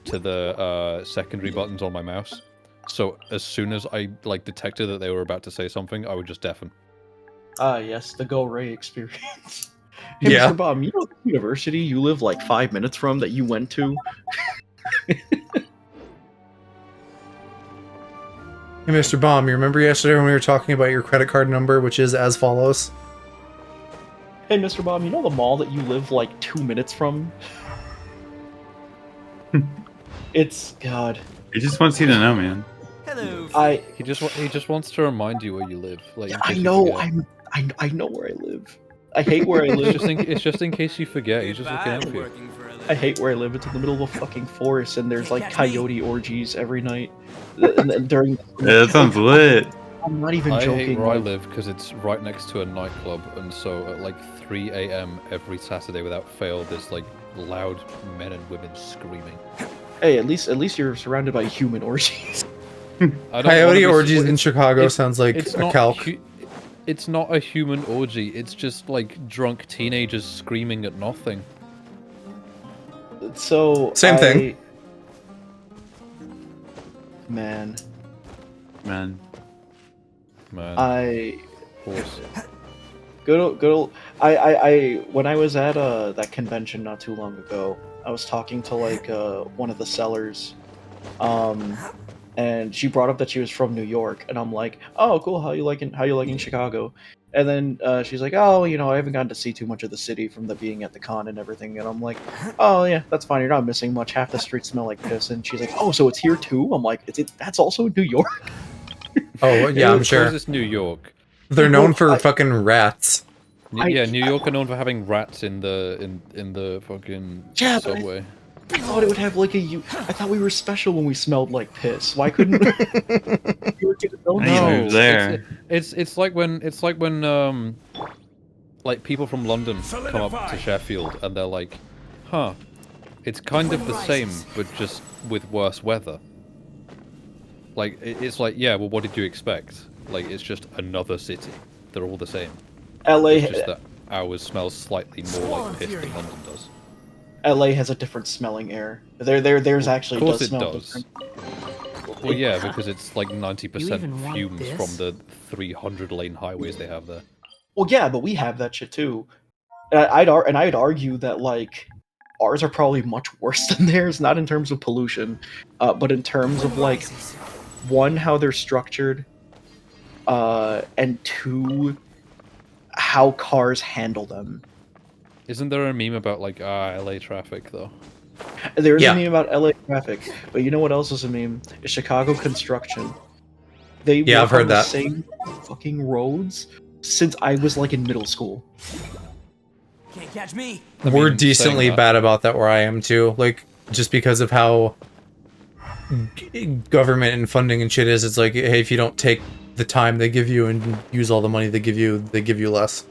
to the secondary buttons on my mouse. So as soon as I like detected that they were about to say something, I would just deafen. Yes, the Go Ray experience. Hey, Yeah. Mr. Bob, you know the university you live like 5 minutes from that you went to? Hey, Mr. Baum, you remember yesterday when we were talking about your credit card number, which is as follows? Hey, Mr. Bob, you know the mall that you live like 2 minutes from? It's God. He just wants you to know, man. Hello. He just wants to remind you where you live. Like, in I case you know. forget. I know where I live. I hate where I It's live. just in case you forget. He's just looking out for you. I hate where I live. It's in the middle of a fucking forest, and there's like coyote orgies every night. And during Yeah, that sounds lit. I'm not even I joking. hate where I like- live because it's right next to a nightclub, and so at like 3 a.m. every Saturday without fail, there's like loud men and women screaming. Hey, at least you're surrounded by human orgies. I don't wanna Coyote be- orgies in it's- Chicago it's- sounds like it's a not calc. it's not a human orgy. It's just like drunk teenagers screaming at nothing. So Same thing. Man, Man. Man, I horse. good old. I when I was at that convention not too long ago, I was talking to like one of the sellers, and she brought up that she was from New York, and I'm like, oh cool, how you liking Chicago? And then she's like, oh, you know, I haven't gotten to see too much of the city from the being at the con and everything. And I'm like, oh yeah, that's fine. You're not missing much. Half the streets smell like piss. And she's like, oh, so it's here too? I'm like, that's also New York. Oh, yeah, I'm Of sure. course it's New York. They're known Well, for I- fucking rats. Yeah, New York are known for having rats in the fucking Yeah, but subway. I thought it would have like I thought we were special when we smelled like piss. Why couldn't New York get its own Hey, smell? moved there. It's like when like people from London come up to Sheffield and they're like, huh, it's kind of the same but just with worse weather. Like it's like, yeah, well, what did you expect? Like it's just another city. They're all the same. LA, It's just that ours smells slightly more like piss than London does. LA has a different smelling air. There's actually Of course does it smell does. different. Well, yeah, because it's like 90% even want fumes this? from the 300-lane highways they have there. Well, yeah, but we have that shit too. And I'd argue that like ours are probably much worse than theirs, not in terms of pollution, but in terms of like one, how they're structured, and two, how cars handle them. Isn't there a meme about like LA traffic though? There's Yeah. a meme about LA traffic, but you know what else is a meme? Is Chicago construction. They Yeah, work I've heard on the that. same fucking roads since I was like in middle school. Can't catch me. I We're mean, decently saying that- bad about that where I am too. Like, just because of how government and funding and shit is. It's like, hey, if you don't take the time they give you and use all the money they give you less.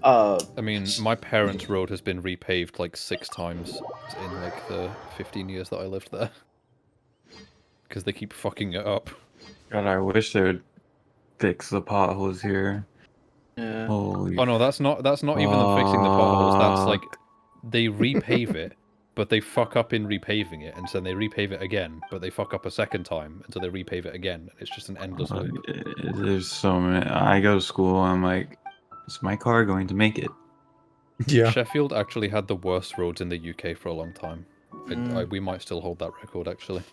I mean, my parents' road has been repaved like 6 times in like the 15 years that I lived there. Because they keep fucking it up. God, I wish they would fix the potholes here. Yeah. Holy Oh no, that's not even them fixing the potholes. That's like they repave it, but they fuck up in repaving it, and so they repave it again, but they fuck up a second time until they repave it again. It's just an endless loop. There's so many. I go to school. I'm like, is my car going to make it? Yeah. Sheffield actually had the worst roads in the UK for a long time. We might still hold that record actually.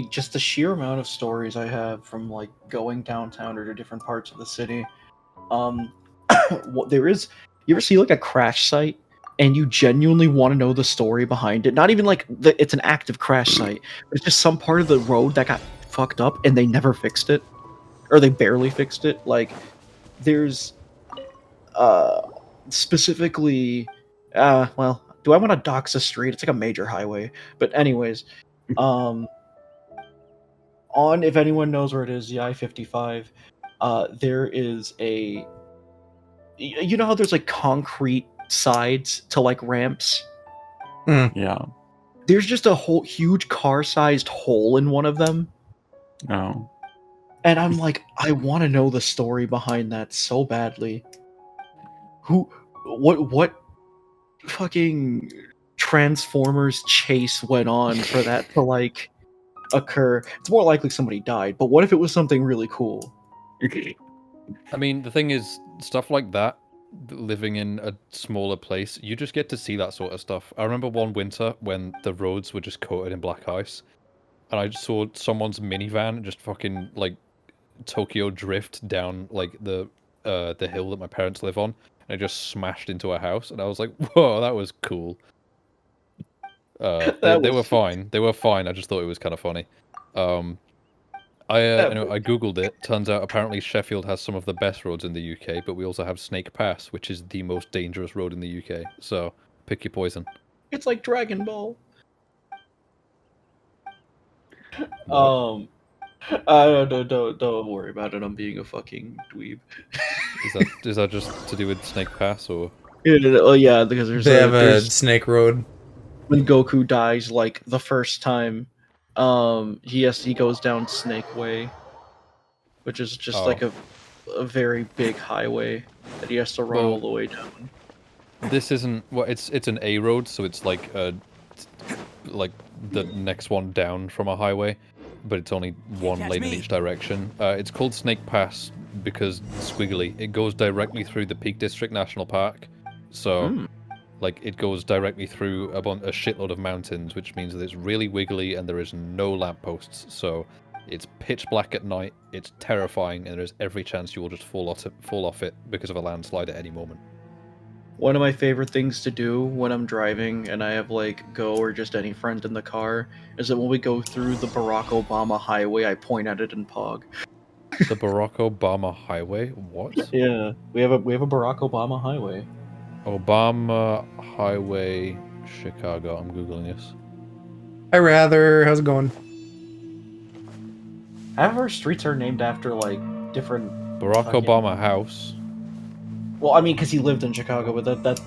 Just the sheer amount of stories I have from like going downtown or to different parts of the city. There is, you ever see like a crash site and you genuinely want to know the story behind it? Not even like it's an active crash site, but it's just some part of the road that got fucked up and they never fixed it, or they barely fixed it. Like there's specifically well, do I want to dox a street? It's like a major highway. But anyways, on, if anyone knows where it is, the I-55, there is a, you know how there's like concrete sides to like ramps? Yeah. There's just a whole huge car-sized hole in one of them. No. And I'm like, I want to know the story behind that so badly. What fucking Transformers chase went on for that to like occur? It's more likely somebody died, but what if it was something really cool? I mean, the thing is, stuff like that, living in a smaller place, you just get to see that sort of stuff. I remember one winter when the roads were just coated in black ice, and I just saw someone's minivan just fucking like Tokyo drift down like the hill that my parents live on, and it just smashed into a house, and I was like, whoa, that was cool. They were fine. They were fine. I just thought it was kind of funny. Anyway, I googled it. Turns out apparently Sheffield has some of the best roads in the UK, but we also have Snake Pass, which is the most dangerous road in the UK. So pick your poison. It's like Dragon Ball. What? Don't worry about it. I'm being a fucking dweeb. Is that just to do with Snake Pass or? Oh yeah, because They have a Snake Road. When Goku dies, like the first time, he goes down Snake Way, which is just like a very big highway that he has to run all the way down. This isn't it's an A road, so it's like the next one down from a highway, but it's only one lane in each direction. It's called Snake Pass because squiggly. It goes directly through the Peak District National Park, so like it goes directly through a shitload of mountains, which means that it's really wiggly and there is no lampposts. So it's pitch black at night. It's terrifying, and there's every chance you will just fall off it because of a landslide at any moment. One of my favorite things to do when I'm driving and I have like Go or just any friend in the car is that when we go through the Barack Obama highway, I point at it in Pog. The Barack Obama highway? What? Yeah, we have a Barack Obama highway. Obama Highway, Chicago. I'm googling this. Hi, Rather. How's it going? Half of our streets are named after like different. Barack Obama House. Well, I mean, because he lived in Chicago, but that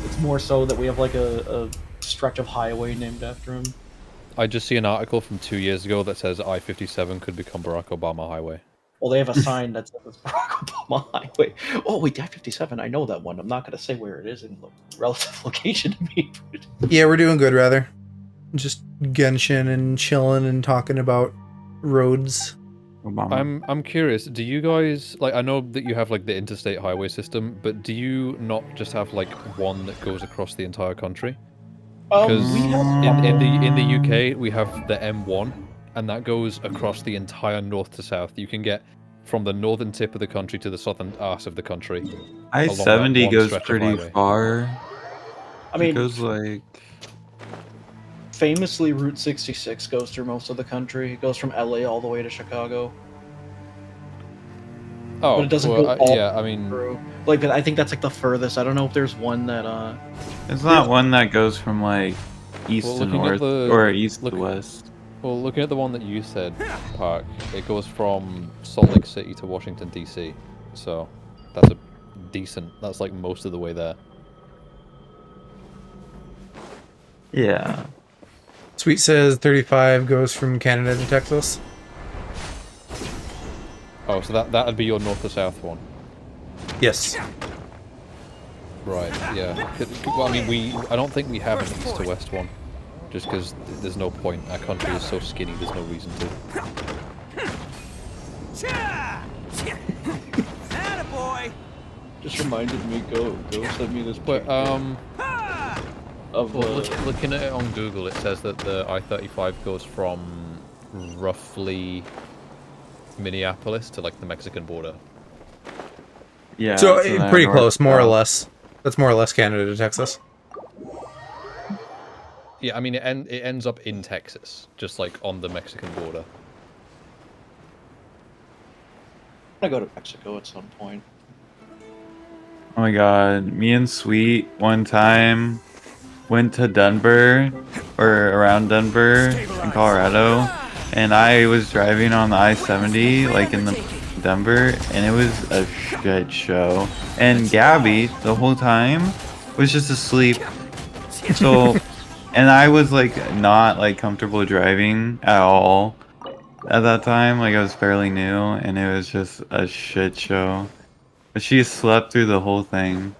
it's more so that we have like a stretch of highway named after him. I just see an article from 2 years ago that says I-57 could become Barack Obama Highway. Well, they have a sign that says Barack Obama Highway. Oh, wait, I-57, I know that one. I'm not going to say where it is in the relative location to me. Yeah, we're doing good, Rather. Just Genshin and chilling and talking about roads. Obama. I'm curious, do you guys, like, I know that you have like the interstate highway system, but do you not just have like one that goes across the entire country? Because in the UK we have the M1, and that goes across the entire north to south. You can get from the northern tip of the country to the southern arse of the country. I-70 goes pretty far. I mean, it goes like... Famously, Route 66 goes through most of the country. It goes from LA all the way to Chicago. Oh, but it doesn't go all yeah, I mean... through. Like, I think that's like the furthest. I don't know if there's one that, It's not one that goes from like east Well, to looking at north, the- or east look- to west. Well, looking at the one that you said, Park, it goes from Salt Lake City to Washington DC, so that's a decent. That's like most of the way there. Yeah. Sweet says 35 goes from Canada to Texas. Oh, so that'd be your north to south one. Yes. Right, yeah. Well, I mean, I don't think we have an east to west one. Just because there's no point. Our country is so skinny, there's no reason to. Attaboy! Just reminded me, go send me this But, picture of well, looking at it on Google, it says that the I-35 goes from roughly Minneapolis to, like, the Mexican border. Yeah. So they're pretty north close, more or south. less. That's more or less Canada to Texas. Yeah, I mean, it ends up in Texas, just, like, on the Mexican border. I'm gonna go to Mexico at some point. Oh my god, me and Sweet one time went to Denver, or around Denver in Colorado, and I was driving on the I-70, like in the Denver, and it was a shit show. And Gabby, the whole time, was just asleep. So, and I was like not like comfortable driving at all at that time. Like I was fairly new, and it was just a shit show. But she slept through the whole thing.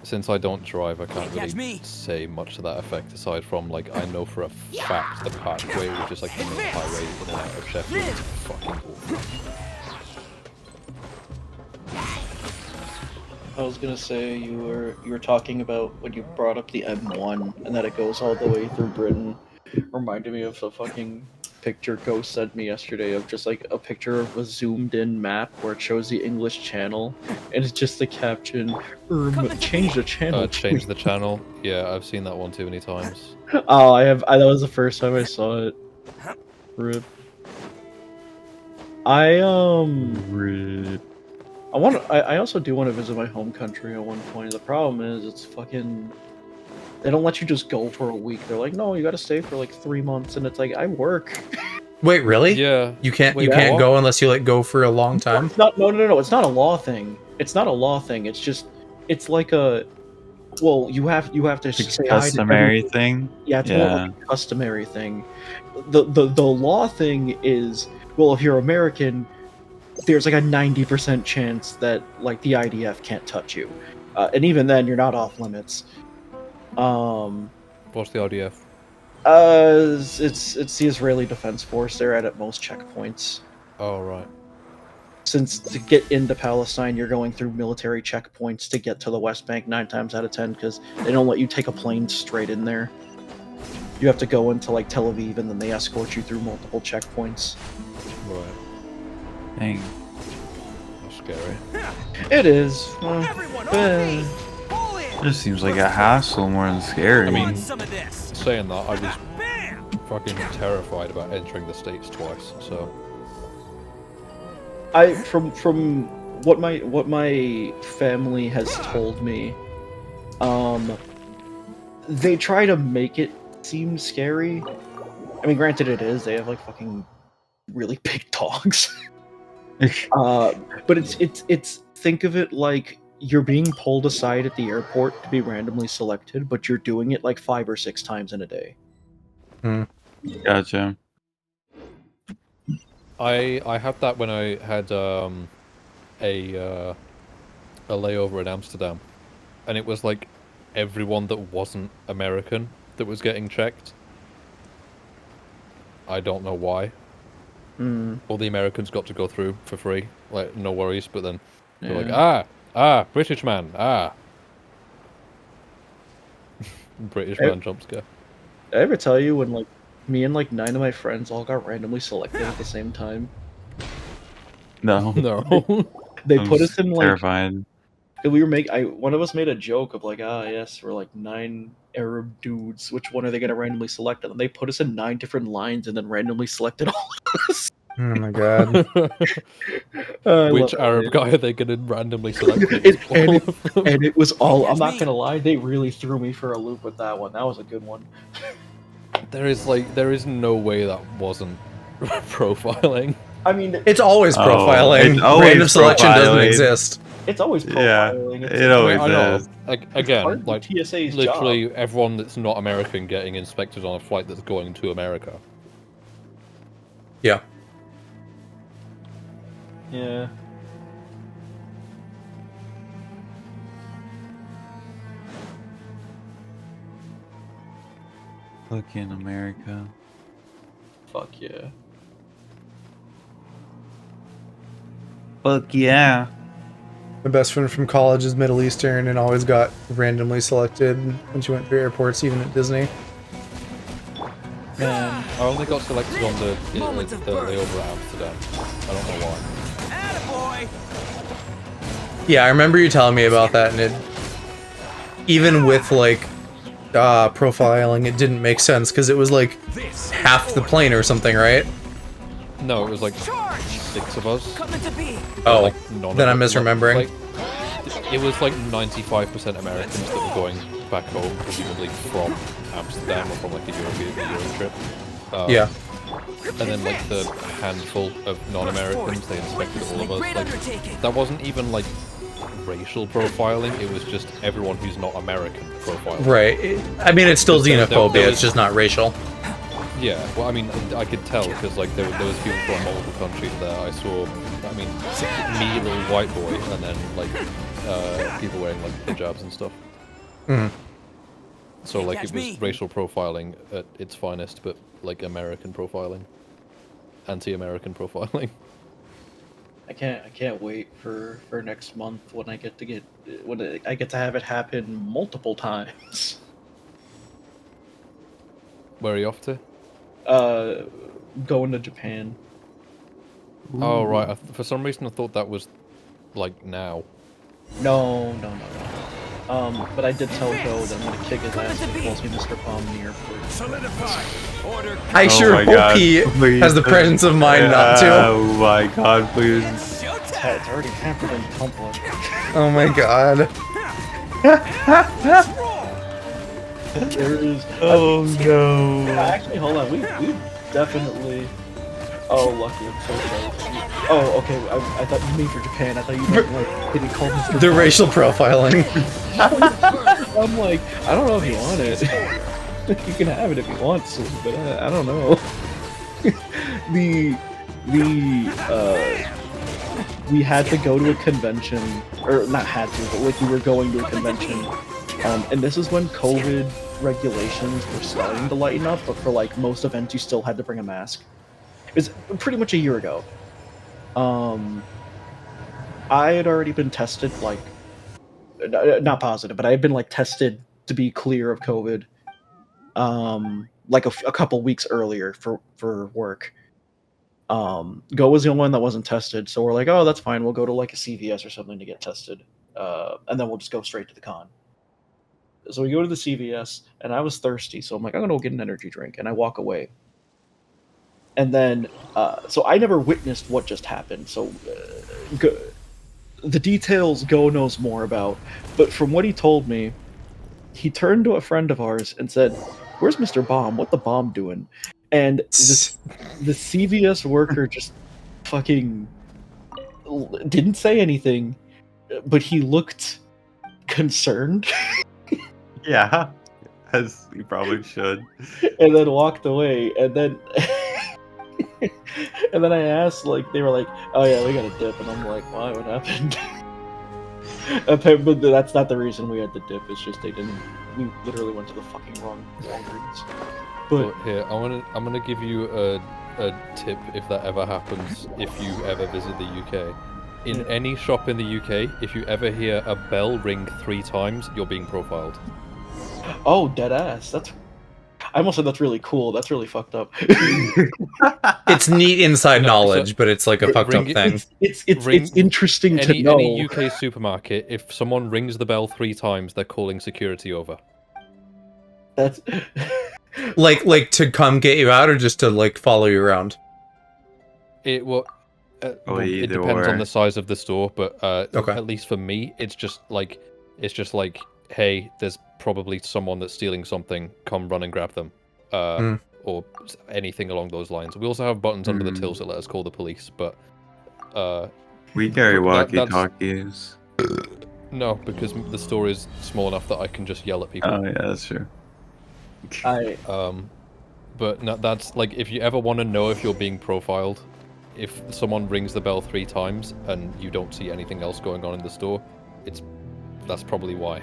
Since I don't drive, I can't Catch really me. say much to that effect, aside from, like, I know for a fact the Parkway, which is, like, the main highway in and out of Sheffield, is fucking awful. I was gonna say you were talking about when you brought up the M1 and that it goes all the way through Britain. Reminded me of the fucking picture Ghost sent me yesterday of just like a picture of a zoomed in map where it shows the English channel and it's just the caption change the channel. Change the channel. Yeah, I've seen that one too many times. Oh, that was the first time I saw it. Rip. I also do want to visit my home country at one point. The problem is it's fucking they don't let you just go for a week. They're like, no, you gotta stay for like 3 months, and it's like I work. Wait, really? Yeah. You can't Wait, you can't what? go unless you like go for a long time. It's not no. It's not a law thing. It's not a law thing. It's just it's like a well, you have to It's a say hi to customary everybody. thing. Yeah, it's more like a customary thing. The law thing is well, if you're American, there's like a 90% chance that like the IDF can't touch you, and even then you're not off limits. What's the RDF? It's the Israeli Defense Force. They're at most checkpoints. Oh, right. Since to get into Palestine, you're going through military checkpoints to get to the West Bank 9 times out of 10 because they don't let you take a plane straight in there. You have to go into like Tel Aviv and then they escort you through multiple checkpoints. Right. Dang. That's scary. It is. Everyone on me! Pull in! It just seems like a hassle more than scary. I mean- Want some of this? Saying that, I was Bam! fucking terrified about entering the States twice, so... From what my family has told me, they try to make it seem scary. I mean, granted, it is. They have like fucking really big dogs. But it's think of it like you're being pulled aside at the airport to be randomly selected, but you're doing it like 5 or 6 times in a day. Gotcha. I had that when I had a layover in Amsterdam, and it was like everyone that wasn't American that was getting checked. I don't know why. All the Americans got to go through for free, like no worries. But then they're like, British man, British man jump scare. Did I ever tell you when like me and like 9 of my friends all got randomly selected at the same time? No. No. They I'm put us in like terrified. we were one of us made a joke of like, yes, we're like 9 Arab dudes. Which one are they gonna randomly select? And they put us in 9 different lines and then randomly selected all of us. Oh my god. I Which love Arab it. guy are they going to randomly select? And it was all. I'm not Catch me. gonna lie, they really threw me for a loop with that one. That was a good one. There is no way that wasn't profiling. I mean, It's always Oh, profiling. it's always Random selection doesn't profiling. exist. it's always Yeah, profiling. it It's, I always know. is. Like part again, of like TSA's literally job. everyone that's not American getting inspected on a flight that's going to America. Yeah. Yeah. Look in America. Fuck yeah. Fuck yeah. My best friend from college is Middle Eastern and always got randomly selected when she went through airports, even at Disney. Man, I only got selected on the Moments of layover birth. at Amsterdam. I don't know why. Attaboy! Yeah, I remember you telling me about that, and it, even with like profiling, it didn't make sense because it was like half the plane or something, right? No, it was like Charge! 6 of us. Coming to be. Oh, Like, none then of I'm it- misremembering. Like, it was like 95% Americans that were going back home, presumably from Amsterdam or from like a Euro trip. Yeah. And then like the handful of non-Americans, they inspected all of us. Great Like, undertaking. that wasn't even like racial profiling, it was just everyone who's not American profiling. Right. I mean, it's still There xenophobia, was- it's just not racial. Yeah, well, I mean, I could tell because like there was people from multiple countries there. I saw, I mean, me, little white boy, and then like people wearing like hijabs and stuff. Mhm. So like Catch it was me. racial profiling at its finest, but like American profiling, anti-American profiling. I can't wait for next month when I get to have it happen multiple times. Where are you off to? Going to Japan. Oh right, for some reason I thought that was like now. No. But I did tell Joe that I'm gonna kick his ass if he calls me Mr. Bomb in the airport. Solidify. Order. I Oh sure my hope God, he please. has the presence of mind not to. Oh my god, please. Showtime. It's already happened in Tumblr. Oh my god. There is. Oh no. Actually, hold on. We definitely. Oh, lucky. I'm so sorry. Oh, okay. I thought you mean for Japan. I thought you meant like did he call Mr. The Bomb? racial profiling. I'm like, I don't know if you want it. You can have it if you want to, but I don't know. We had to go to a convention, or not had to, but like we were going to a convention, and this is when COVID regulations were starting to lighten up. But for like most events, you still had to bring a mask. It was pretty much a year ago. I had already been tested, like not positive, but I had been like tested to be clear of COVID. Like a couple weeks earlier for work. Go was the only one that wasn't tested, so we're like, oh, that's fine. We'll go to like a CVS or something to get tested, and then we'll just go straight to the con. So we go to the CVS, and I was thirsty, so I'm like, I'm gonna go get an energy drink, and I walk away. And then, so I never witnessed what just happened. So, the details Go knows more about, but from what he told me, he turned to a friend of ours and said, "Where's Mr. Bomb? What the bomb doing?" And the CVS worker just fucking didn't say anything, but he looked concerned Yeah. As you probably should. and then walked away. And then and then I asked, like, they were like, "Oh yeah, we got a dip," and I'm like, "Why? What happened?" But that's not the reason we had the dip. It's just they didn't. We literally went to the fucking wrong Walgreens. But But here, I'm gonna give you a tip if that ever happens. If you ever visit the UK, in any shop in the UK, if you ever hear a bell ring 3 times, you're being profiled. oh, dead ass. I almost said that's really cool. That's really fucked up. It's neat inside No, knowledge, but it's like a fucked up ring- thing. It's Ring- interesting to know. Any UK supermarket, if someone rings the bell 3 times, they're calling security over. That's Like to come get you out or just to like follow you around? It well, Oh, it either depends on or. the size of the store, but Okay. at least for me, it's just like, hey, there's probably someone that's stealing something. Come run and grab them, Mm. or anything along those lines. We also have buttons under the Mm. tills that let us call the police, but We carry that's walkie-talkies. no, because the store is small enough that I can just yell at people. Oh yeah, that's true. But no, that's like, if you ever want to know if you're being profiled, if someone rings the bell 3 times and you don't see anything else going on in the store, that's probably why.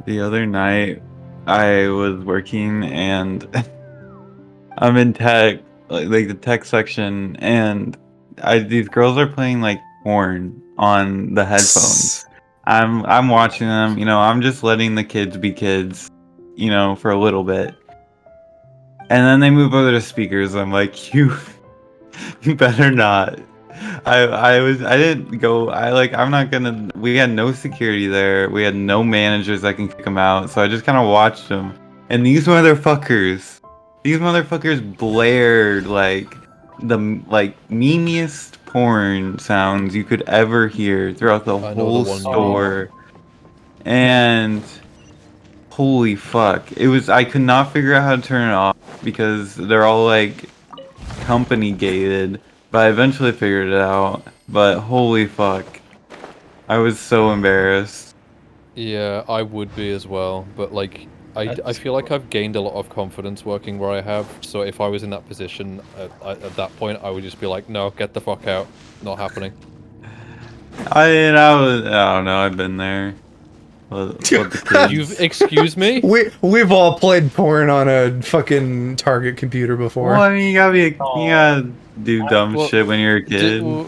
The other night, I was working and I'm in tech, like the tech section, and these girls are playing like porn on the headphones. I'm watching them, I'm just letting the kids be kids, for a little bit. And then they move over to speakers. I'm like, you better not. I didn't go. I'm not gonna. We had no security there. We had no managers that can kick them out. So I just kind of watched them. And these motherfuckers blared like the memeiest porn sounds you could ever hear throughout the I know whole the one you store. And holy fuck, I could not figure out how to turn it off because they're all like company gated. But I eventually figured it out. But holy fuck, I was so embarrassed. Yeah, I would be as well, but like, I feel like I've gained a lot of confidence working where I have, so if I was in that position at that point, I would just be like, no, get the fuck out, not happening. I don't know, I've been there. What the kids. You've, excuse me? We've all played porn on a fucking Target computer before. Well, I mean, you gotta do dumb Well, shit when you're a kid.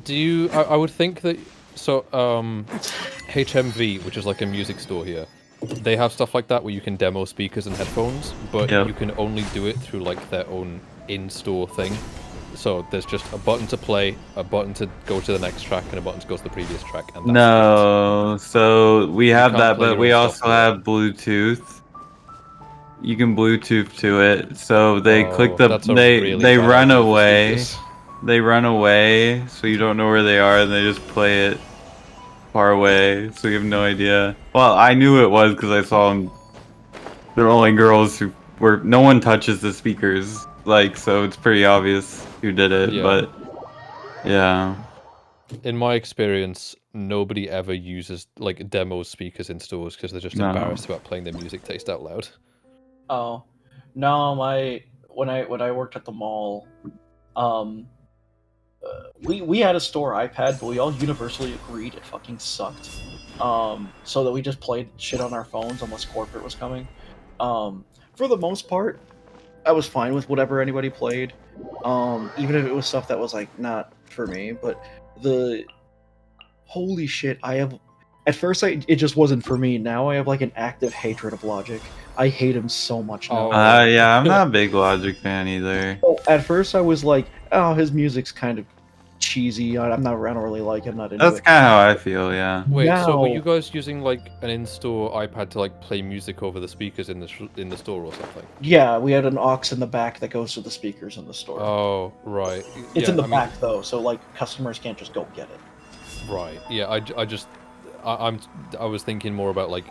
Do you, I would think that, so, HMV, which is like a music store here, they have stuff like that where you can demo speakers and headphones, but Yep. you can only do it through like their own in-store thing. So there's just a button to play, a button to go to the next track, and a button to go to the previous track, and that's No, so we have can't that, play but your we own also software. have Bluetooth. You can Bluetooth to it, so they click the that's a they really they bad run idea for away. speakers. They run away, so you don't know where they are, and they just play it far away, so you have no idea. Well, I knew it was because I saw them. They're only girls who were. No one touches the speakers, so it's pretty obvious who did it. Yeah. But yeah, In my experience, nobody ever uses like demo speakers in stores because they're just No. embarrassed about playing their music taste out loud. Oh, no, when I worked at the mall, we had a store iPad, but we all universally agreed it fucking sucked. So that we just played shit on our phones unless corporate was coming. For the most part, I was fine with whatever anybody played. Even if it was stuff that was like not for me, but holy shit, at first it just wasn't for me. Now I have like an active hatred of Logic. I hate him so much now. yeah, I'm not a big Logic fan either. So at first I was like, oh, his music's kind of cheesy. I don't really like it. I'm not into That's it. kind of how I feel. Yeah. Wait, so were Now- you guys using like an in-store iPad to like play music over the speakers in the store or something? Yeah, we had an aux in the back that goes to the speakers in the store. Oh, right. It's Yeah, in the I mean, back though, so like customers can't just go get it. right. Yeah, I was thinking more about like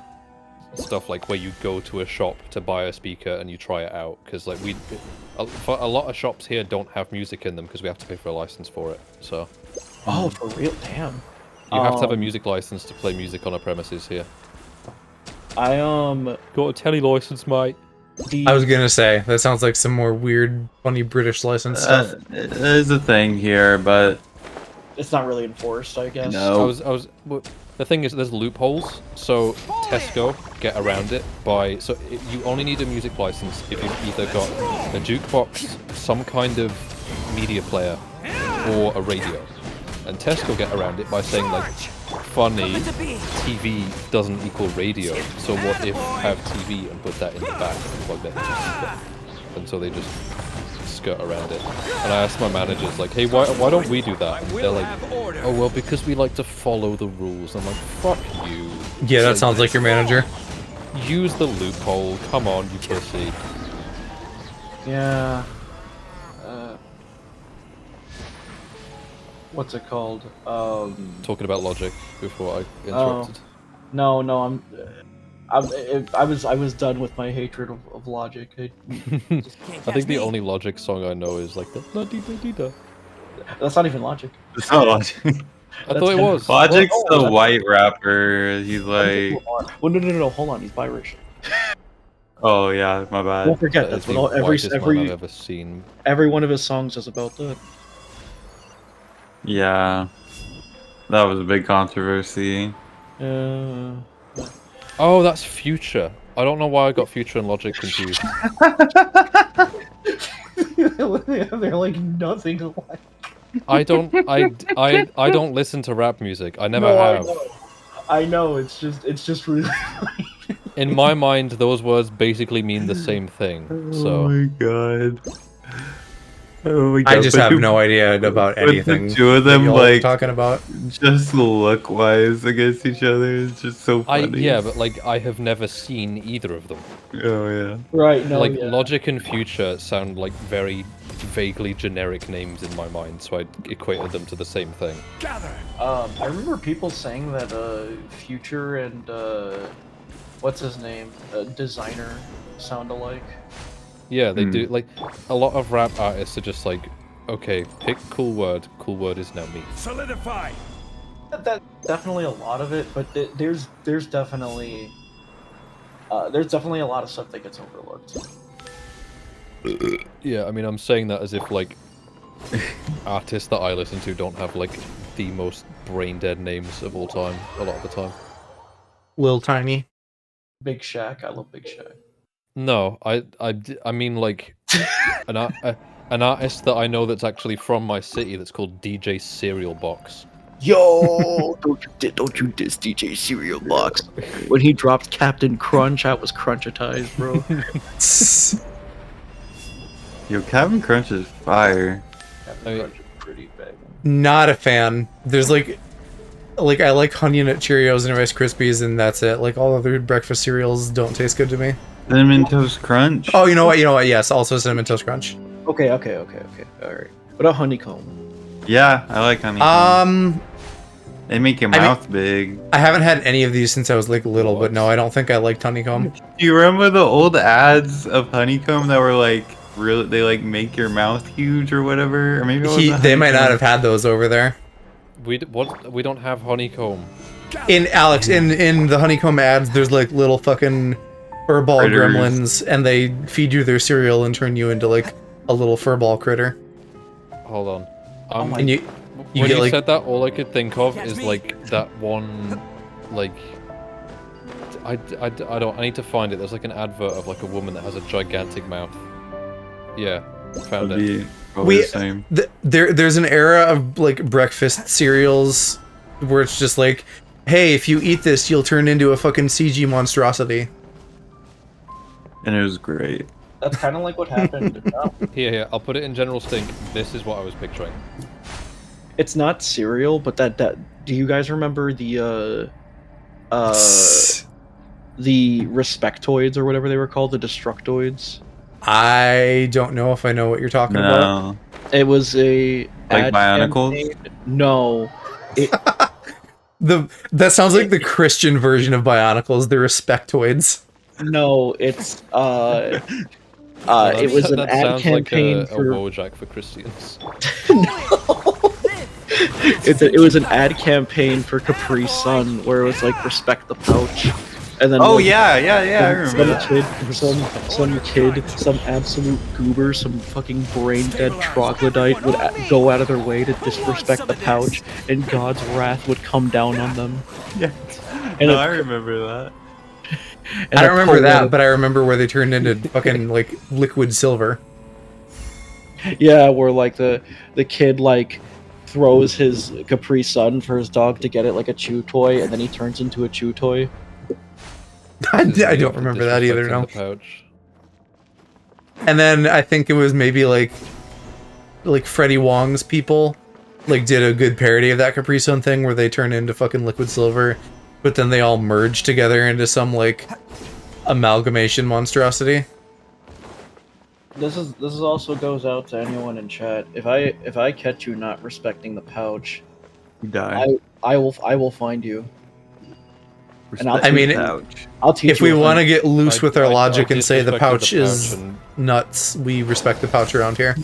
stuff like where you go to a shop to buy a speaker and you try it out, because like for a lot of shops here don't have music in them because we have to pay for a license for it. So Oh, for real? Damn. you have to have a music license to play music on a premises here. I Got a telly license, mate. I was gonna say that sounds like some more weird, funny British license stuff. It is a thing here, but It's not really enforced, I guess. No. The thing is, there's loopholes, so Tesco get around it by, you only need a music license if you've either got a jukebox, some kind of media player, or a radio. And Tesco get around it by saying like, funny, TV doesn't equal radio, so what if have TV and put that in the back and plug that into the speaker? And so they just skirt around it. And I asked my managers like, hey, why don't we do that? And they're like, oh well, because we like to follow the rules. I'm like, fuck you. Yeah, that sounds like your manager. Use the loophole. Come on, you pussy. what's it called? Talking about Logic before I Oh. interrupted. No, I was done with my hatred of Logic. I think the only Logic song I know is like the la dee da dee da. That's not even Logic. It's not Logic. I thought it was. Logic's Oh, the that's- white rapper. He's like, Well, no, hold on, he's biracial. oh yeah, my bad. Don't forget, That is that's the what all, whitest man I've ever seen. every one of his songs is about that. Yeah, that was a big controversy. Oh, that's Future. I don't know why I got Future and Logic confused. They're like nothing alike. I don't listen to rap music. I never have. I know. It's just really. In my mind, those words basically mean the same thing. Oh So my god. Oh my god. I just have no idea about anything. The two of that them y'all are like talking about. just look wise against each other is just so funny. yeah, but like I have never seen either of them. Oh yeah. Right. No. Like yeah. Logic and Future sound like very vaguely generic names in my mind, so I equated them to the same thing. I remember people saying that Future and what's his name, Designer, sound alike. Yeah, they do. Like a lot of rap artists are just like, okay, pick cool word. Cool word is now me. Solidify. That definitely a lot of it, but there's definitely a lot of stuff that gets overlooked. Yeah, I mean, I'm saying that as if like artists that I listen to don't have like the most brain dead names of all time. A lot of the time. Lil Tiny. Big Shaq, I love Big Shaq. No, I mean like an artist that I know that's actually from my city that's called DJ Cereal Box. Yo, don't you diss DJ Cereal Box. When he dropped Captain Crunch, I was crunchitized, bro. Yo, Captain Crunch is fire. Captain Crunch is pretty big. Not a fan. There's like I like Honey Nut Cheerios and Rice Krispies, and that's it. Like all other breakfast cereals don't taste good to me. Cinnamon Toast Crunch. Oh, you know what? Yes, also Cinnamon Toast Crunch. Okay. All right. What about Honeycomb? Yeah, I like honeycomb. Um, They make your I mean- mouth big. I haven't had any of these since I was like little, but no, I don't think I liked honeycomb. Do you remember the old ads of honeycomb that were like really? They like make your mouth huge or whatever, or maybe it was They might not have had those over there. We don't have honeycomb. In Alex, in the honeycomb ads, there's like little fucking furball Critters. gremlins, and they feed you their cereal and turn you into like a little furball critter. Hold on. And you when get you like said that, all I could think of is like that one, like I don't. I need to find it. There's like an advert of like a woman that has a gigantic mouth. Yeah, found That'd Oh, it. be probably the same. there's an era of like breakfast cereals where it's just like, hey, if you eat this, you'll turn into a fucking CG monstrosity. And it was great. That's kind of like what happened. No, Here. I'll put it in general stink. This is what I was picturing. it's not cereal, but that do you guys remember the Respectoids or whatever they were called, the Destructoids? I don't know if I know what you're talking about. No, It was a like ad Bionicles. campaign. No, That sounds like the Christian version of Bionicles, the Respectoids. no, it's That it was an that ad sounds campaign like a for Wojak for Christians. it was an ad campaign for Capri Sun where it was like respect the pouch, and then Oh like, yeah, I remember that. some kid, some absolute goober, some fucking brain dead troglodyte would go out of their way to disrespect the pouch, and God's wrath would come down on them. Yeah. And No, a- I remember that. and I a don't remember that, poetic- but I remember where they turned into fucking like liquid silver. Yeah, where like the kid like throws his Capri Sun for his dog to get it like a chew toy, and then he turns into a chew toy. I don't remember that either. Disrespecting No. the pouch. And then I think it was maybe like Freddie Wong's people like did a good parody of that Capri Sun thing where they turn into fucking liquid silver, but then they all merge together into some like amalgamation monstrosity. This is also goes out to anyone in chat. If I catch you not respecting the pouch, You die. I will find you. And I'll Respect I mean, the it- pouch. I'll teach If you. we a want to hundred- get loose with our logic and say the disrespected pouch is and nuts, we respect the pouch around here.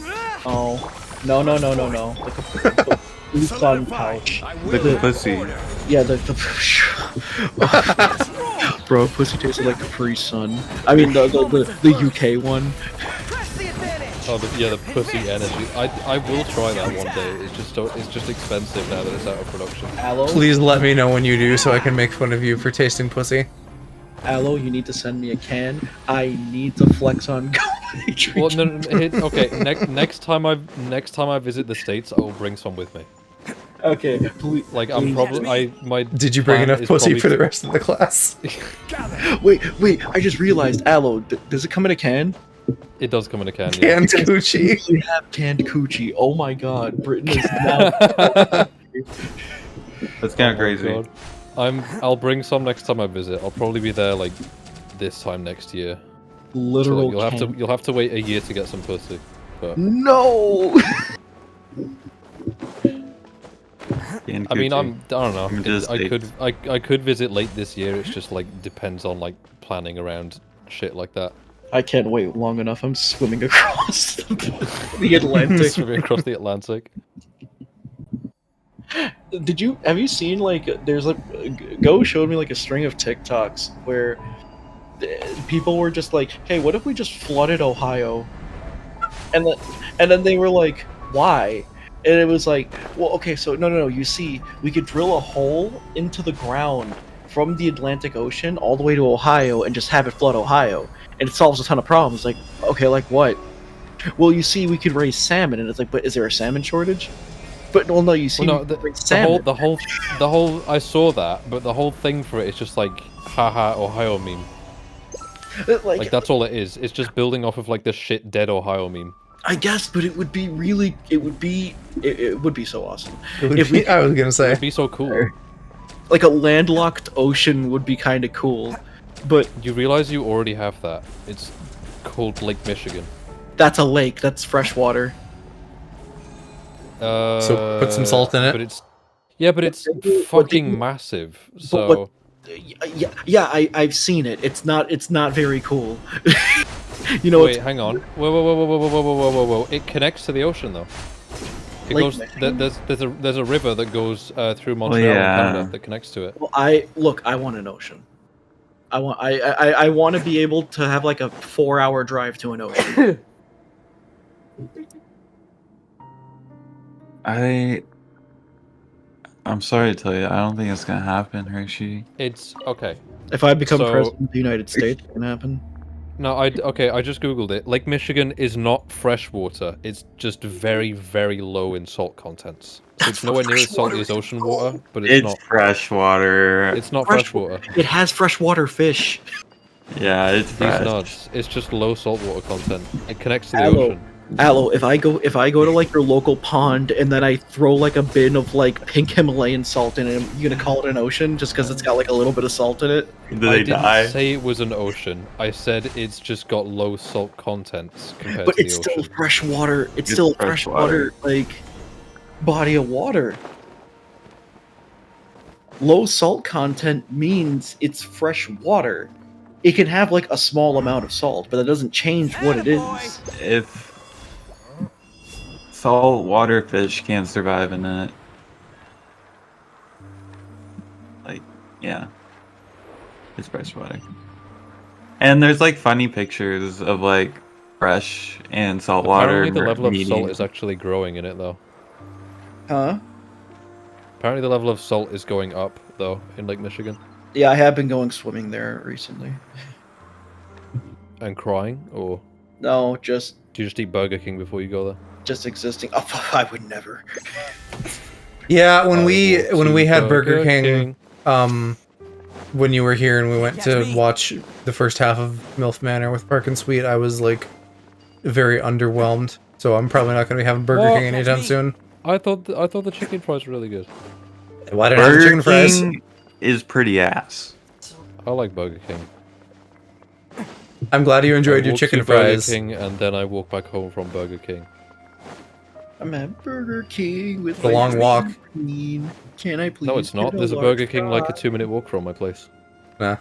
Oh, no. The Capri Sun pouch. The pussy. Yeah, the bro, pussy tasted like Capri Sun. I mean the UK one. oh, the pussy energy. I will try that one day. It's just expensive now that it's out of production. Aloe, Please let me know when you do so I can make fun of you for tasting pussy. Aloe, you need to send me a can. I need to flex on. Well, okay. Next time I visit the States, I will bring some with me. Okay, please. Like I'm probably my. Did you bring plan enough is pussy probably for the to- rest of the class? Wait. I just realized, Aloe, does it come in a can? It does come in a can. Yeah. Canned coochie. We have canned coochie. Oh my god, Britain is now. That's kind of Oh my crazy. God. I'll bring some next time I visit. I'll probably be there like this time next year. So Literal. you'll have to wait a year to get some pussy. But No. Canned I mean, coochie. I don't know. Come to the I could visit late this year. It's just like depends on like planning around shit like that. I can't wait long enough. I'm swimming across the Atlantic. Swimming across the Atlantic. Have you seen like there's like Go showed me like a string of TikToks where people were just like, "Hey, what if we just flooded Ohio?" And then they were like, "Why?" And it was like, "Well, okay, so no. You see, we could drill a hole into the ground from the Atlantic Ocean all the way to Ohio and just have it flood Ohio, and it solves a ton of problems." Like, okay, like what? Well, you see, we could raise salmon, and it's like, but is there a salmon shortage? But well, no, you see, Well, no, we the, could raise the salmon. whole I saw that, but the whole thing for it is just like haha Ohio meme. Like that's all it is. It's just building off of like the shit dead Ohio meme. I guess, but it would be so awesome. It would If be- we- I was gonna say. It'd be so cool. Like a landlocked ocean would be kind of cool, but You realize you already have that. It's called Lake Michigan. that's a lake. That's fresh water. So put some salt in it. But it's What fucking did you- massive. what- So Yeah. I've seen it. It's not very cool. You know, wait, hang on. Whoa. It connects to the ocean though. It Lake goes. Michigan? There's a river that goes through Montreal yeah. and Canada that connects to it. well, I want an ocean. I want to be able to have like a 4-hour drive to an ocean. I'm sorry to tell you, I don't think it's gonna happen, Hershey. It's okay. If I become So- president of the United States, it can happen. No, I just googled it. Lake Michigan is not freshwater. It's just very, very low in salt contents. So it's nowhere near as salty as ocean water, but it's not. fresh water. It's not Fresh- freshwater. It has freshwater fish. Yeah, it's These fresh. nuts. It's just low salt water content. It connects to the Aloe. ocean. Aloe, if I go to like your local pond and then I throw like a bin of like pink Himalayan salt in it, you gonna call it an ocean just because it's got like a little bit of salt in it? Do I they didn't die? say it was an ocean. I said it's just got low salt contents compared But to the it's ocean. still fresh water. It's It's still fresh fresh water, like body of water. Low salt content means it's fresh water. It can have like a small amount of salt, but that doesn't change what it is. If saltwater fish can't survive in it, like, yeah, it's freshwater. And there's like funny pictures of like fresh and saltwater. Apparently the level of meeting. salt is actually growing in it though. Huh? Apparently the level of salt is going up though in Lake Michigan. Yeah, I have been going swimming there recently. And crying, or No, just do you just eat Burger King before you go there? existing. Oh, I would never. Yeah, when I we will had to Burger King, when you were here and we went to me. watch the first half of MILF Manor with Park and Sweet, I was like very underwhelmed. So I'm probably not going to be having Burger Well, King anytime me. soon. I thought the chicken fries were really good. Why didn't I have Burger chicken fries? King is pretty ass. I like Burger King. I'm glad you enjoyed your walk chicken to Burger fries. King, and then I walk back home from Burger King. I'm at Burger King with The my long walk. queen. Can I please? No, it's not. get There's a large Burger King like a fry? 2-minute walk from my place. Nah.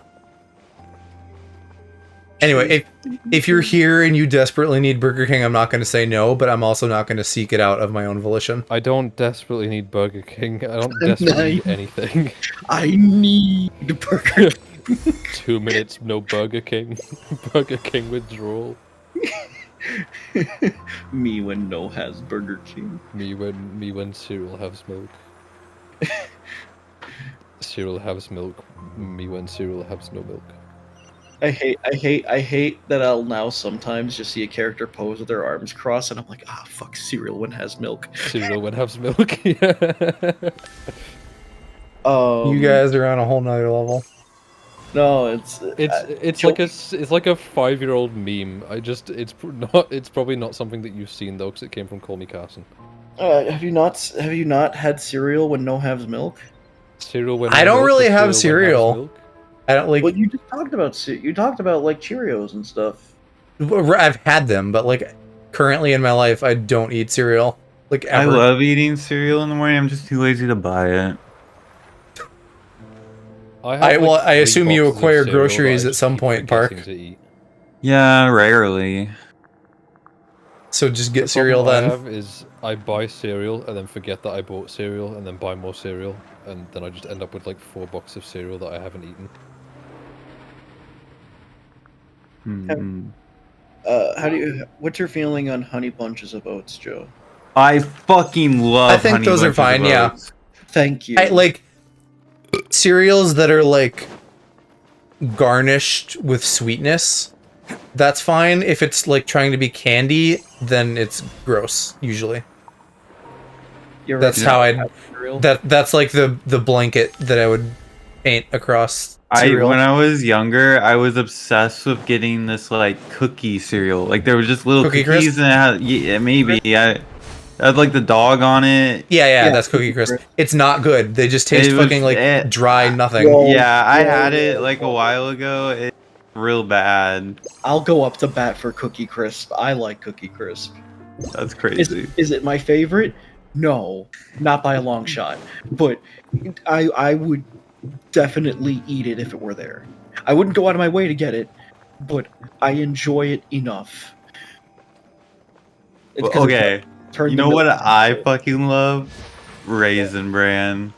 Anyway, if you're here and you desperately need Burger King, I'm not going to say no, but I'm also not going to seek it out of my own volition. I don't desperately need Burger King. I don't desperately need anything. I need Burger King. 2 minutes, no Burger King. Burger King withdrawal. Me when no has Burger King. Me when cereal has milk. Cereal has milk. Me when cereal has no milk. I hate that I'll now sometimes just see a character pose with their arms crossed, and I'm like, ah, fuck, cereal when has milk. Cereal when has milk. Yeah. You guys are on a whole nother level. No, it's It's like a 5-year-old meme. It's probably not something that you've seen though, because it came from Call Me Carson. have you not had cereal when no has milk? Cereal when I no don't milk, really or have cereal when has cereal. milk? I don't like. Well, you just talked about like Cheerios and stuff. I've had them, but like currently in my life, I don't eat cereal. Like I ever. love eating cereal in the morning. I'm just too lazy to buy it. I 3 assume you boxes of acquire cereal that groceries I at just some keep point, Park. forgetting to eat. Yeah, rarely. So just get The cereal problem then. I have is I buy cereal and then forget that I bought cereal and then buy more cereal and then I just end up with like 4 boxes of cereal that I haven't eaten. Mhm. What's your feeling on honey bunches of oats, Joe? I fucking love. I think Honey those are Bunches of fine, yeah. Oats. Thank you. I like cereals that are like garnished with sweetness. That's fine. If it's like trying to be candy, then it's gross. Usually, You're that's how I'd. That's like the blanket that I would paint across cereal. When I was younger, I was obsessed with getting this like cookie cereal. Like there was just little Cookie cookies Crisp? and it had, yeah, maybe I had like the dog on it. Yeah, that's Cookie Crisp. It's not good. They just taste It was- fucking like it- dry nothing. Whoa. Yeah, I Whoa, had it whoa, like a whoa. while ago. It's real bad. I'll go up to bat for Cookie Crisp. I like Cookie Crisp. That's crazy. Is it my favorite? No, not by a long shot. But I would definitely eat it if it were there. I wouldn't go out of my way to get it, but I enjoy it enough. It's 'cause Okay, it turned you know into- what I fucking love? Raisin Bran.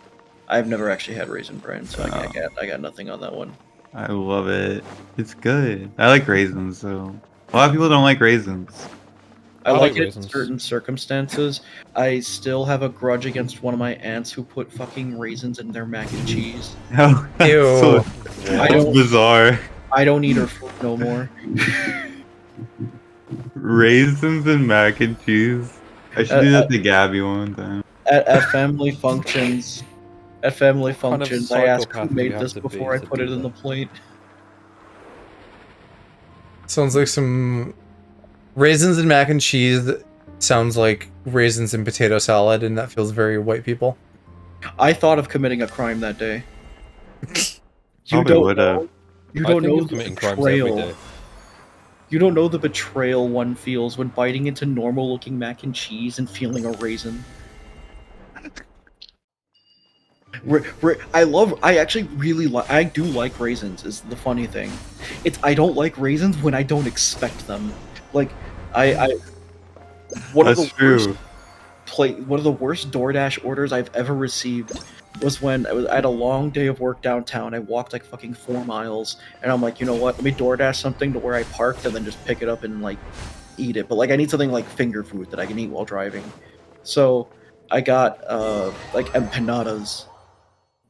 I've never actually had Raisin Bran, so Oh. I got nothing on that one. I love it. It's good. I like raisins, so a lot of people don't like raisins. I I like like it in raisins. certain circumstances. I still have a grudge against one of my aunts who put fucking raisins in their mac and cheese. Oh, that's Ew. so I that's don't- bizarre. I don't eat her food no more. Raisins and mac and cheese. I should do that to Gabby one time. At family functions, I ask who psychopath do you made have this to be before I to put do it in the that? plate. Sounds like some raisins and mac and cheese. Sounds like raisins and potato salad, and that feels very white people. I thought of committing a crime that day. Probably would've. You I don't think know of the committing crimes every betrayal. day. You don't know the betrayal one feels when biting into normal-looking mac and cheese and feeling a raisin. I actually really like. I do like raisins. Is the funny thing. I don't like raisins when I don't expect them. Like one of That's the true. one of the worst DoorDash orders I've ever received was when I had a long day of work downtown. I walked like fucking 4 miles, and I'm like, you know what? Let me DoorDash something to where I parked, and then just pick it up and like eat it. But like, I need something like finger food that I can eat while driving. So I got like empanadas,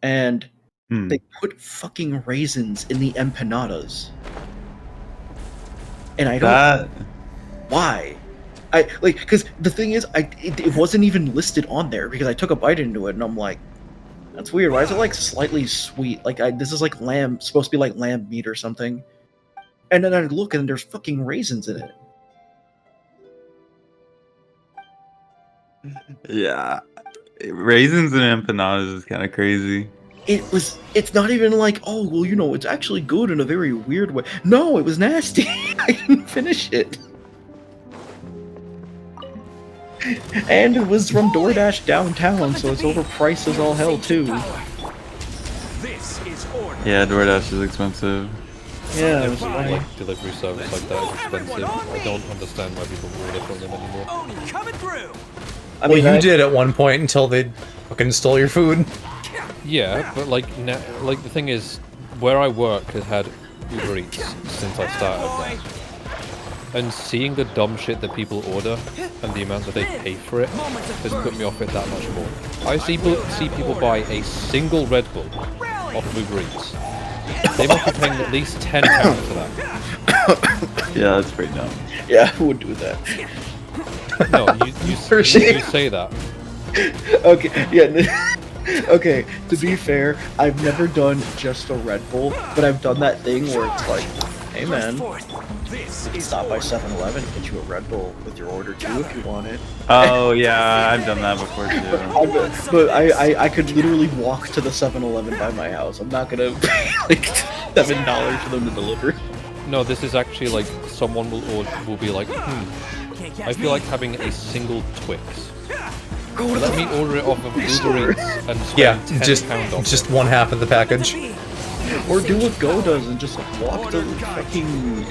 and they put fucking raisins in the empanadas, and I don't That why. I like because the thing is, it wasn't even listed on there because I took a bite into it and I'm like, that's weird. Why is it like slightly sweet? Like this is like lamb, supposed to be like lamb meat or something. And then I look and there's fucking raisins in it. yeah. Raisins and empanadas is kind of crazy. It's not even like, oh well, you know, it's actually good in a very weird way. No, it was nasty. I didn't finish it. And it was from DoorDash downtown, so it's overpriced as all hell too. This is order. Yeah, DoorDash is expensive. Yeah, it was Every, like, like delivery service like that is expensive. I don't understand why people order from them anymore. Oni coming through. I Well, mean, you did at one point until they fucking stole your food. Yeah, but like like the thing is, where I work has had Uber Eats since I started there. And seeing the dumb shit that people order and the amount that they pay for it has put me off it that much more. I see people buy a single Red Bull off of Uber Eats. They must be paying at least £10 for that. Yeah, that's pretty dumb. Yeah, who would do that? No, you say that. Okay, yeah. Okay, to be fair, I've never done just a Red Bull, but I've done that thing where it's like, hey man, This is stop by 7-Eleven and get you a Red Bull with your order too if you want it. Oh yeah, I've done that before too. But I could literally walk to the 7-Eleven by my house. I'm not gonna pay like $7 for them to deliver. No, this is actually like someone will be like, I feel like having a single Twix. Go to Let me the order it off of Uber Eats and spend Yeah, £10 on just one half of the package. or do what Go does and just like walk to fucking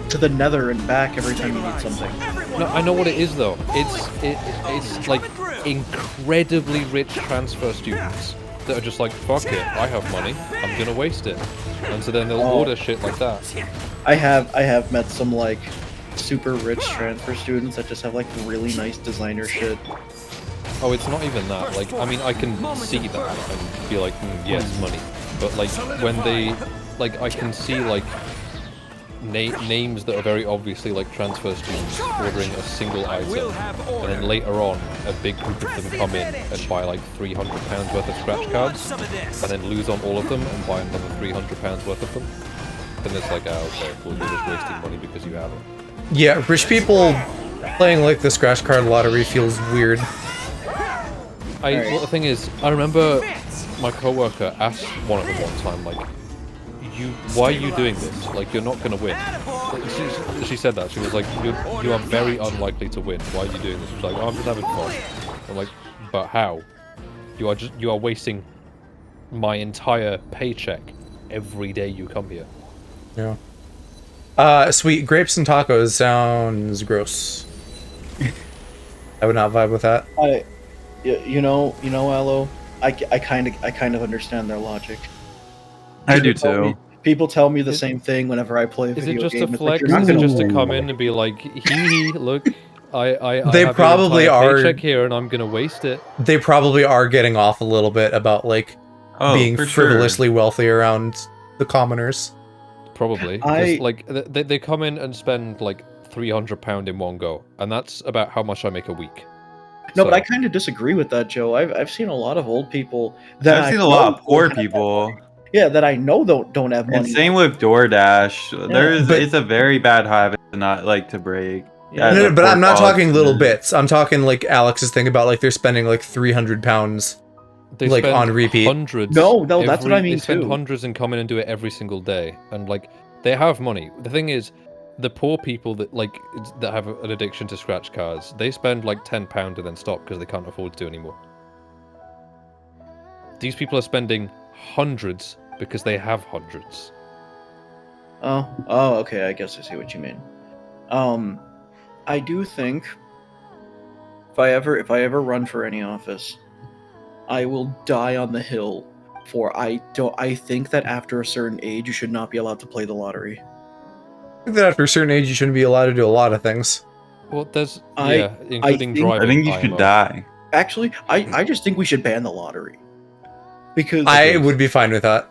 to the Nether and back every time you need something. No, I know what it is though. It's like incredibly rich transfer students that are just like, fuck it, I have money, I'm gonna waste it, and so then they'll order shit like that. I have met some like super rich transfer students that just have like really nice designer shit. Oh, it's not even that. Like, I mean, I can see that and be like, yes, money. But like when they, like, I can see like names that are very obviously like transfer students ordering a single item, and then later on a big group of them come in and buy like £300 worth of scratch cards, and then lose on all of them and buy another £300 worth of them. Then it's like, oh, okay, well, you're just wasting money because you have it. Yeah, rich people playing like the scratch card lottery feels weird. Well, the thing is, I remember my coworker asked one of them one time, like, why are you doing this? Like, you're not gonna win. She said that. She was like, you are very unlikely to win. Why are you doing this? She was like, oh, I'm just having fun. I'm like, but how? You are wasting my entire paycheck every day you come here. Yeah. Sweet grapes and tacos sounds gross. I would not vibe with that. You know, Aloe, I kind of understand their logic. I do too. People tell me the same thing whenever I play a Is video it just game. a It's like, flex? you're not Is it gonna just to win. come in and be like, hee, look, I They have probably your entire are- paycheck here and I'm gonna waste it. They probably are getting off a little bit about like being for sure. frivolously wealthy around the commoners. Probably. 'Cause, like, they come in and spend like £300 in one go, and that's about how much I make a week. No, but I So- kind of disagree with that, Joe. I've seen a lot of old people that I've seen I a lot know of poor don't have that people. money. Yeah, that I know don't have money. And same with DoorDash. But- It's a very bad habit to not like to break. Yeah. as No, a no, but poor I'm not college talking little student. bits. I'm talking like Alex's thing about like they're spending like £300 They like, spend on repeat. Hundreds. No, that's what I mean They spend too. hundreds and come in and do it every single day, and like they have money. The thing is, the poor people that that have an addiction to scratch cards, they spend like £10 and then stop because they can't afford to do anymore. These people are spending hundreds because they have hundreds. Oh, okay. I guess I see what you mean. I do think if I ever run for any office, I will die on the hill. I think that after a certain age, you should not be allowed to play the lottery. I think that after a certain age, you shouldn't be allowed to do a lot of things. Well, there's I including think- driving. I think you IMO. should die. Actually, I just think we should ban the lottery because I would be fine with that.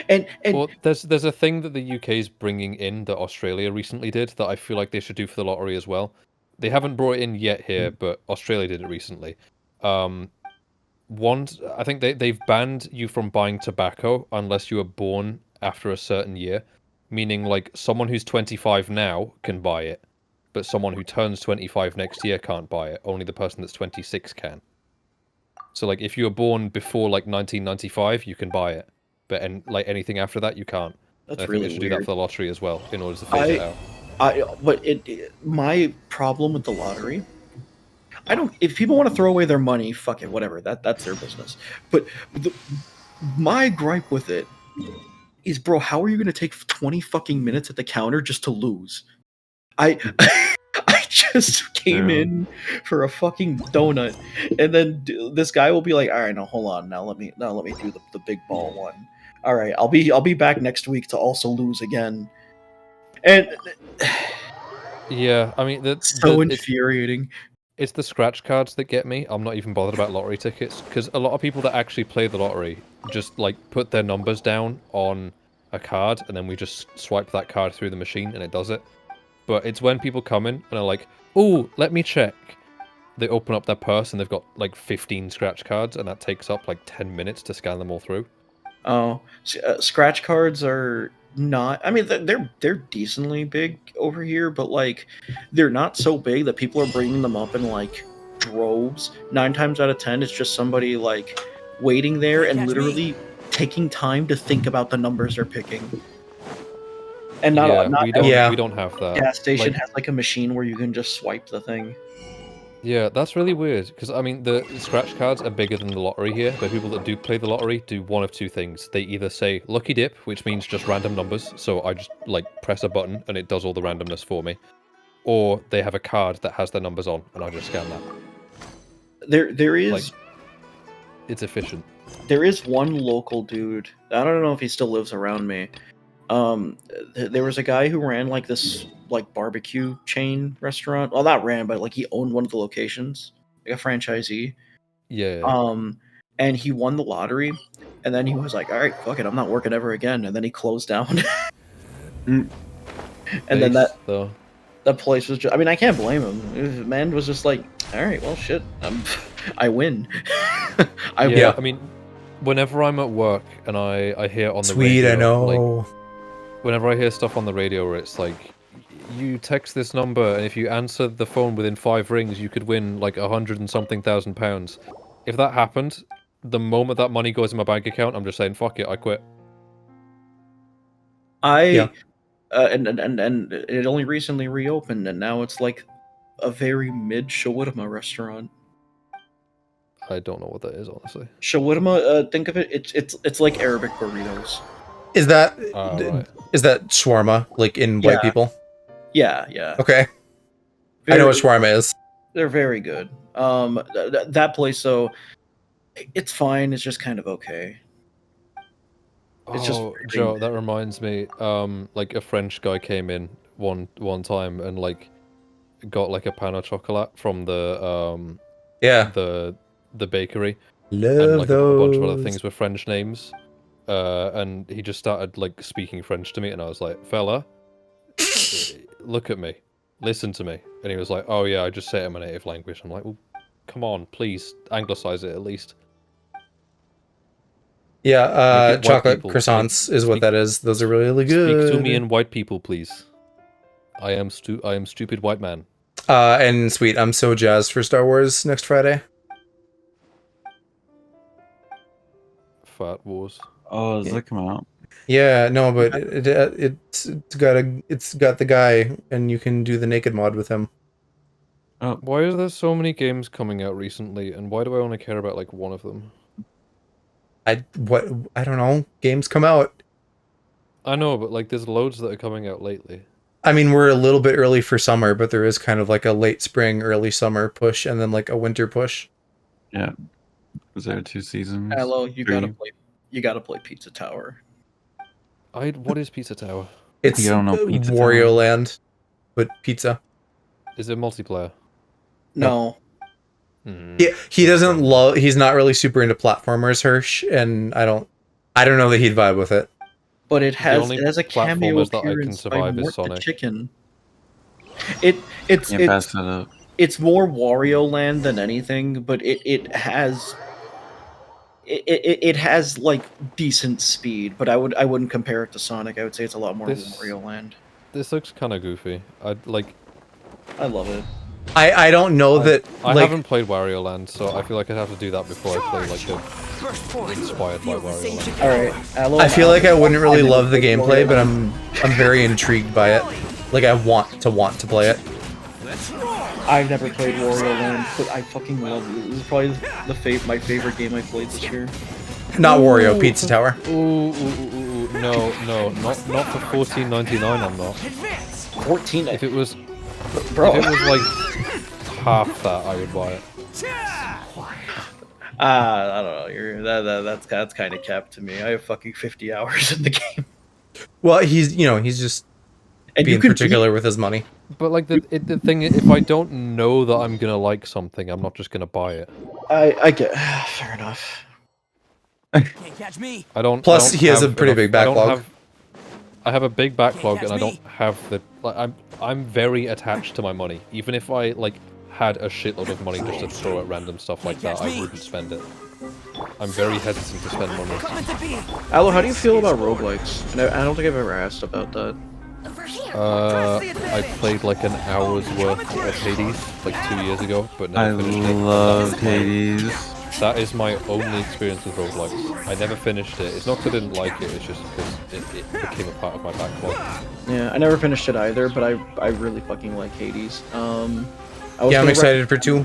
and Well, there's a thing that the UK is bringing in that Australia recently did that I feel like they should do for the lottery as well. They haven't brought it in yet here, but Australia did it recently. I think they've banned you from buying tobacco unless you were born after a certain year, meaning like someone who's 25 now can buy it, but someone who turns 25 next year can't buy it. Only the person that's 26 can. So like if you were born before like 1995, you can buy it, but like anything after that, you can't. That's And I think really they should do that weird. for the lottery as well in order to phase it out. But my problem with the lottery, I don't. If people want to throw away their money, fuck it, whatever. That's their business. But my gripe with it is, bro, how are you gonna take 20 fucking minutes at the counter just to lose? I I just came in for a fucking donut, and then this guy will be like, "All right, no, hold on, now let me do the big ball one. All right, I'll be back next week to also lose again." And Yeah, I mean, so infuriating. it's the scratch cards that get me. I'm not even bothered about lottery tickets, because a lot of people that actually play the lottery just, like, put their numbers down on a card, and then we just swipe that card through the machine, and it does it. But it's when people come in and are like, "Oh, let me check." They open up their purse, and they've got, like, 15 scratch cards, and that takes up, like, 10 minutes to scan them all through. Oh, scratch cards are not. I mean, they're decently big over here, but like, they're not so big that people are bringing them up in like droves. 9 times out of 10, it's just somebody like waiting there and literally taking time to think about the numbers they're picking. And not we don't have that. Gas station Like, has like a machine where you can just swipe the thing. yeah, that's really weird, because, I mean, the scratch cards are bigger than the lottery here, but people that do play the lottery do one of two things. They either say lucky dip, which means just random numbers, so I just, like, press a button and it does all the randomness for me. Or they have a card that has their numbers on, and I just scan that. There is... Like, it's efficient. There is one local dude. I don't know if he still lives around me. There was a guy who ran like this like barbecue chain restaurant. Well, not ran, but like he owned one of the locations, like a franchisee. Yeah. And he won the lottery, and then he was like, "All right, fuck it, I'm not working ever again." And then he closed down. And then that place was just, I mean, I can't blame him. The man was just like, "All right, well, shit, I win." I mean, whenever I'm at work and I hear on the Sweet, radio, I know. like, whenever I hear stuff on the radio where it's like, you text this number, and if you answer the phone within 5 rings, you could win like 100 and something thousand pounds. If that happened, the moment that money goes in my bank account, I'm just saying, fuck it, I quit. And it only recently reopened, and now it's like a very mid shawarma restaurant. I don't know what that is, honestly. Shawarma, think of it. It's like Arabic burritos. Is that Right. is that shawarma like in white people? Yeah. Okay. I know what shawarma is. They're very good. That place, though, it's fine. It's just kind of okay. It's just Joe, that reminds me. Like a French guy came in one time and like got like a pain au chocolat from the the bakery. Love and like those. a bunch of other things with French names. And he just started like speaking French to me, and I was like, "Fella, look at me, listen to me." And he was like, "Oh yeah, I just say it in my native language." I'm like, "Well, come on, please anglicize it at least." Yeah, chocolate people, croissants is what that is. Those are really good. Speak to me in white people, please. I am stupid white man. And sweet, I'm so jazzed for Star Wars next Friday. Fat Wars. Oh, does that come out? Yeah, no, but it's got the guy, and you can do the naked mod with him. Oh, why are there so many games coming out recently, and why do I only care about like one of them? I don't know. Games come out. I know, but like there's loads that are coming out lately. I mean, we're a little bit early for summer, but there is kind of like a late spring, early summer push, and then like a winter push. Yeah. Was there 2 seasons? Hello, you gotta play Pizza Tower. What is Pizza Tower? It's You don't know Pizza Wario Tower? Land, but pizza. Is it multiplayer? No. He doesn't love. He's not really super into platformers, Hirsch, and I don't know that he'd vibe with it. But it has a cameo platformers that I can appearance by survive is Mort the Sonic. Chicken. Can't pass that up. It's more Wario Land than anything, but it has like decent speed. But I wouldn't compare it to Sonic. I would say it's a lot more Wario Land. This looks kind of goofy. I love it. I don't know that I like haven't played Wario Land, so I feel like I'd have to do that before I play like a First force. inspired by Feel the Wario Land. ancient All right, Aloe, I feel like I wouldn't really never love the played gameplay, Wario but Land. I'm very intrigued by it. Like I want to play it. I've never played Wario Land, but I fucking love it. This is probably my favorite game I played this year. Not Wario, Pizza Tower. Ooh, no, not for $14.99. I'm not. 14. If it was, Bro. if it was like half that, I would buy it. I don't know. That's kind of capped to me. I have fucking 50 hours in the game, Well, he's just and being you can particular with his money. But like the thing, if I don't know that I'm gonna like something, I'm not just gonna buy it. I get fair enough. Can't catch me. I don't. Plus, I don't he has a have pretty enough- big backlog. I have a big backlog, catch and I don't me. have the. Like, I'm very attached to my money. Even if I like had a shitload of money just to throw at random stuff like that, I wouldn't spend it. I'm very hesitant to spend money. Coming to be. Aloe, how do you feel about roguelikes? And I don't think I've ever asked about that. I played like an hour's worth of Hades like 2 years ago, but I never finished it. love That is my- Hades. That is my only experience with roguelikes. I never finished it. It's not because I didn't like it, it's just because it became a part of my backlog. Yeah, I never finished it either, but I really fucking like Hades. Yeah, I'm gonna excited for 2.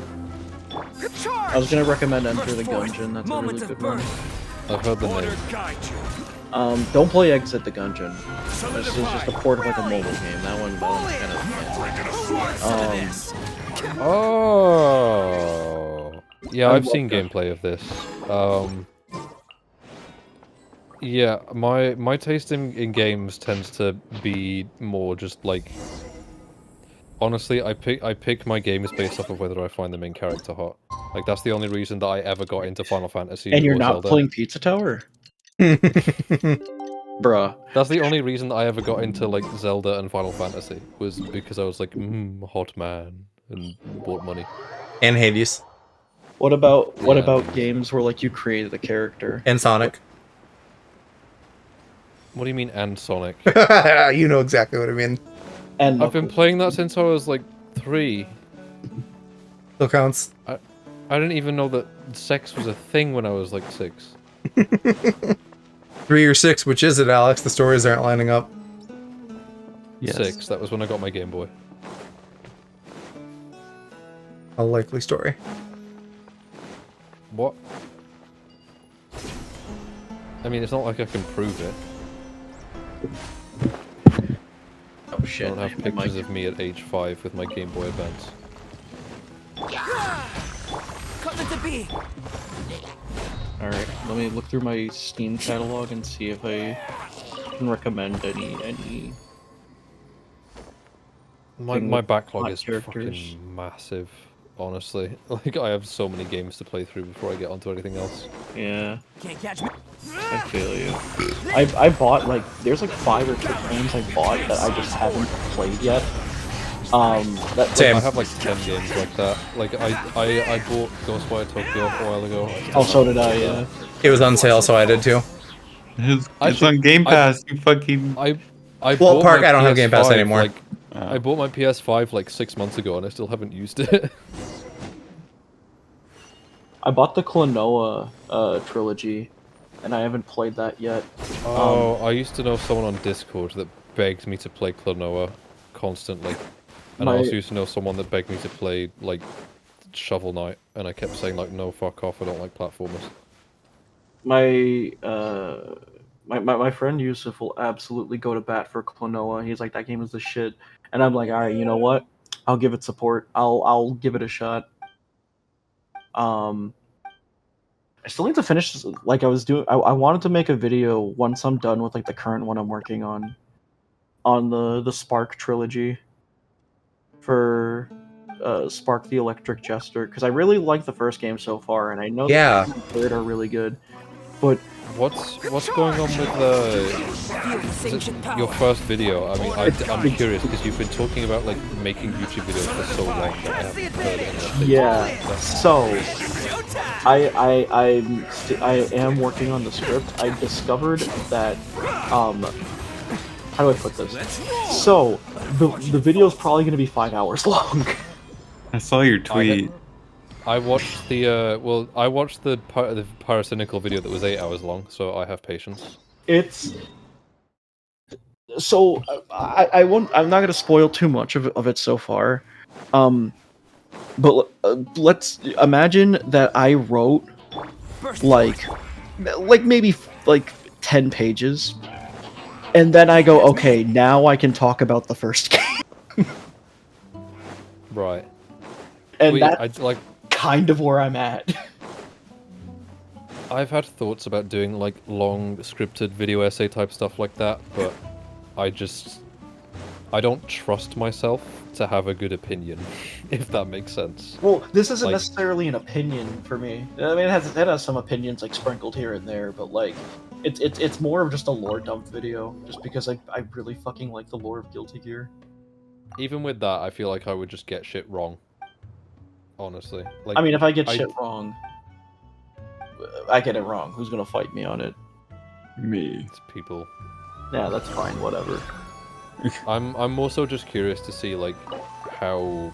I was gonna recommend Enter the Gungeon. That's a Moment really of good one. birth. I've heard the name. Don't play Exit the Gungeon. This is just a port of like a mobile game. That one's kind of. Oh, yeah, I I've love seen that. gameplay of this. Yeah, my taste in games tends to be more just like. Honestly, I pick my games based off of whether I find the main character hot. Like that's the only reason that I ever got into Final Fantasy. And you're or not Zelda. playing Pizza Tower, bruh. That's the only reason that I ever got into like Zelda and Final Fantasy was because I was like, hot man, and bought money. And Hades. What about Yeah. games where like you created the character? And Sonic. What do you mean, and Sonic? You know exactly what I mean. And I've been playing that since I was like 3. Still counts. I didn't even know that sex was a thing when I was like 6. 3 or 6, which is it, Alex? The stories aren't lining up. Yes. 6. That was when I got my Game Boy. A likely story. What? I mean, it's not like I can prove it. oh I shit! don't have my mic. pictures of me at age 5 with my Game Boy Advance. Coming to be. All right, let me look through my Steam catalog and see if I can recommend any. My Thing with backlog hot is characters. fucking massive, honestly. Like, I have so many games to play through before I get onto anything else. Yeah, Can't catch me. I feel you. I bought like there's like 5 or 6 games I bought that I just haven't played yet. That Same. I have like 10 games like that. Like, I bought Ghostwire Tokyo a while ago. Oh, so did I. Yeah. It was on sale, so I did too. It's Actually, on Game Pass. You fucking. I Well, bought Park, my I don't have Game Pass PS5, anymore. Like, I bought my PS5 like 6 months ago and I still haven't used it. I bought the Klonoa trilogy, and I haven't played that yet. Oh, I used to know someone on Discord that begged me to play Klonoa constantly. And I My- also used to know someone that begged me to play, like, Shovel Knight. And I kept saying, like, no, fuck off, I don't like platformers. My friend Yusuf will absolutely go to bat for Klonoa. He's like, that game is the shit, and I'm like, all right, you know what? I'll give it support. I'll give it a shot. I still need to finish. Like I was doing, I wanted to make a video once I'm done with like the current one I'm working on the Spark trilogy for Spark the Electric Jester, because I really like the first game so far, and I know Yeah. the second and third are really good, but What's going on with the... Feel this ancient power. your first video? I mean, I'm curious, because you've been talking about, like, making YouTube videos for so long that I haven't heard anything. yeah. So I am working on the script. I discovered that how do I put this? So the video is probably going to be 5 hours long. I saw your tweet. I watched the I watched the Paracynical video that was 8 hours long, so I have patience. It's so I won't. I'm not gonna spoil too much of it so far. But let's imagine that I wrote like maybe like 10 pages, and then I go, okay, now I can talk about the first game, Right. and that's I like. kind of where I'm at. I've had thoughts about doing like long scripted video essay type stuff like that, but I don't trust myself to have a good opinion, if that makes sense. Well, this isn't Like- necessarily an opinion for me. I mean, it has some opinions like sprinkled here and there, but like, it's more of just a lore dump video, just because I really fucking like the lore of Guilty Gear. Even with that, I feel like I would just get shit wrong. Honestly, like I mean, if I get shit wrong, I get it wrong. Who's gonna fight me on it? Me. it's people. Yeah, that's fine. Whatever. I'm also just curious to see like how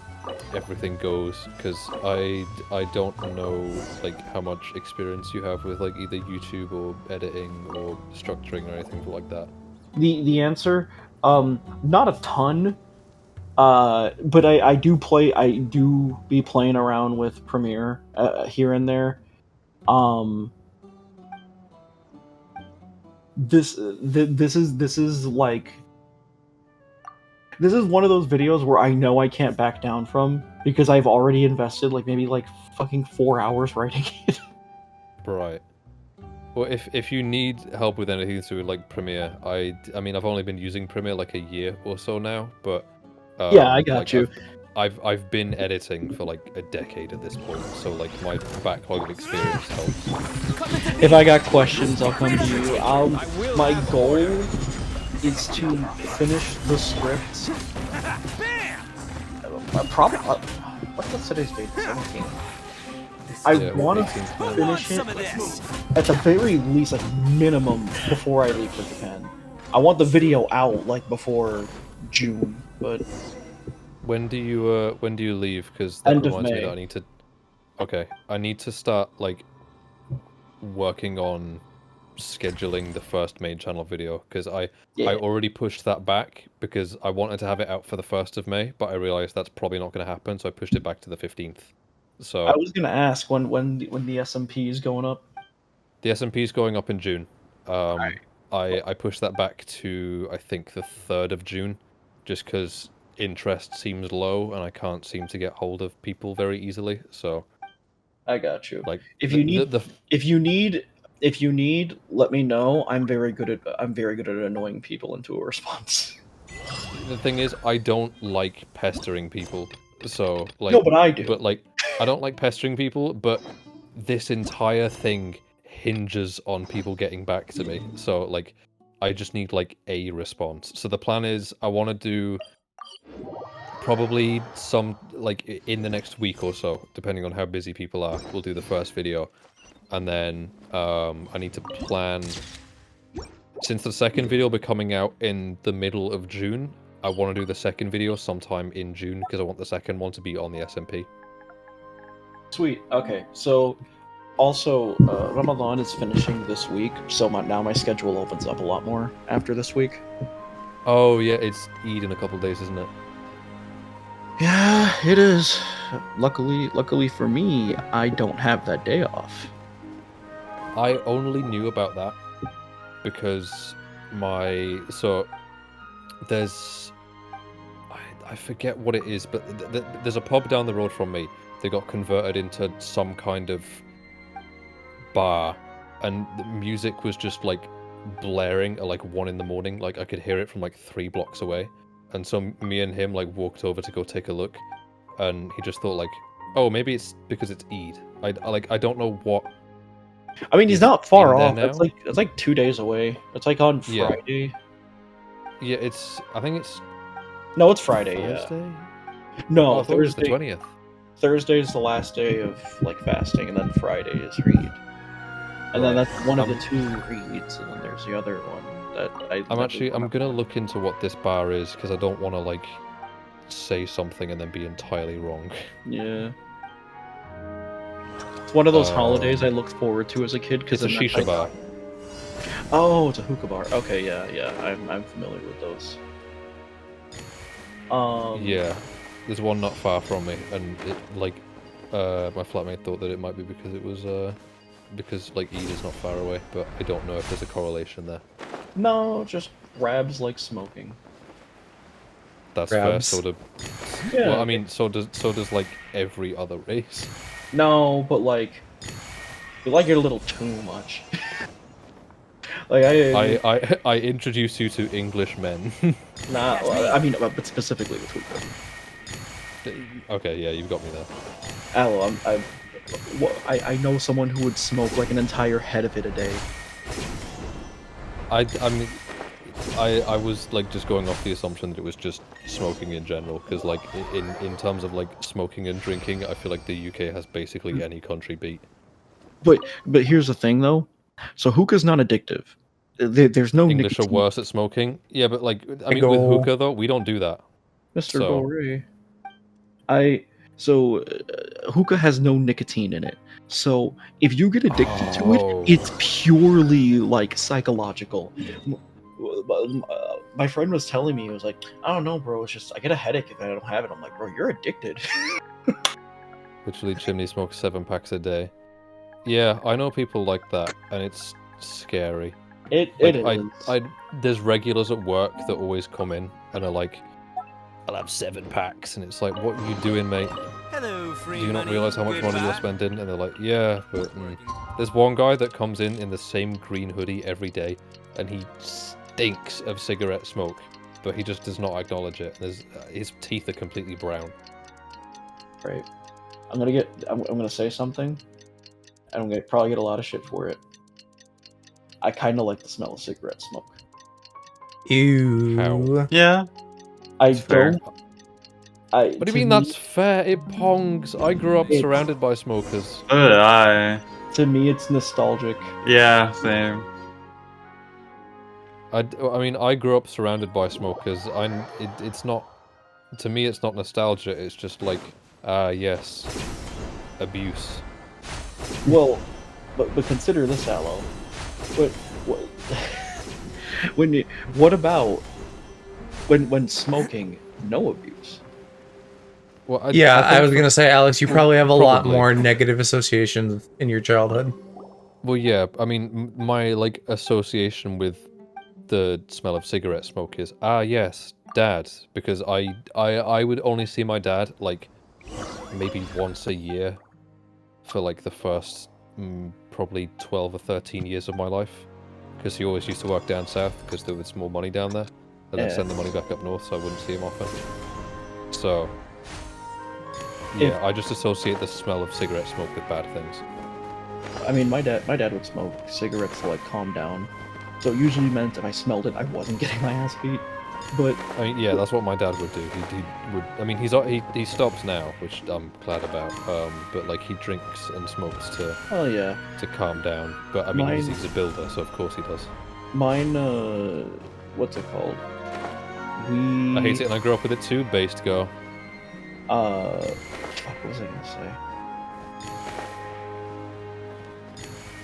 everything goes, because I don't know like how much experience you have with like either YouTube or editing or structuring or anything like that. The answer, not a ton. But I do be playing around with Premiere here and there. This is like, this is one of those videos where I know I can't back down from, because I've already invested like maybe like fucking 4 hours writing it. Right. Well, if you need help with anything to do with like Premiere, I mean I've only been using Premiere like a year or so now, but Yeah, I got like, you. I've been editing for like a decade at this point, so like my backlog of experience helps. If I got questions, I'll come to you. My goal is to finish the script. Probably. What's today's date? 17th. I Yeah, want to 18th, man. finish it Some of this. at the very least, like minimum, before I leave for Japan. I want the video out like before June, but When do you leave? Because that End of reminds me May. that I need to. Okay, I need to start like working on scheduling the first main channel video, because I already pushed that back because I wanted to have it out for the 1st of May, but I realized that's probably not going to happen, so I pushed it back to the 15th. So I was gonna ask when the SMP is going up. the SMP is going up in June. I pushed that back to I think the 3rd of June, just because interest seems low and I can't seem to get hold of people very easily. So I got you. like If the- you need, the- if you need, let me know. I'm very good at annoying people into a response. the thing is, I don't like pestering people. So like No, but I do. But like I don't like pestering people, but this entire thing hinges on people getting back to me. So like I just need like a response. So the plan is I want to do probably some like in the next week or so, depending on how busy people are. We'll do the first video, and then I need to plan. Since the second video will be coming out in the middle of June, I want to do the second video sometime in June because I want the second one to be on the SMP. Sweet. Okay. So, also, Ramadan is finishing this week, so now my schedule opens up a lot more after this week. Oh yeah, it's Eid in a couple of days, isn't it? Yeah, it is. Luckily for me, I don't have that day off. I only knew about that because there's I forget what it is, but there's a pub down the road from me. They got converted into some kind of bar, and the music was just like blaring at like 1 in the morning. Like I could hear it from like 3 blocks away. And so me and him like walked over to go take a look, and he just thought like, oh, maybe it's because it's Eid. I don't know what. I mean, he's not far in there off. That's now? like 2 days away. It's like on Yeah. Friday. Yeah, I think it's No, it's Friday. Yeah. Thursday. No, Oh, I thought it was the Thursday. 20th. Thursday is the last day of like fasting, and then Friday is Reed. And then Right. that's one of the 2 Reeds, and then there's the other one that I'm gonna look into what this bar is because I don't want to like say something and then be entirely wrong. Yeah. It's one of those holidays I looked forward to as a kid because It's a shisha bar. Oh, it's a hookah bar. Okay, yeah. I'm familiar with those. Yeah, there's one not far from me, and it like my flatmate thought that it might be because it was because like Eid is not far away, but I don't know if there's a correlation there. No, just grabs like smoking. That's Crabs. fair, sort of. Yeah. Well, I mean, so does like every other race. No, but like, you like it a little too much. Like I introduce you to English men. Nah, I mean, but specifically with hookah. Okay, yeah, you've got me there. Aloe, I know someone who would smoke like an entire head of it a day. I mean, I was like just going off the assumption that it was just smoking in general, because like in terms of like smoking and drinking, I feel like the UK has basically any country beat. But here's the thing though, so hookah's not addictive. There's no English are nicotine. worse at smoking. Yeah, but like I mean, go- with hookah though, we don't do that. Mr. So- Gore. Hookah has no nicotine in it. So if you get addicted to Oh. it, it's purely like psychological. My friend was telling me, he was like, I don't know, bro. It's just I get a headache if I don't have it. I'm like, bro, you're addicted. Literally, Chimney smokes 7 packs a day. Yeah, I know people like that, and it's scary. It Like, is. there's regulars at work that always come in and are like, I'll have 7 packs, and it's like, what are you doing, mate? Hello, free Do you not money. realize how much money you're Goodbye. spending? And they're like, yeah, but there's one guy that comes in the same green hoodie every day, and he stinks of cigarette smoke, but he just does not acknowledge it. There's his teeth are completely brown. Right. I'm gonna say something, and I'm gonna probably get a lot of shit for it. I kind of like the smell of cigarette smoke. Ew. How? Yeah. I fair. don't. I. What do you mean that's fair? It pongs. I grew up It's- surrounded by smokers. So did I. To me, it's nostalgic. Yeah, same. I mean, I grew up surrounded by smokers. It's not, to me, it's not nostalgia. It's just like, yes, abuse. Well, but consider this, Aloe. What what about when smoking, no abuse? Well, Yeah, I think was gonna say, Alex, you probably have a lot Probably. more negative associations in your childhood. Well, yeah. I mean, my like association with the smell of cigarette smoke is yes, dad, because I would only see my dad like maybe once a year for like the first probably 12 or 13 years of my life, because he always used to work down south because there was more money down there, and then Yeah. send the money back up north, so I wouldn't see him often. So yeah, I just associate the smell of cigarette smoke with bad things. I mean, my dad would smoke cigarettes to like calm down. So it usually meant if I smelled it, I wasn't getting my ass beat. But I mean, yeah, that's what my dad would do. He would. I mean, he stops now, which I'm glad about. But like he drinks and smokes oh yeah, to calm down. But I mean, he's Mine- a builder, so of course he does. mine. What's it called? I hate it, and I grew up with it too. Based go. Fuck, what was I gonna say?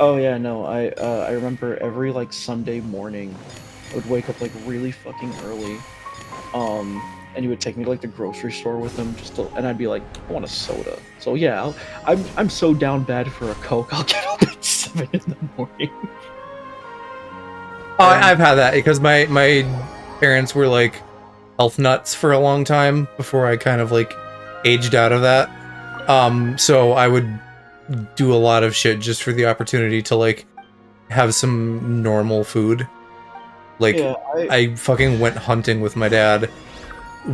Oh yeah, no, I remember every like Sunday morning, I would wake up like really fucking early, and he would take me to like the grocery store with him and I'd be like, I want a soda. So yeah, I'm so down bad for a Coke. I'll get up at 7 in the morning. Oh, I've had that because my parents were like health nuts for a long time before I kind of like aged out of that. So I would do a lot of shit just for the opportunity to like have some normal food. Like Yeah, I fucking went hunting with my dad,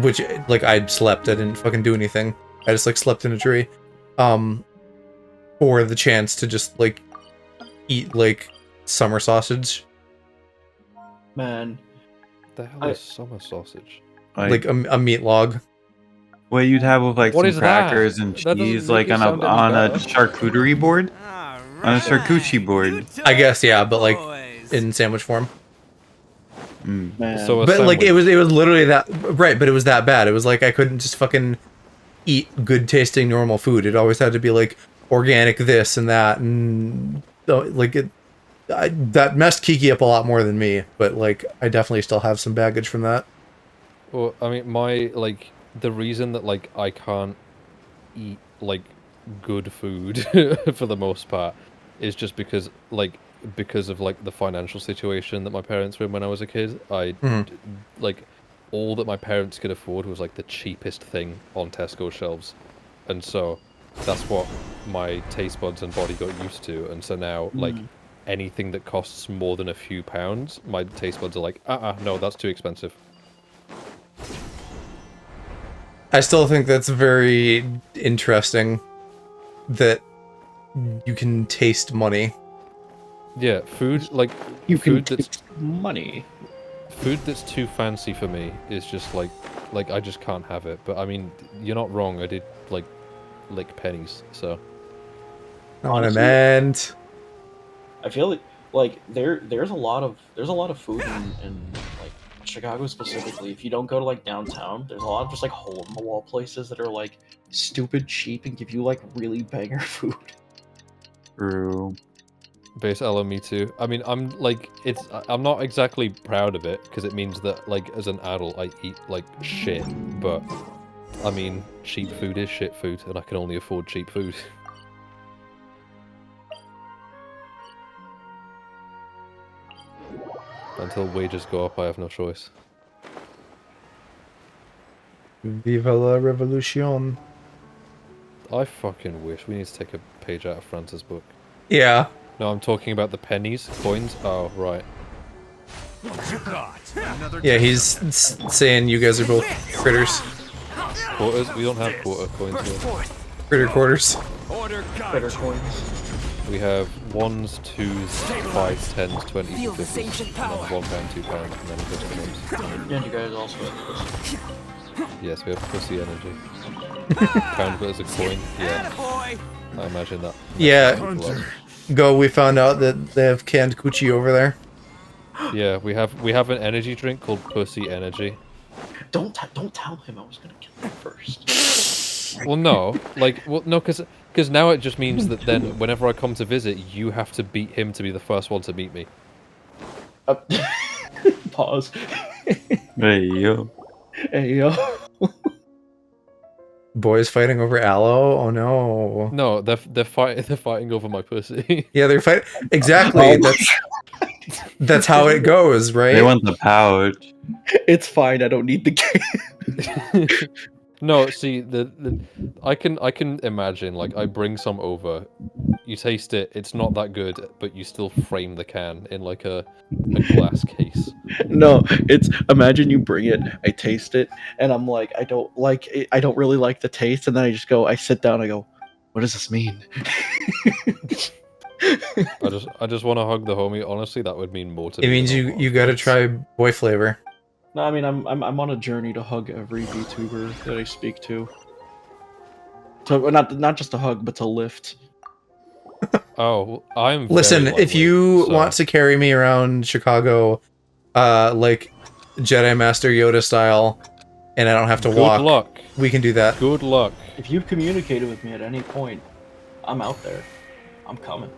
which like I slept. I didn't fucking do anything. I just like slept in a tree, for the chance to just like eat like summer sausage, man, The hell is summer sausage? like a meat log. what you'd have with like What some is that? crackers and That doesn't cheese, make like it on sound any a better. charcuterie board. On a charcuterie board. I guess, yeah, but like in sandwich form. Man. So a But like sandwich. it was literally that right, but it was that bad. It was like I couldn't just fucking eat good tasting normal food. It always had to be like organic this and that, and like that messed Kiki up a lot more than me. But like I definitely still have some baggage from that. Well, I mean, the reason that like I can't eat like good food for the most part is just because of like the financial situation that my parents were in when I was a kid. Like all that my parents could afford was like the cheapest thing on Tesco shelves, and so that's what my taste buds and body got used to. And so now like anything that costs more than a few pounds, my taste buds are like, no, that's too expensive. I still think that's very interesting that you can taste money. Yeah, food like You can food that's taste money. food that's too fancy for me is just like I just can't have it. But I mean, you're not wrong. I did like lick pennies, so Not what I Honestly, meant. I feel like there's a lot of food in like Chicago specifically. If you don't go to like downtown, there's a lot of just like hole in the wall places that are like stupid cheap and give you like really banger food. True. base Ella, me too. I mean, I'm not exactly proud of it because it means that like as an adult I eat like shit. But I mean, cheap food is shit food, and I can only afford cheap food. Until wages go up, I have no choice. Viva la revolution. I fucking wish we need to take a page out of France's book. Yeah. No, I'm talking about the pennies, coins. Oh, right. Yeah, he's saying you guys are both critters. Quarters? We don't have quarter coins here. Critter quarters. Better coins. We have 1s, 2s, 5s, 10s, 20s, Feel 50s, this ancient and power. then £1, £2, and then just the names. And you guys also have this. Yes, we have pussy energy. Pound but as a coin? Yeah, Attaboy! I imagine that. Yeah. Go, we found out that they have canned coochie over there. Yeah, we have an energy drink called Pussy Energy. Don't tell him I was gonna kill him first. Well, no, because now it just means that then whenever I come to visit, you have to beat him to be the first one to meet me. Pause. Hey, yo. Hey yo. Boys fighting over aloe? Oh no. No, they're fighting over my pussy. Yeah, they're fighting. Exactly. That's how it goes, right? They want the pouch. It's fine. I don't need the game. No, see, I can imagine, like, I bring some over, you taste it, it's not that good, but you still frame the can in, like, a glass case. No, it's imagine you bring it, I taste it, and I'm like, I don't like it, I don't really like the taste, and then I sit down, I go, what does this mean? I just want to hug the homie. Honestly, that would mean more to me. It means than you gotta try boy flavor. No, I mean I'm on a journey to hug every VTuber that I speak to. To not just to hug, but to lift. Oh, I'm. Listen, very if you lightweight, so- want to carry me around Chicago, like Jedi Master Yoda style, and I don't have to Good walk, luck. we can do that. Good luck. If you've communicated with me at any point, I'm out there. I'm coming.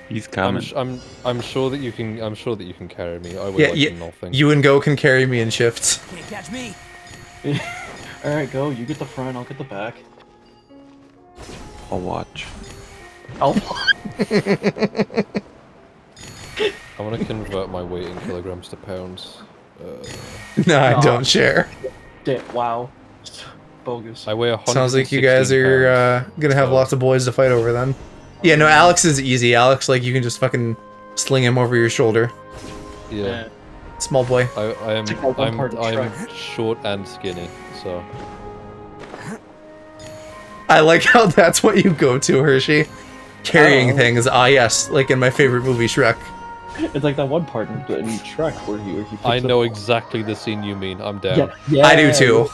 He's coming. I'm sure that you can. I'm sure that you can carry me. I would Yeah, like nothing. you and Go can carry me in shifts. Can't catch me. All right, go. You get the front. I'll get the back. I'll watch. I'll. I want to convert my weight in kilograms to pounds. No, I No. don't share. Wow. Bogus. I weigh 100. Sounds like you guys are gonna have lots of boys to fight over then. Yeah, no, Alex is easy. Alex, like, you can just fucking sling him over your shoulder. Yeah, Small boy. I am. It's like one part of I'm Shrek. short and skinny, so I like how that's what you go to, Hershey. Carrying Oh. things. Ah, yes, like in my favorite movie, Shrek. It's like that one part in Shrek where he picks I know up... exactly the scene you mean. I'm down. Yeah, I do too.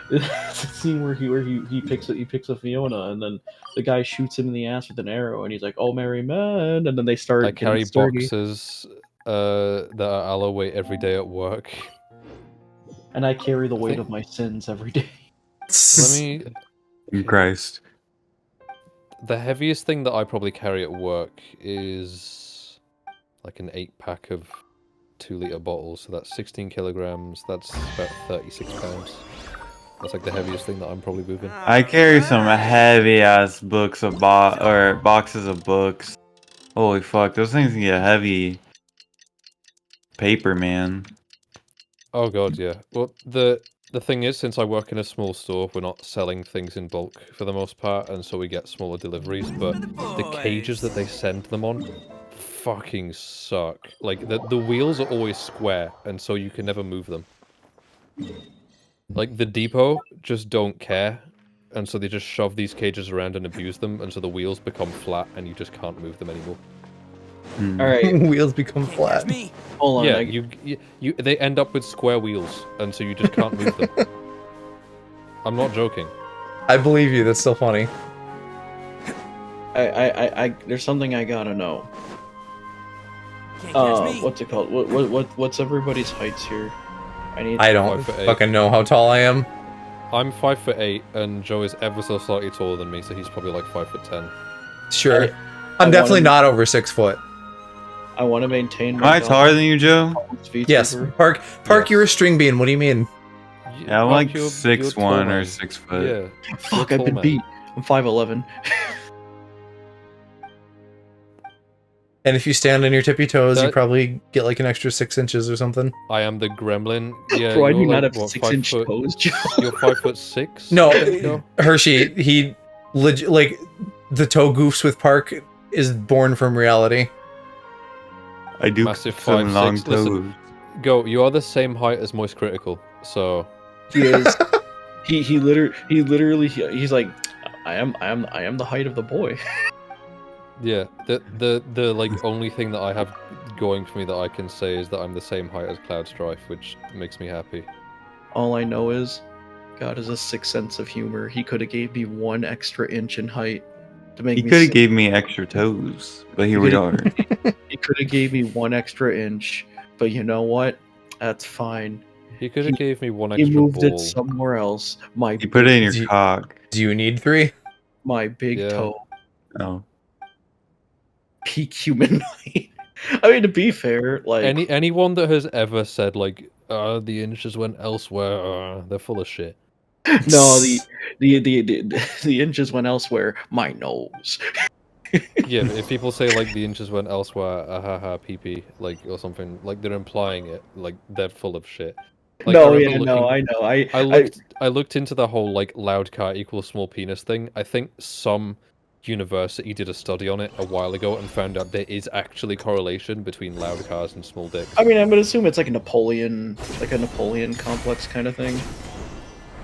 It's the scene where he picks a Fiona, and then the guy shoots him in the ass with an arrow, and he's like, "Oh, merry man!" And then they start. I carry getting sturdy. boxes that I allowate every day at work. And I carry the weight think- of my sins every day. Let me. Christ. The heaviest thing that I probably carry at work is like an 8-pack of 2-liter bottles. So that's 16 kilograms. That's about 36 pounds. That's like the heaviest thing that I'm probably moving. I carry some heavy ass books of boxes of books. Holy fuck, those things can get heavy. Paper, man. Oh god, yeah. Well, the thing is, since I work in a small store, we're not selling things in bulk for the most part, and so we get smaller deliveries. But the cages that they send them on fucking suck. Like the wheels are always square, and so you can never move them. Like the depot just don't care, and so they just shove these cages around and abuse them, and so the wheels become flat, and you just can't move them anymore. Hmm. All right, Wheels become Can't flat. catch me. hold on. Yeah, they end up with square wheels, and so you just can't move them. I'm not joking. I believe you. That's so funny. There's something I gotta know. Can't catch me. What's it called? What's everybody's heights here? I don't 5'8". fucking know how tall I am. I'm 5'8", and Joe is ever so slightly taller than me, so he's probably like 5'10". Sure. I I'm definitely wanna- not over 6 foot. I want to maintain. Am I taller than you, Joe? VTuber. Yes. Park, Yes. you're a string bean. What do you mean? Yeah, I'm Mark, like you're 6'1" tall, or man. 6 foot. Yeah. Fuck, You're I've been tall, man. beat. I'm 5'11". And if you stand on your tippy toes, you That- probably get like an extra 6 inches or something. I am the gremlin. Yeah, Bro, I you're do not like, have what, 6-inch 5 foot? toes, Joe. You're 5'6". No, I think, Joe? Hershey, he like the toe goofs with Park is born from reality. I do Massive some 5'6". long toes. Listen. Go, you are the same height as Moist Critical, so He is. He literally he's like, I am the height of the boy. yeah. The like only thing that I have going for me that I can say is that I'm the same height as Cloud Strife, which makes me happy. All I know is, God has a sixth sense of humor. He could have gave me 1 extra inch in height to make He me. could have gave me extra toes, but here we are. He could have gave me 1 extra inch, but you know what? That's fine. He could have gave me 1 He extra moved ball. it somewhere else. My You put it in Do your you- cock. Do you need 3? my big Yeah. toe, Oh. peak human height. I mean, to be fair, like Anyone that has ever said like, the inches went elsewhere, they're full of shit. no, the inches went elsewhere. My nose. Yeah, but if people say like the inches went elsewhere, haha, pee, like or something, like they're implying it, like they're full of shit. Like, No, I yeah, remember no, looking- I know. I looked into the whole like loud car equals small penis thing. I think some university did a study on it a while ago and found out there is actually correlation between loud cars and small dicks. I mean, I'm gonna assume it's like a Napoleon complex kind of thing.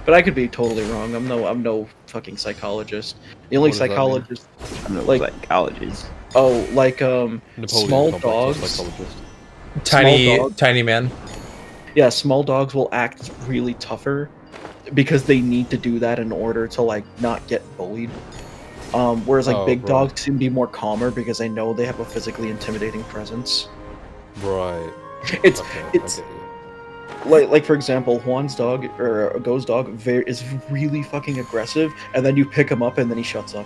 But I could be totally wrong. I'm no fucking psychologist. The only What does that mean? psychologist. I'm no Like- psychologist. Oh, like Napoleon small complex dogs. or psychologist. dog. Tiny man. Yeah, small dogs will act really tougher because they need to do that in order to like not get bullied. Whereas like Oh, big right. dogs seem to be more calmer because they know they have a physically intimidating presence. Right. It's Okay, it's I get you. like for example, Juan's dog or Go's dog is really fucking aggressive, and then you pick him up and then he shuts up.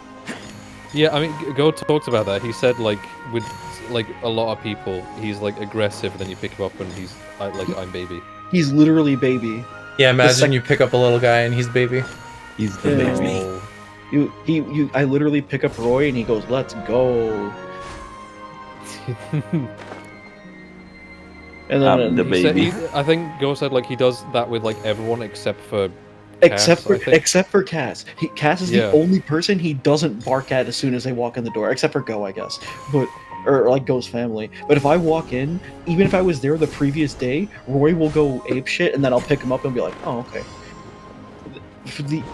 Yeah, I mean, Go talked about that. He said like with like a lot of people, he's like aggressive, and then you pick him up and he's like I'm baby. He's literally baby. Yeah, imagine sec- you pick up a little guy and he's baby. He's the Yeah. baby. Oh. I literally pick up Roy and he goes, "Let's go." And then I'm the He said, baby. I think Go said like he does that with like everyone except for Cass, I think. except for Cass. Cass is Yeah. the only person he doesn't bark at as soon as they walk in the door, except for Go, I guess. But or like Go's family. But if I walk in, even if I was there the previous day, Roy will go ape shit, and then I'll pick him up and be like, "Oh, okay."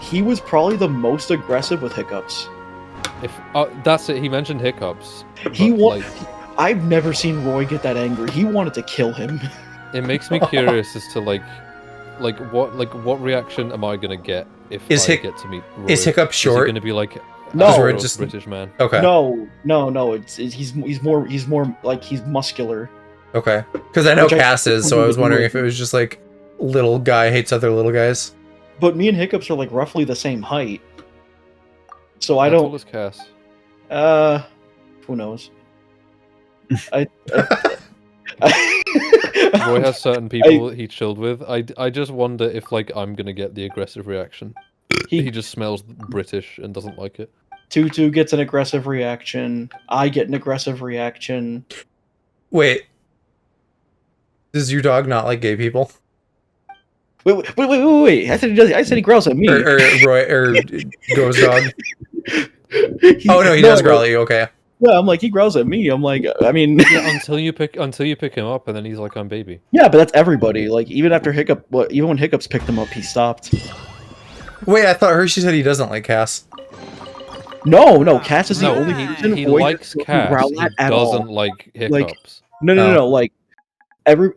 He was probably the most aggressive with hiccups. if that's it. He mentioned hiccups. He but, wa- like, I've never seen Roy get that angry. He wanted to kill him. it makes me curious as to like what reaction am I gonna get if Is I Hic- get to meet Roy? Is Hiccup Is he short? gonna be like No. "Ah, We're you're a just- British man? Okay. No. He's more like he's muscular. Okay. Because I know Which I Cass is, so I was completely wondering if agree it with. was just like little guy hates other little guys. But me and Hiccups are like roughly the same height. So I How tall don't. is Cass? Who knows? I. Roy has certain people he chilled with. I just wonder if like I'm gonna get the aggressive reaction. He he just smells British and doesn't like it. Tutu gets an aggressive reaction. I get an aggressive reaction. Wait. Does your dog not like gay people? Wait! I said he growls at me. Or Roy or Go's dog? He- Oh no, he does growl at you. Okay. Yeah, I'm like he growls at me. I'm like, I mean, Yeah, until you pick him up, and then he's like, "I'm baby." yeah, but that's everybody. Like even after Hiccup, even when Hiccups picked him up, he stopped. Wait, I thought Hershey said he doesn't like Cass. No, Cass is the No, only person he Roy likes doesn't Cass. growl He at all. doesn't like Hiccups. Oh. No. Like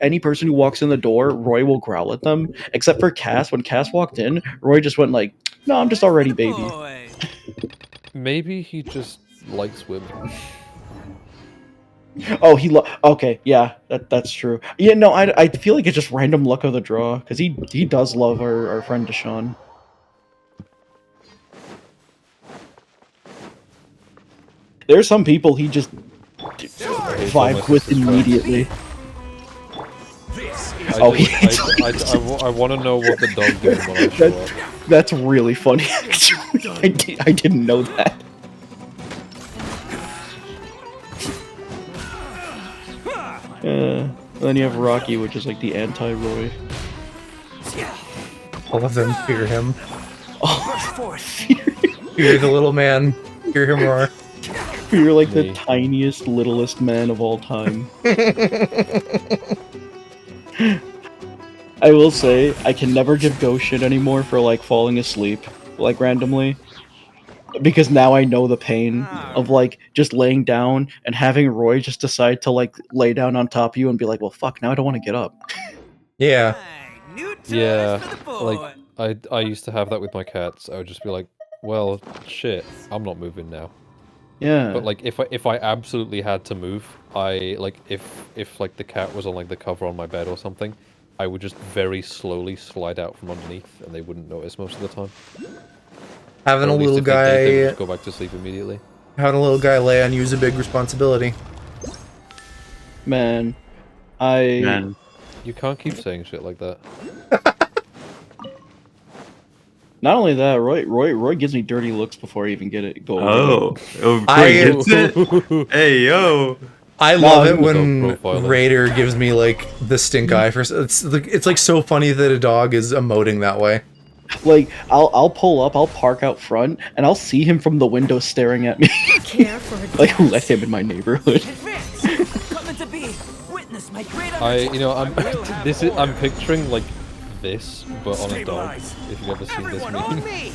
any person who walks in the door, Roy will growl at them. Except for Cass. When Cass walked in, Roy just went like, "No, I'm just already baby." Boy. Maybe he just likes women. Oh, okay, yeah, that's true. Yeah, no, I feel like it's just random luck of the draw because he does love our friend Deshaun. There's some people he just vibe with immediately. Oh, I want to know what the dog did when I show up. That's really funny. Actually, I didn't know that. Then you have Rocky, which is like the anti-Roy. All of them fear him. Oh, Fear the little man. Hear him roar. you're like Me. the tiniest, littlest man of all time. I will say, I can never give Go shit anymore for like falling asleep, like randomly. Because now I know the pain of like just laying down and having Roy just decide to like lay down on top of you and be like, well, fuck, now I don't want to get up. Yeah. New toys Yeah, for the boy. like I used to have that with my cats. I would just be like, "Well, shit, I'm not moving now." Yeah. But like if I absolutely had to move, I like if like the cat was on like the cover on my bed or something, I would just very slowly slide out from underneath, and they wouldn't notice most of the time. Having Or a at least little if they did, they would guy, just go back to sleep immediately. having a little guy lay on you is a big responsibility. Man, Man. You can't keep saying shit like that. not only that, Roy gives me dirty looks before I even get it going. Oh, I- gets it? Hey, yo. I No, love it I'm when dog profiling. Raider gives me like the stink eye for. It's like so funny that a dog is emoting that way. Like I'll pull up, I'll park out front, and I'll see him from the window staring at me. Care for a Like who let him in my neighborhood? Advance. Coming to be. Witness my great I'm picturing like this, but on a dog. If you've ever seen this Everyone on meme. me.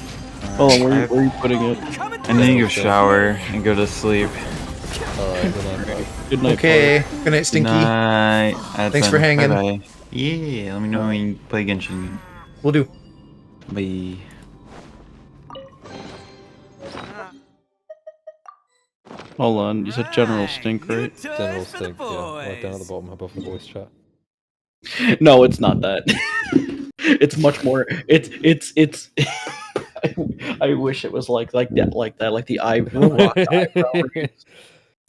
Hold on, where are you putting it? Coming to And then me. you go shower and go to sleep. Alright, then Good night. Okay. Good night, Stinky. Night. Thanks for hanging. Bye-bye. Yeah, let me know when you play Genshin. We'll do. Bye. Hold on, you said General Stink, right? General Stink, yeah. Right down at the bottom above the voice chat. No, it's not that. It's much more. It's. I wish it was like that, like the eyebrow.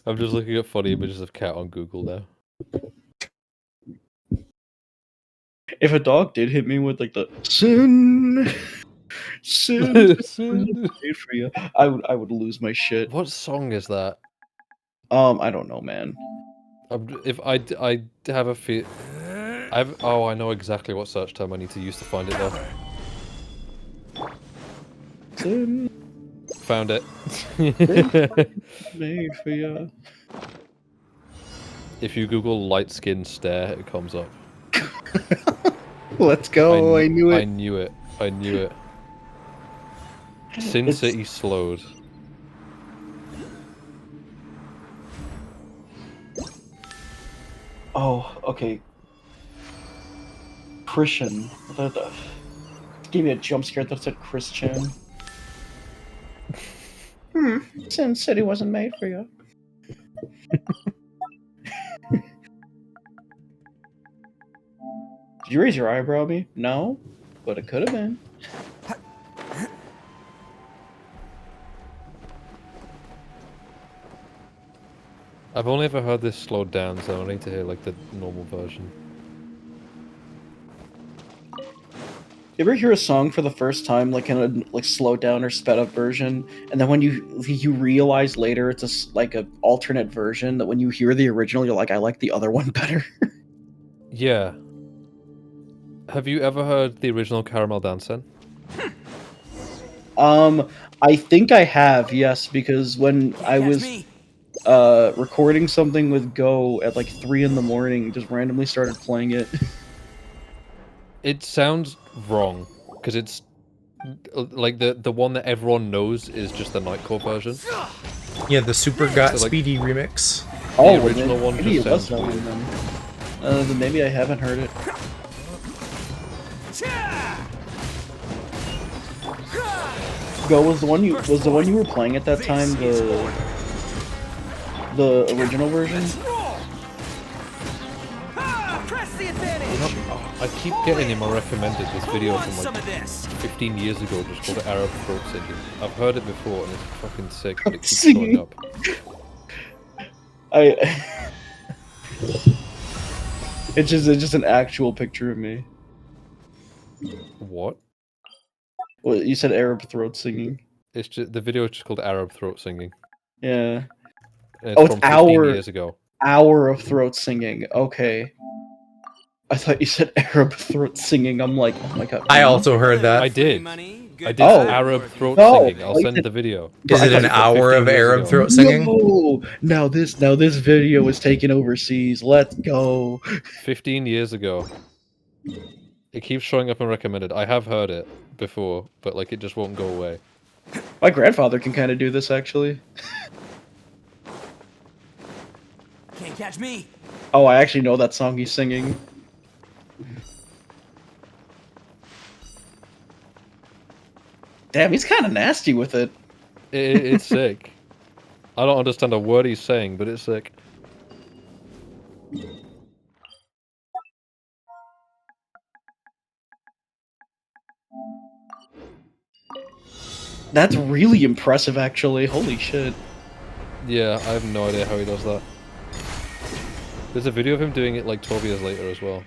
I'm just looking at funny images of cat on Google now. If a dog did hit me with like the sin, made for you, I would lose my shit. What song is that? I don't know, man. If I have a feel, oh, I know exactly what search term I need to use to find it though. Sin Found it. made for you. If you Google light skin stare, it comes up. Let's go! I knew I it. knew it. I knew it. Sin It's- City slowed. Oh, okay. Christian. What the? Gave me a jump scare that said Christian. Sin City wasn't made for you. Did you raise your eyebrow at me? No, but it could have been. I've only ever heard this slowed down, so I need to hear like the normal version. You ever hear a song for the first time, like in a like slowed down or sped up version, and then when you realize later it's like a alternate version that when you hear the original, you're like, I like the other one better. Yeah. Have you ever heard the original Caramel Dancing? I think I have, yes, because when I was recording something with Go at like 3 in the morning, just randomly started playing it. It sounds wrong because it's like the one that everyone knows is just the Nightcore version. Yeah, the Super Got So, like, Speedy remix. Oh, the original one maybe just it was sounds that weird. one then. Then maybe I haven't heard it. Go was the one you were playing at that time, the original version. Press the advantage. I keep getting in my recommended this video Want from some like of this? 15 years ago just called Arab throat singing. I've heard it before and it's fucking sick, but it keeps Singing. showing up. It's just an actual picture of me. What? Well, you said Arab throat singing. It's just the video is just called Arab throat singing. Yeah. And Oh, it's it's from 15 years ago. Hour of throat singing. Okay. I thought you said Arab throat singing. I'm like, oh my god. I also heard that. I did. Money, I good did Oh. Arab throat No, singing. I'll I send did- the video. Is it I an thought hour 15 of years Arab ago. throat singing? No! Now this video is taken overseas. Let's go. 15 years ago. It keeps showing up in recommended. I have heard it before, but like it just won't go away. My grandfather can kind of do this actually. Can't catch me. Oh, I actually know that song he's singing. Damn, he's kind of nasty with it. It's sick. I don't understand a word he's saying, but it's sick. That's really impressive, actually. Holy shit. Yeah, I have no idea how he does that. There's a video of him doing it like 12 years later as well.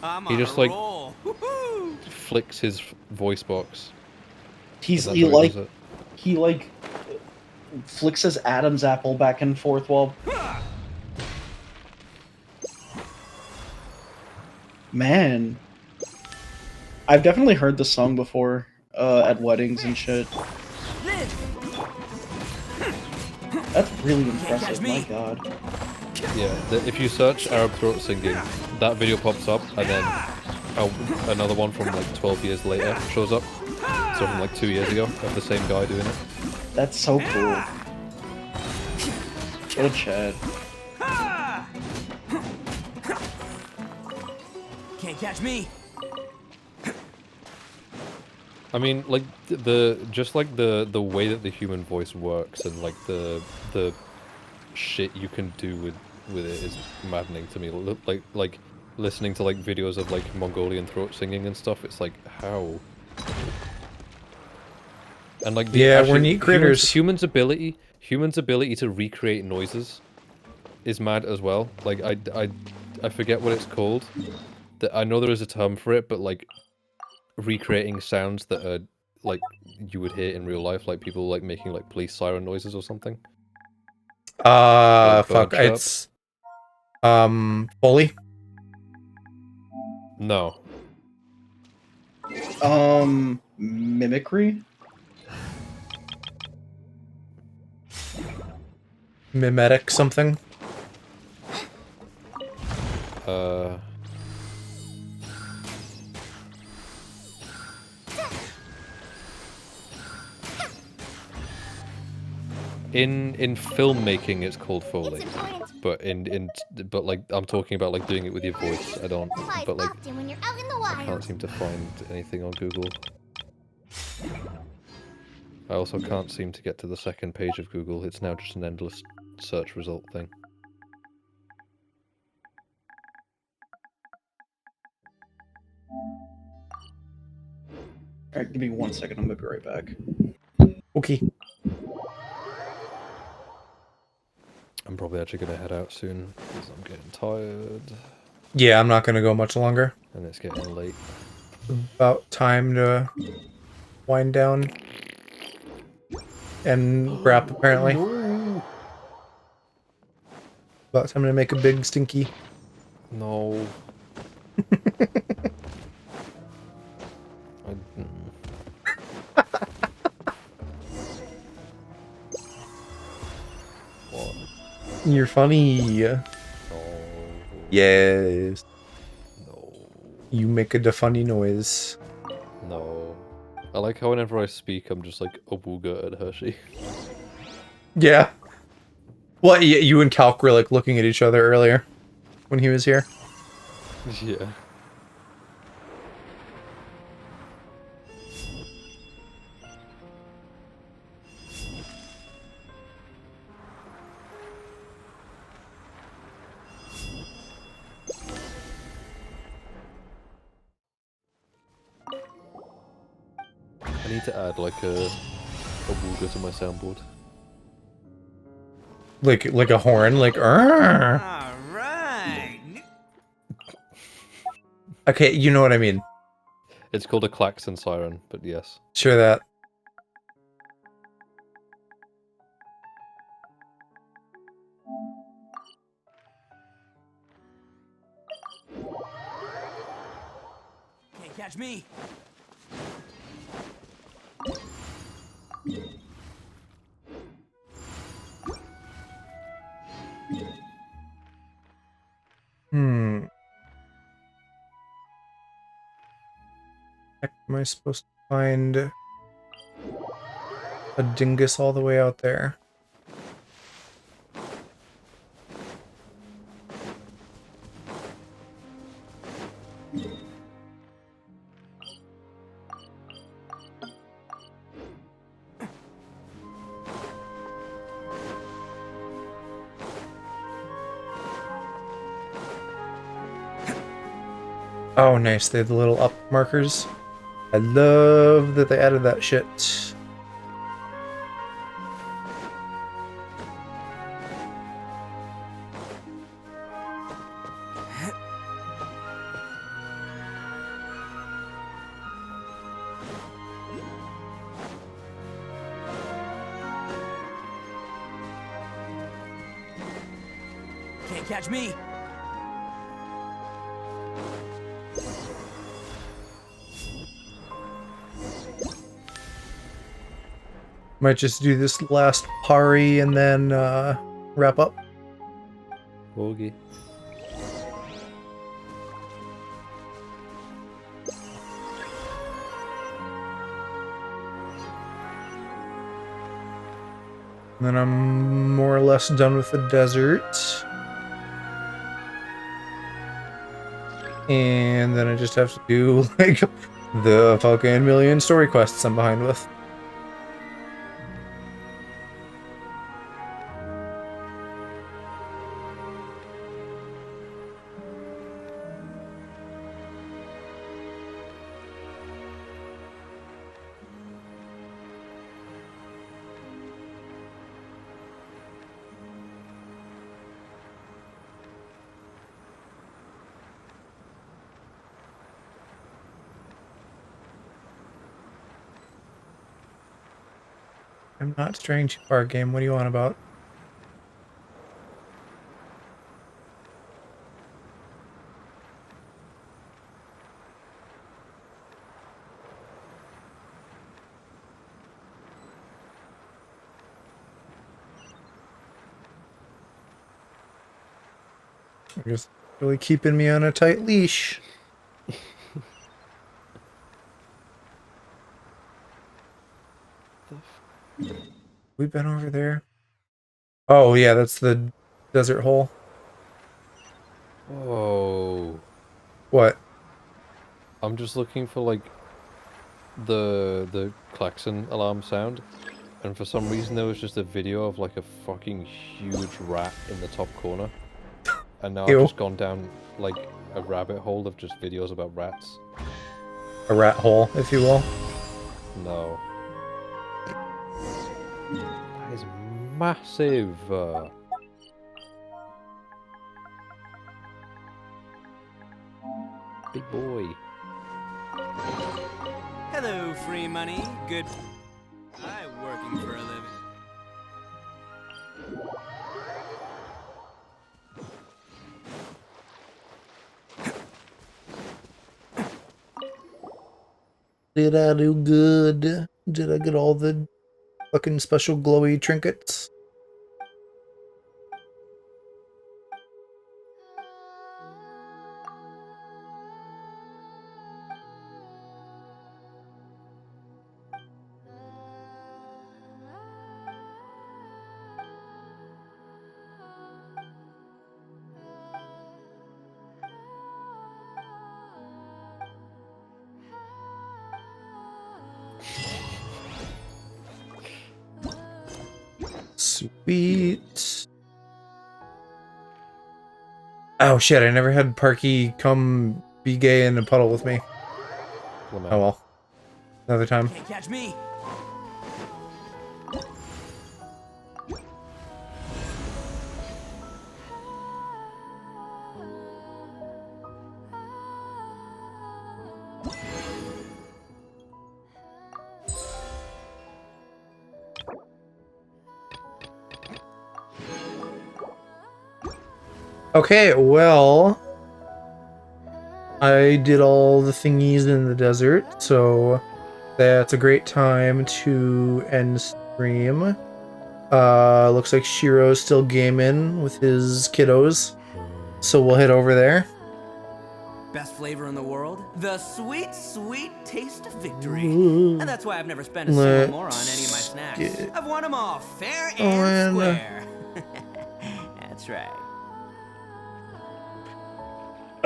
I'm He on just, a like- roll. Woohoo! Flicks his voice box. He That's how does it. he like flicks his Adam's apple back and forth while. Man, I've definitely heard this song before at weddings and shit. That's really impressive. My god. Yeah, if you search Arab throat singing, that video pops up, and then another one from like 12 years later shows up. So from like 2 years ago, of the same guy doing it. That's so cool. What a Chad. Can't catch me. I mean, like the way that the human voice works and like the shit you can do with it is maddening to me. Like listening to like videos of like Mongolian throat singing and stuff. It's like how. And like We're neat critters. Humans' ability to recreate noises is mad as well. Like I forget what it's called. I know there is a term for it, but like recreating sounds that are like you would hear in real life, like people like making like police siren noises or something. Like bird Fuck, chirp. it's Foley. No. Mimicry? Mimetic something. In filmmaking, it's called Foley, but but like I'm talking about like doing it with your voice. I don't, but like Often when you're out in the I can't wild. seem to find anything on Google. I also can't seem to get to the second page of Google. It's now just an endless search result thing. Alright, give me 1 second. I'm gonna be right back. Okay. I'm probably actually gonna head out soon because I'm getting tired Yeah, I'm not gonna go much longer. and it's getting late. About time to wind down and wrap, apparently. No. About time to make a big stinky. No. What? You're funny. No. Yes. No. You make a funny noise. No. I like how whenever I speak, I'm just like a wooga at Hershey. Yeah. Well, you and Calc were like looking at each other earlier when he was here. Yeah. I need to add like a wooga to my soundboard. Like a horn, like "Arr!" All right. Okay, you know what I mean. It's called a klaxon siren, but yes. Sure that. Can't catch me. Hmm. Heck, am I supposed to find a dingus all the way out there? Oh, nice. They have the little up markers. I love that they added that shit. Can't catch me. Might just do this last pari and then wrap up. Boogie. And then I'm more or less done with the desert. And then I just have to do, like, the fucking million story quests I'm behind with. I'm not straying too far, game. What do you want about? You're just really keeping me on a tight leash. We've been over there. Oh yeah, that's the desert hole. Oh. What? I'm just looking for like the klaxon alarm sound, and for some reason there was just a video of like a fucking huge rat in the top corner. And now Ew. I've just gone down like a rabbit hole of just videos about rats. A rat hole, if you will. No. That is massive. Big boy. Hello, free money. Good. I'm working for a living. Did I do good? Did I get all the fucking special glowy trinkets? Sweet. Oh shit, I never had Parky come be gay in a puddle with me. Lament. Oh well. Another time. Can't catch me. Okay, well, I did all the thingies in the desert, so that's a great time to end stream. Looks like Shiro's still gaming with his kiddos, so we'll head over there. Best flavor in the world? The sweet, sweet taste of victory. And that's why I've never spent a single more on any of my snacks. get I've won them all fair and on. square. That's right.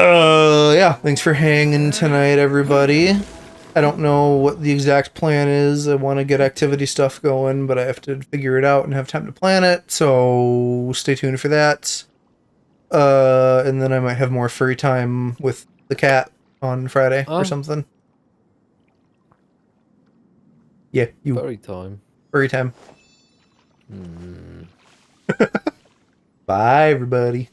Yeah, thanks for hanging tonight, everybody. I don't know what the exact plan is. I want to get activity stuff going, but I have to figure it out and have time to plan it, so stay tuned for that. And then I might have more free time with the cat on Friday or something. Yeah, you. Furry time. Free time. Bye, everybody.